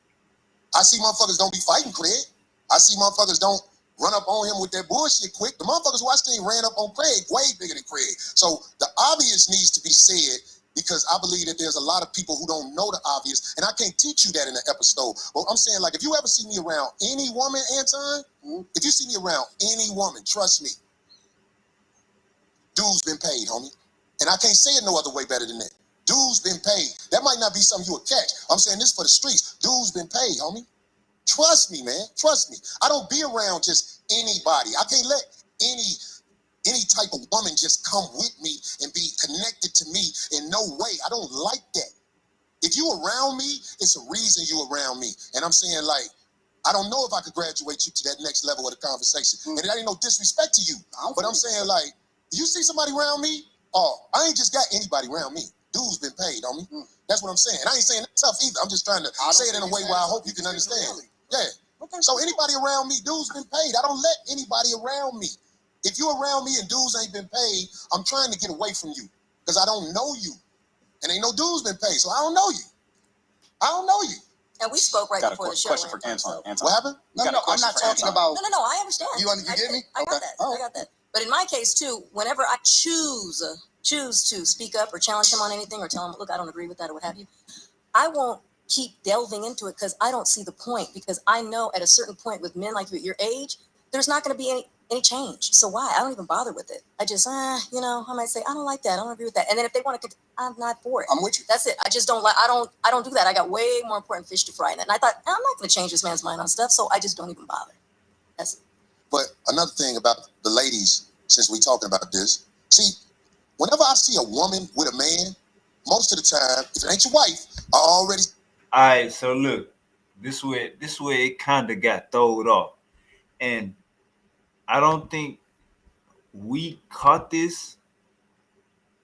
Speaker 2: I see motherfuckers don't be fighting Craig. I see motherfuckers don't run up on him with that bullshit quick. The motherfuckers who I seen ran up on Craig way bigger than Craig. So the obvious needs to be said, because I believe that there's a lot of people who don't know the obvious, and I can't teach you that in an episode. But I'm saying, like, if you ever see me around any woman, Anton, if you see me around any woman, trust me, dude's been paid, homie. And I can't say it no other way better than that. Dude's been paid. That might not be something you would catch. I'm saying this for the streets. Dude's been paid, homie. Trust me, man. Trust me. I don't be around just anybody. I can't let any type of woman just come with me and be connected to me in no way. I don't like that. If you around me, it's a reason you around me. And I'm saying, like, I don't know if I could graduate you to that next level of the conversation. And it ain't no disrespect to you. But I'm saying, like, you see somebody around me, I ain't just got anybody around me. Dude's been paid on me. That's what I'm saying. And I ain't saying that tough either. I'm just trying to say it in a way where I hope you can understand. Yeah. Okay. So anybody around me, dude's been paid. I don't let anybody around me. If you around me and dudes ain't been paid, I'm trying to get away from you because I don't know you. And ain't no dudes been paid, so I don't know you. I don't know you.
Speaker 8: And we spoke right before the show.
Speaker 9: Question for Anton.
Speaker 2: What happened?
Speaker 9: No, I'm not talking about.
Speaker 8: No, I understand.
Speaker 9: You get me?
Speaker 8: I got that. I got that. But in my case too, whenever I choose to speak up or challenge him on anything or tell him, look, I don't agree with that or what have you, I won't keep delving into it because I don't see the point, because I know at a certain point with men like you at your age, there's not going to be any change. So why? I don't even bother with it. I just, I might say, I don't like that. I don't agree with that. And then if they want to, I'm not for it.
Speaker 9: I'm with you.
Speaker 8: That's it. I just don't like, I don't do that. I got way more important fish to fry in it. And I thought, I'm not going to change this man's mind on stuff. So I just don't even bother. That's it.
Speaker 2: But another thing about the ladies, since we talking about this, see, whenever I see a woman with a man, most of the time, if it ain't your wife, I already.
Speaker 3: All right, so look, this way it kind of got thrown off, and I don't think we caught this.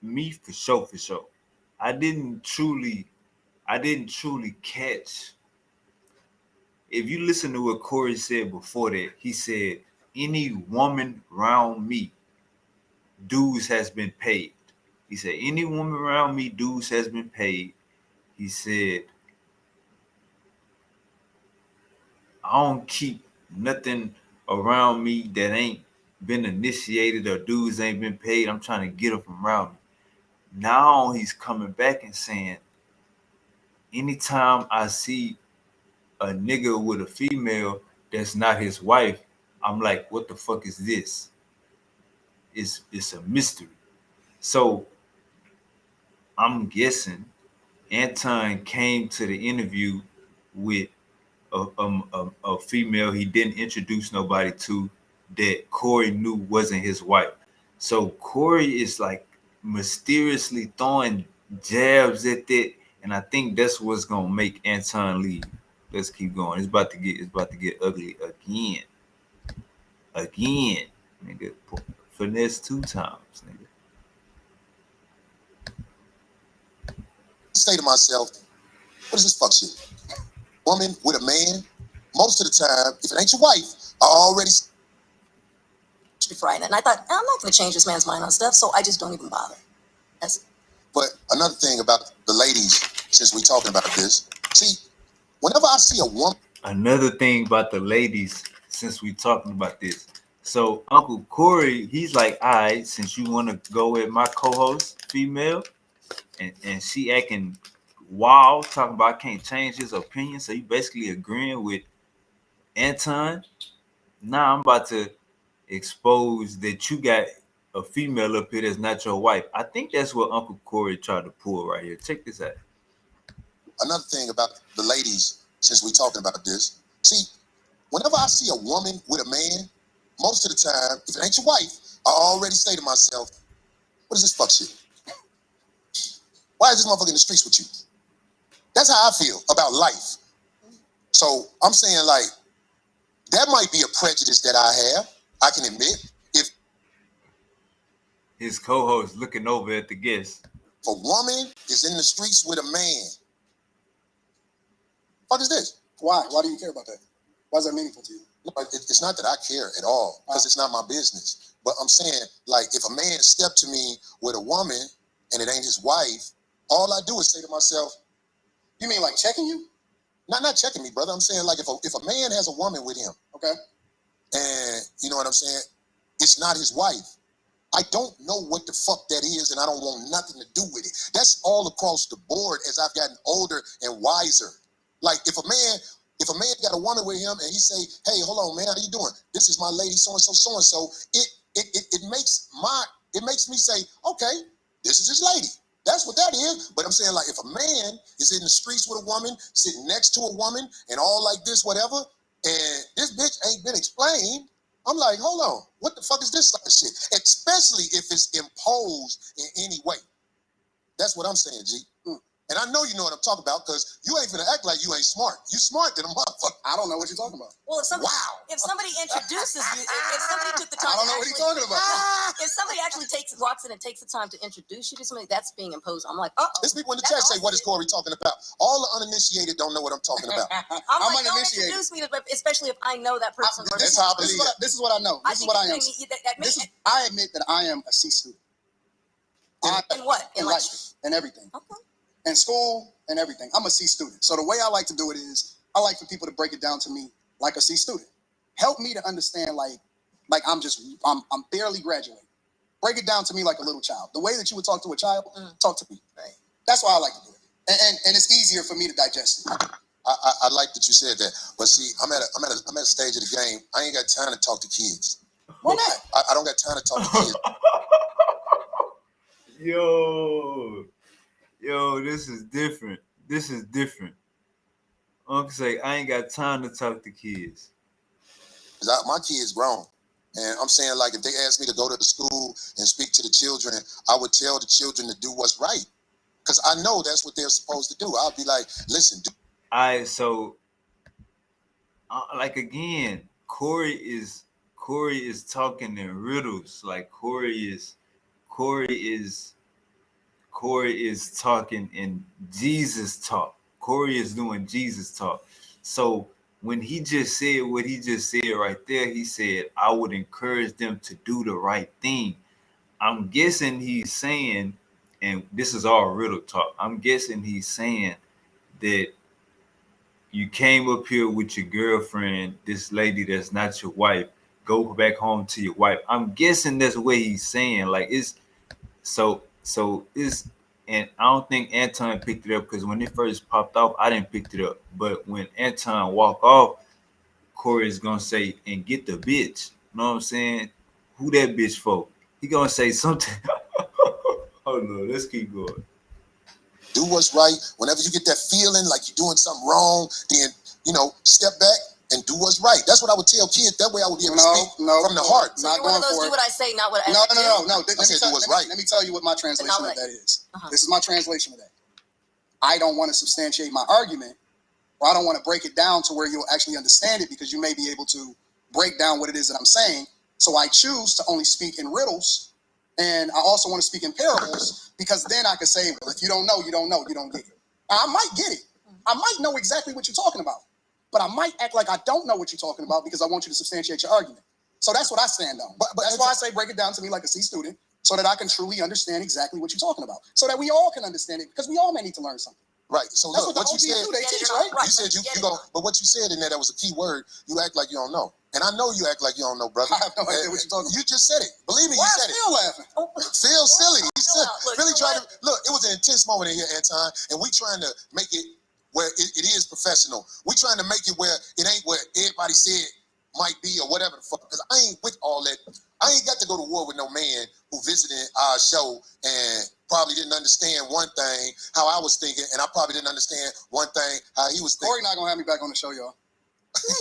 Speaker 3: Me for sure. I didn't truly catch. If you listen to what Corey said before that, he said, any woman around me, dues has been paid. He said, any woman around me, dues has been paid. He said, I don't keep nothing around me that ain't been initiated or dues ain't been paid. I'm trying to get them from around me. Now he's coming back and saying, anytime I see a nigga with a female that's not his wife, I'm like, what the fuck is this? It's a mystery. So I'm guessing Anton came to the interview with a female he didn't introduce nobody to that Corey knew wasn't his wife. So Corey is like mysteriously throwing jabs at that, and I think that's what's gonna make Anton leave. Let's keep going. It's about to get ugly again, nigga. Finesse 2 times, nigga.
Speaker 2: Say to myself, what is this fuck shit? Woman with a man, most of the time, if it ain't your wife, I already.
Speaker 8: Friday. And I thought, I'm not going to change this man's mind on stuff, so I just don't even bother. That's it.
Speaker 2: But another thing about the ladies, since we talking about this, see, whenever I see a woman.
Speaker 3: Another thing about the ladies, since we talking about this, So Uncle Corey, he's like, all right, since you want to go with my co-host, female, and she acting wild, talking about I can't change his opinion. So you basically agreeing with Anton. Now I'm about to expose that you got a female up here that's not your wife. I think that's what Uncle Corey tried to pull right here. Check this out.
Speaker 2: Another thing about the ladies, since we're talking about this, see, whenever I see a woman with a man, most of the time, if it ain't your wife, I already say to myself, what is this fuck shit? Why is this motherfucker in the streets with you? That's how I feel about life. So I'm saying, like, that might be a prejudice that I have. I can admit. If
Speaker 3: his co-host looking over at the guest,
Speaker 2: a woman is in the streets with a man, what is this?
Speaker 9: Why? Why do you care about that? Why is that meaningful to you?
Speaker 2: No, it's not that I care at all, because it's not my business. But I'm saying, like, if a man stepped to me with a woman and it ain't his wife, all I do is say to myself,
Speaker 9: you mean like checking you?
Speaker 2: Not checking me, brother. I'm saying, like, if a man has a woman with him,
Speaker 9: okay,
Speaker 2: and you know what I'm saying, it's not his wife, I don't know what the fuck that is, and I don't want nothing to do with it. That's all across the board as I've gotten older and wiser. Like, if a man got a woman with him and he say, hey, hold on, man, how you doing? This is my lady, so-and-so, so-and-so. It makes me say, okay, this is his lady. That's what that is. But I'm saying, like, if a man is in the streets with a woman, sitting next to a woman, and all like this, whatever, and this bitch ain't been explained, I'm like, hold on, what the fuck is this type of shit? Especially if it's imposed in any way. That's what I'm saying, G. And I know you know what I'm talking about, because you ain't finna act like you ain't smart. You smart than a motherfucker.
Speaker 9: I don't know what you're talking about.
Speaker 8: Well, if somebody introduces you, if somebody took the time,
Speaker 9: I don't know what he's talking about.
Speaker 8: If somebody actually walks in and takes the time to introduce you to somebody, that's being imposed. I'm like,
Speaker 2: There's people in the chat say, what is Corey talking about? All the uninitiated don't know what I'm talking about.
Speaker 8: I'm like, don't introduce me, especially if I know that person.
Speaker 2: That's how I believe.
Speaker 9: This is what I know. This is what I am. I admit that I am a C student.
Speaker 8: In what?
Speaker 9: In life. And everything. Okay. In school and everything. I'm a C student. So the way I like to do it is, I like for people to break it down to me like a C student. Help me to understand, like I'm barely graduating. Break it down to me like a little child. The way that you would talk to a child, talk to me. Right. That's why I like to do it. And it's easier for me to digest it.
Speaker 2: I like that you said that. But see, I'm at a stage of the game. I ain't got time to talk to kids.
Speaker 9: Why not?
Speaker 2: I don't got time to talk to kids.
Speaker 3: Yo, this is different. Uncle say, I ain't got time to talk to kids.
Speaker 2: My kids grown. And I'm saying, like, if they ask me to go to the school and speak to the children, I would tell the children to do what's right. Because I know that's what they're supposed to do. I'll be like, listen.
Speaker 3: So, like, again, Corey is talking in riddles. Like, Corey is talking in Jesus talk. Corey is doing Jesus talk. So when he just said what he just said right there, he said, I would encourage them to do the right thing. I'm guessing he's saying, and this is all riddle talk, I'm guessing he's saying that you came up here with your girlfriend, this lady that's not your wife, go back home to your wife. I'm guessing that's what he's saying. Like, it's so it's, and I don't think Anton picked it up, because when it first popped off, I didn't pick it up. But when Anton walk off, Corey is gonna say, and get the bitch. You know what I'm saying? Who that bitch for? He gonna say something. Hold on, let's keep going.
Speaker 2: Do what's right. Whenever you get that feeling like you're doing something wrong, then, step back and do what's right. That's what I would tell kids. That way I would be able to speak from the heart.
Speaker 8: So you're one of those, do what I say, not what I do?
Speaker 9: No. Let me tell you what my translation of that is. This is my translation of that. I don't want to substantiate my argument, or I don't want to break it down to where you'll actually understand it, because you may be able to break down what it is that I'm saying. So I choose to only speak in riddles, and I also want to speak in parables, because then I can say, well, if you don't know, you don't know, you don't get it. I might get it. I might know exactly what you're talking about, but I might act like I don't know what you're talking about, because I want you to substantiate your argument. So that's what I stand on. But that's why I say break it down to me like a C student, so that I can truly understand exactly what you're talking about, so that we all can understand it, because we all may need to learn something.
Speaker 2: Right. So
Speaker 9: That's
Speaker 2: look,
Speaker 9: what the
Speaker 2: what you
Speaker 9: OGs
Speaker 2: said.
Speaker 9: do. They
Speaker 8: Get it
Speaker 9: teach,
Speaker 8: or
Speaker 9: right?
Speaker 8: not.
Speaker 2: You said you
Speaker 8: Get it
Speaker 2: go,
Speaker 8: or not.
Speaker 2: but what you said in there, that was a key word. You act like you don't know, and I know you act like you don't know, brother.
Speaker 9: I have no idea what you're talking about.
Speaker 2: You just said it. Believe me,
Speaker 9: Why
Speaker 2: you
Speaker 9: is
Speaker 2: said it.
Speaker 9: Phil laughing?
Speaker 2: Phil silly. He said,
Speaker 8: Look,
Speaker 2: Philly
Speaker 8: you know
Speaker 2: trying to look. It was an intense moment in here, Anton, and we trying to make it where it is professional. We trying to make it where it ain't where everybody said might be or whatever the fuck. Because I ain't with all that. I ain't got to go to war with no man who visited our show and probably didn't understand one thing how I was thinking, and I probably didn't understand one thing how he was thinking.
Speaker 9: Corey not gonna have me back on the show, y'all.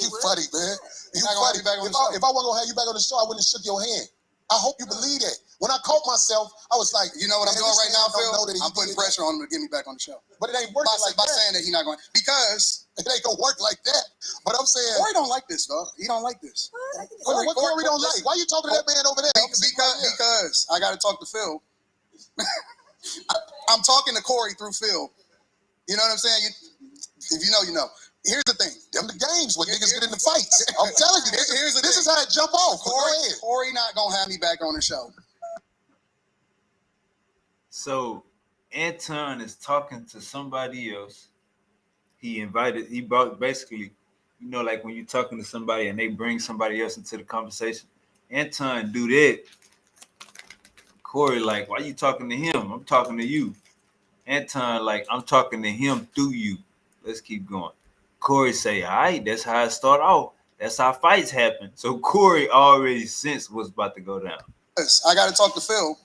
Speaker 2: You funny, man. You
Speaker 9: not gonna have
Speaker 2: funny.
Speaker 9: me back on
Speaker 2: If
Speaker 9: the show.
Speaker 2: I wasn't gonna have you back on the show, I wouldn't have shook your hand. I hope you believe that. When I caught myself, I was like,
Speaker 9: You know what I'm
Speaker 2: man,
Speaker 9: doing
Speaker 2: this
Speaker 9: right
Speaker 2: man
Speaker 9: now,
Speaker 2: don't
Speaker 9: Phil?
Speaker 2: know that he
Speaker 9: I'm putting
Speaker 2: did
Speaker 9: pressure on him to get me back on the show.
Speaker 2: that. But it ain't working
Speaker 9: By
Speaker 2: like that.
Speaker 9: saying that he's not going, because
Speaker 2: It ain't gonna work like that. But I'm saying,
Speaker 9: Corey don't like this, dog. He don't like this.
Speaker 2: what Corey don't like? Why you talking to that man over there? I'm sitting right here.
Speaker 9: Because I got to talk to Phil. I'm talking to Corey through Phil. You know what I'm saying? If you know, you know. Here's the thing.
Speaker 2: Them the games where niggas get in the fights. I'm telling you, this is how it jump off. Go ahead.
Speaker 9: Corey not gonna have me back on the show.
Speaker 3: So Anton is talking to somebody else. He brought basically, you know, like when you're talking to somebody and they bring somebody else into the conversation. Anton do that. Corey, like, why you talking to him? I'm talking to you. Anton, like, I'm talking to him through you. Let's keep going. Corey say, all right, that's how it start off. That's how fights happen. So Corey already sensed what's about to go down.
Speaker 9: I got to talk to Phil.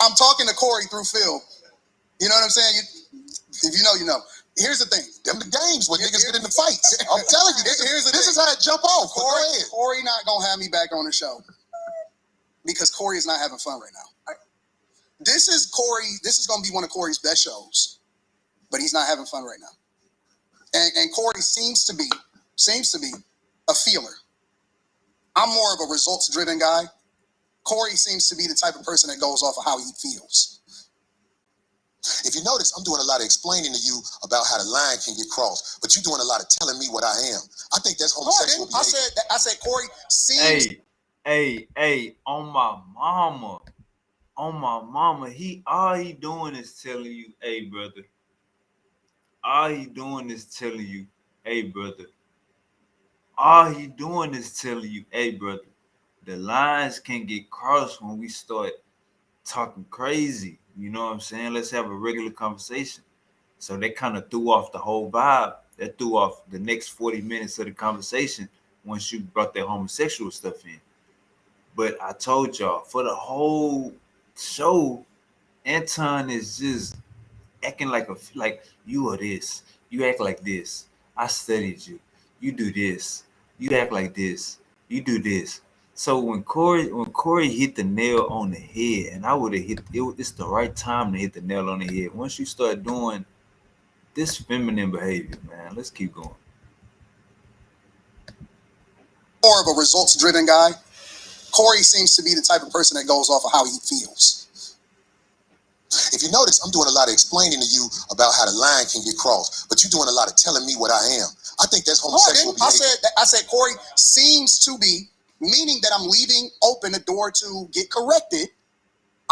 Speaker 9: I'm talking to Corey through Phil. You know what I'm saying? If you know, you know. Here's the thing.
Speaker 2: Them the games where niggas get in the fights. I'm telling you, this is how it jump off. Go ahead.
Speaker 9: Corey not gonna have me back on the show because Corey is not having fun right now. This is gonna be one of Corey's best shows, but he's not having fun right now. And Corey seems to be a feeler. I'm more of a results-driven guy. Corey seems to be the type of person that goes off of how he feels.
Speaker 2: If you notice, I'm doing a lot of explaining to you about how the line can get crossed, but you're doing a lot of telling me what I am. I think that's homosexual behavior.
Speaker 9: I said Corey seems.
Speaker 3: Hey, on my mama, all he doing is telling you, hey, brother. All he doing is telling you, hey, brother. All he doing is telling you, hey, brother. The lines can get crossed when we start talking crazy. You know what I'm saying? Let's have a regular conversation. So they kind of threw off the whole vibe. That threw off the next 40 minutes of the conversation once you brought that homosexual stuff in. But I told y'all, for the whole show, Anton is just acting like you are this. You act like this. I studied you. You do this. You act like this. You do this. So when Corey hit the nail on the head, and I would have hit it, it's the right time to hit the nail on the head. Once you start doing this feminine behavior, man, let's keep going.
Speaker 9: More of a results-driven guy. Corey seems to be the type of person that goes off of how he feels.
Speaker 2: If you notice, I'm doing a lot of explaining to you about how the line can get crossed, but you're doing a lot of telling me what I am. I think that's homosexual behavior.
Speaker 9: I said Corey seems to be, meaning that I'm leaving open the door to get corrected.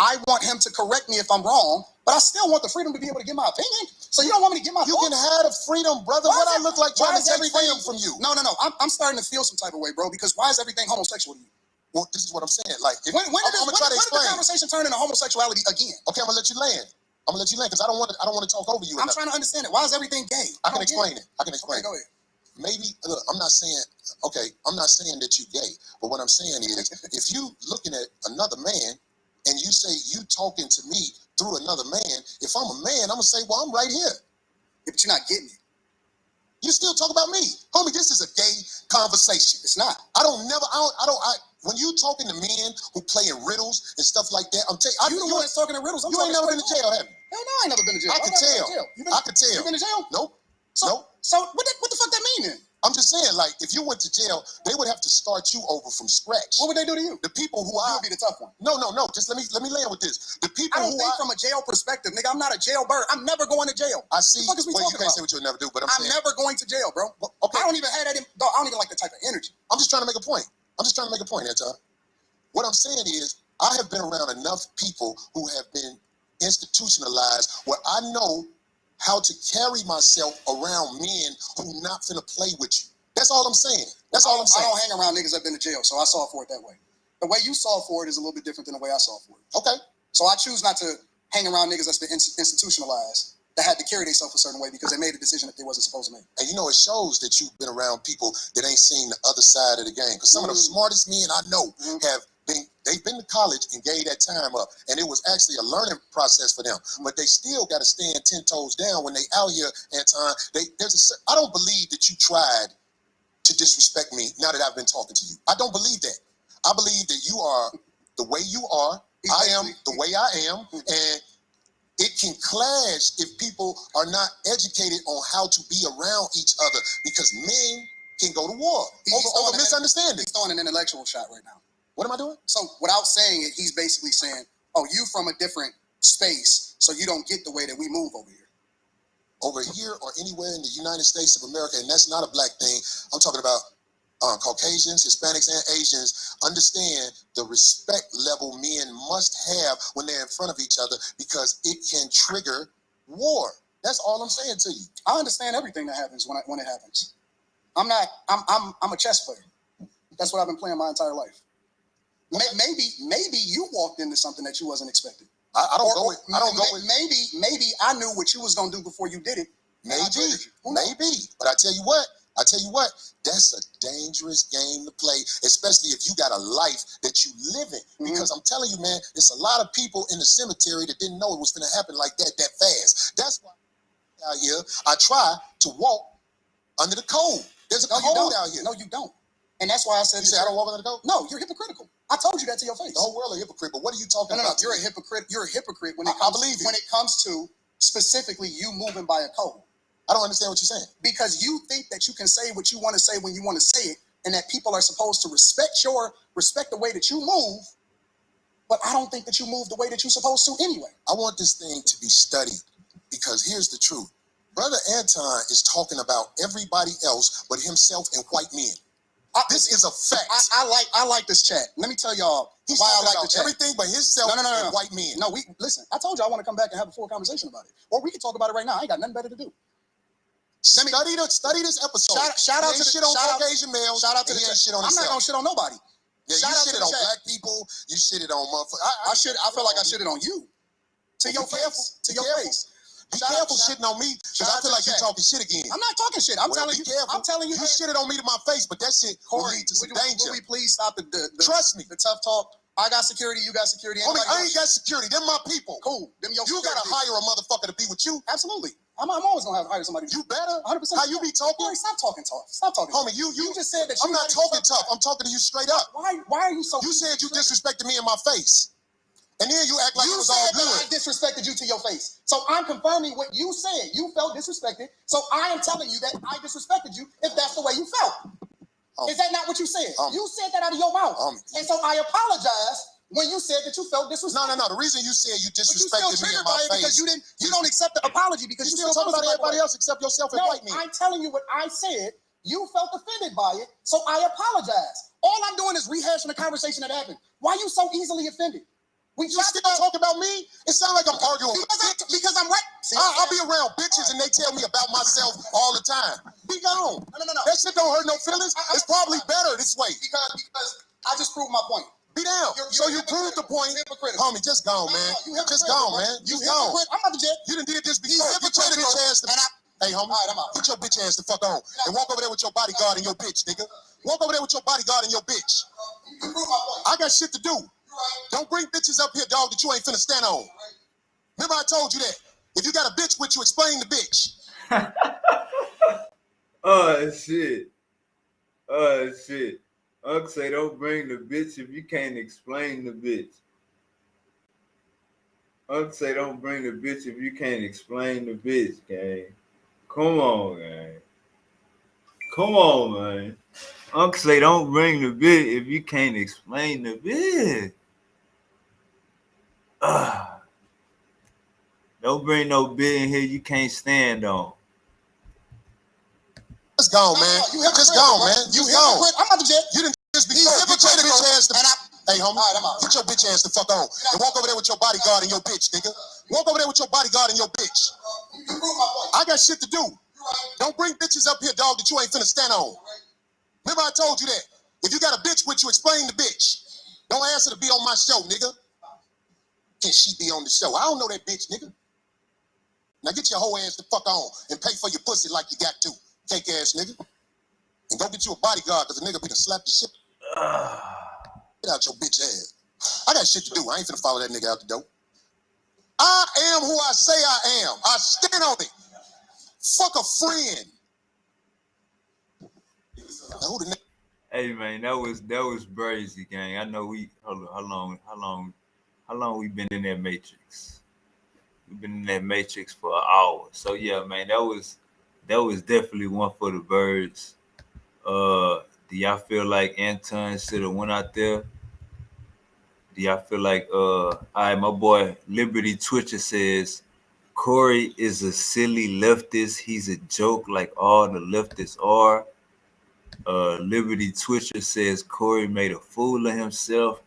Speaker 9: I want him to correct me if I'm wrong, but I still want the freedom to be able to give my opinion. So you don't want me to give my
Speaker 2: You can have the freedom, brother. What I look like trying to take freedom from you?
Speaker 9: No. I'm starting to feel some type of way, bro, because why is everything homosexual to you?
Speaker 2: Well, this is what I'm saying. Like,
Speaker 9: When did the
Speaker 2: explain.
Speaker 9: conversation turn into homosexuality again?
Speaker 2: Okay, I'm gonna let you land. Because I don't want to talk over you.
Speaker 9: I'm trying to understand it. Why is everything gay?
Speaker 2: I can explain it. Okay,
Speaker 9: go ahead.
Speaker 2: Maybe look, I'm not saying that you're gay, but what I'm saying is if you looking at another man and you say you talking to me through another man, if I'm a man, I'm gonna say, well, I'm right here.
Speaker 9: Yeah, but you're not getting it.
Speaker 2: You still talk about me, homie. This is a gay conversation.
Speaker 9: It's not.
Speaker 2: When you talking to men who play in riddles and stuff like that, I'm telling you,
Speaker 9: You the one that's talking in riddles.
Speaker 2: You ain't never been to jail, have you?
Speaker 9: Hell no, I ain't never been to jail.
Speaker 2: I could tell. I could tell.
Speaker 9: You been to jail?
Speaker 2: Nope.
Speaker 9: So what the fuck that mean then?
Speaker 2: I'm just saying, like, if you went to jail, they would have to start you over from scratch.
Speaker 9: What would they do to you?
Speaker 2: The people who
Speaker 9: You would be the tough one.
Speaker 2: No. Just let me land with this. The people
Speaker 9: I don't think from a jail perspective, nigga. I'm not a jailbird. I'm never going to jail.
Speaker 2: I see.
Speaker 9: What the fuck is we
Speaker 2: Well, you
Speaker 9: talking
Speaker 2: can't
Speaker 9: about?
Speaker 2: say what you'll never do, but I'm saying
Speaker 9: never going to jail, bro.
Speaker 2: Okay.
Speaker 9: I don't even have that. I don't even like the type of energy.
Speaker 2: I'm just trying to make a point. Anton. What I'm saying is, I have been around enough people who have been institutionalized where I know how to carry myself around men who not finna play with you. That's all I'm saying. That's all I'm saying.
Speaker 9: I don't hang around niggas that been to jail, so I saw for it that way. The way you saw for it is a little bit different than the way I saw for it.
Speaker 2: Okay.
Speaker 9: So I choose not to hang around niggas that's been institutionalized, that had to carry themselves a certain way because they made a decision that they wasn't supposed to make.
Speaker 2: And you know, it shows that you've been around people that ain't seen the other side of the game. Because some of the smartest men I know they've been to college and gave that time up. And it was actually a learning process for them. But they still got to stand 10 toes down when they out here, Anton. I don't believe that you tried to disrespect me now that I've been talking to you. I don't believe that. I believe that you are the way you are. I am the way I am. And it can clash if people are not educated on how to be around each other, because men can go to war over misunderstanding.
Speaker 9: He's throwing an intellectual shot right now.
Speaker 2: What am I doing?
Speaker 9: So without saying it, he's basically saying, oh, you from a different space, so you don't get the way that we move over here.
Speaker 2: Over here or anywhere in the United States of America, and that's not a black thing. I'm talking about Caucasians, Hispanics, and Asians understand the respect level men must have when they're in front of each other, because it can trigger war. That's all I'm saying to you.
Speaker 9: I understand everything that happens when it happens. I'm a chess player. That's what I've been playing my entire life. Maybe you walked into something that you wasn't expecting. Maybe I knew what you was gonna do before you did it.
Speaker 2: Maybe. But I tell you what, that's a dangerous game to play, especially if you got a life that you live in. Because I'm telling you, man, there's a lot of people in the cemetery that didn't know it was gonna happen like that fast. That's why out here I try to walk under the code. There's a code out here.
Speaker 9: No, you don't. And that's why I said,
Speaker 2: you say I don't walk under the code?
Speaker 9: No, you're hypocritical. I told you that to your face.
Speaker 2: The whole world is a hypocrite, but what are you talking about?
Speaker 9: You're a hypocrite. You're a hypocrite when it comes to specifically you moving by a code.
Speaker 2: I don't understand what you're saying.
Speaker 9: Because you think that you can say what you want to say when you want to say it, and that people are supposed to respect the way that you move, but I don't think that you move the way that you're supposed to anyway.
Speaker 2: I want this thing to be studied, because here's the truth. Brother Anton is talking about everybody else but himself and white men. This is a fact.
Speaker 9: I like this chat. Let me tell y'all why I like the chat.
Speaker 2: Everything but himself and white men.
Speaker 9: No, listen. I told you I want to come back and have a full conversation about it, or we can talk about it right now. I ain't got nothing better to do.
Speaker 2: Study this episode.
Speaker 9: Shout out to
Speaker 2: shit on Caucasian males.
Speaker 9: Shout out to the chat.
Speaker 2: Shit on
Speaker 9: I'm not gonna shit on nobody.
Speaker 2: Yeah, you shitted on black people. You shitted on motherfuckers.
Speaker 9: I feel like I shitted on you. To your face. To your face.
Speaker 2: Be careful shitting on me, because I feel like you're talking shit again.
Speaker 9: I'm not talking shit. I'm telling you.
Speaker 2: You shitted on me to my face, but that shit will lead to some danger.
Speaker 9: Will we please stop the
Speaker 2: trust me,
Speaker 9: the tough talk? I got security. You got security.
Speaker 2: Homie, I ain't got security. Them my people.
Speaker 9: Cool.
Speaker 2: You gotta hire a motherfucker to be with you.
Speaker 9: Absolutely. I'm always gonna hire somebody.
Speaker 2: You better.
Speaker 9: 100%.
Speaker 2: How you be talking?
Speaker 9: Boy, stop talking tough. Stop talking.
Speaker 2: Homie, you
Speaker 9: just said that.
Speaker 2: I'm not talking tough. I'm talking to you straight up.
Speaker 9: Why are you so?
Speaker 2: You said you disrespected me in my face. And then you act like it was all good.
Speaker 9: I disrespected you to your face. So I'm confirming what you said. You felt disrespected. So I am telling you that I disrespected you if that's the way you felt. Is that not what you said? You said that out of your mouth. And so I apologize when you said that you felt disrespected.
Speaker 2: No. The reason you said you disrespected me in my face.
Speaker 9: Because you don't accept the apology because
Speaker 2: you still talking about everybody else except yourself and white men.
Speaker 9: I'm telling you what I said. You felt offended by it. So I apologize. All I'm doing is rehashing the conversation that happened. Why are you so easily offended?
Speaker 2: You still talk about me? It sounds like I'm arguing
Speaker 9: because I'm right.
Speaker 2: I'll be around bitches and they tell me about myself all the time. Be gone. No. That shit don't hurt no feelings. It's probably better this way.
Speaker 9: Because I just proved my point.
Speaker 2: Be down. So you proved the point. Homie, just gone, man. Just gone, man. You gone.
Speaker 9: I'm not the jet.
Speaker 2: You done did this before. Get your bitch ass to... Hey, homie, I'm out. Get your bitch ass the fuck on. And walk over there with your bodyguard and your bitch, nigga. Walk over there with your bodyguard and your bitch.
Speaker 9: You proved my point.
Speaker 2: I got shit to do. Don't bring bitches up here, dog, that you ain't finna stand on. Remember I told you that. If you got a bitch with you, explain the bitch.
Speaker 3: Oh, shit. Uncle say don't bring the bitch if you can't explain the bitch. Uncle say don't bring the bitch if you can't explain the bitch, gang. Come on, gang. Come on, man. Uncle say don't bring the bitch if you can't explain the bitch. Don't bring no bitch in here you can't stand on.
Speaker 2: Just gone, man. Just gone, man. You gone.
Speaker 9: I'm not the jet.
Speaker 2: You didn't just be bitch ass. Hey, homie, get your bitch ass the fuck on. And walk over there with your bodyguard and your bitch, nigga. Walk over there with your bodyguard and your bitch. I got shit to do. Don't bring bitches up here, dog, that you ain't finna stand on. Remember I told you that. If you got a bitch with you, explain the bitch. Don't ask her to be on my show, nigga. Can she be on the show? I don't know that bitch, nigga. Now get your whole ass the fuck on and pay for your pussy like you got to. Cake ass nigga. And go get you a bodyguard, because a nigga be to slap the shit. Get out your bitch ass. I got shit to do. I ain't finna follow that nigga out the door. I am who I say I am. I stand on it. Fuck a friend. Now, who the nigga?
Speaker 3: Hey man, that was crazy, gang. I know we hold on, how long we been in that matrix? We've been in that matrix for an hour. So yeah, man, that was definitely one for the birds. Do y'all feel like Anton should have went out there? Do y'all feel like all right, my boy Liberty Twitcher says Corey is a silly leftist. He's a joke like all the leftists are. Liberty Twitcher says Corey made a fool of himself.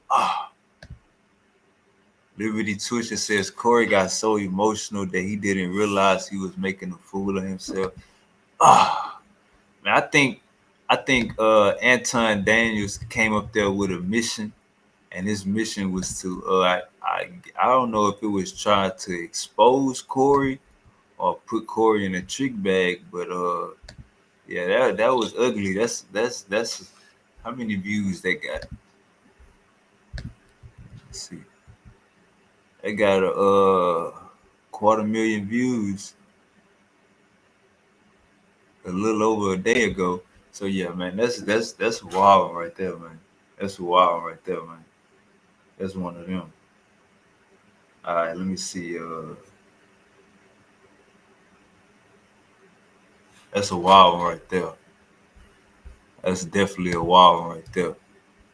Speaker 3: Liberty Twitcher says Corey got so emotional that he didn't realize he was making a fool of himself. Man, I think Anton Daniels came up there with a mission, and his mission was to I don't know if it was trying to expose Corey or put Corey in a trick bag, but yeah, that was ugly. That's how many views they got? Let's see. They got a 250,000 views a little over a day ago. So yeah, man, that's wild right there, man. That's wild right there, man. That's one of them. All right, let me see. That's a wild one right there. That's definitely a wild one right there.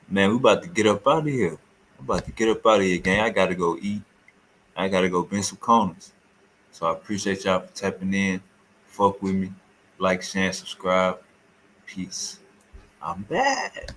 Speaker 3: Man, we about to get up out of here. I'm about to get up out of here, gang. I gotta go eat. I gotta go bend some corners. So I appreciate y'all for tapping in. Fuck with me. Like, share, and subscribe. Peace. I'm bad.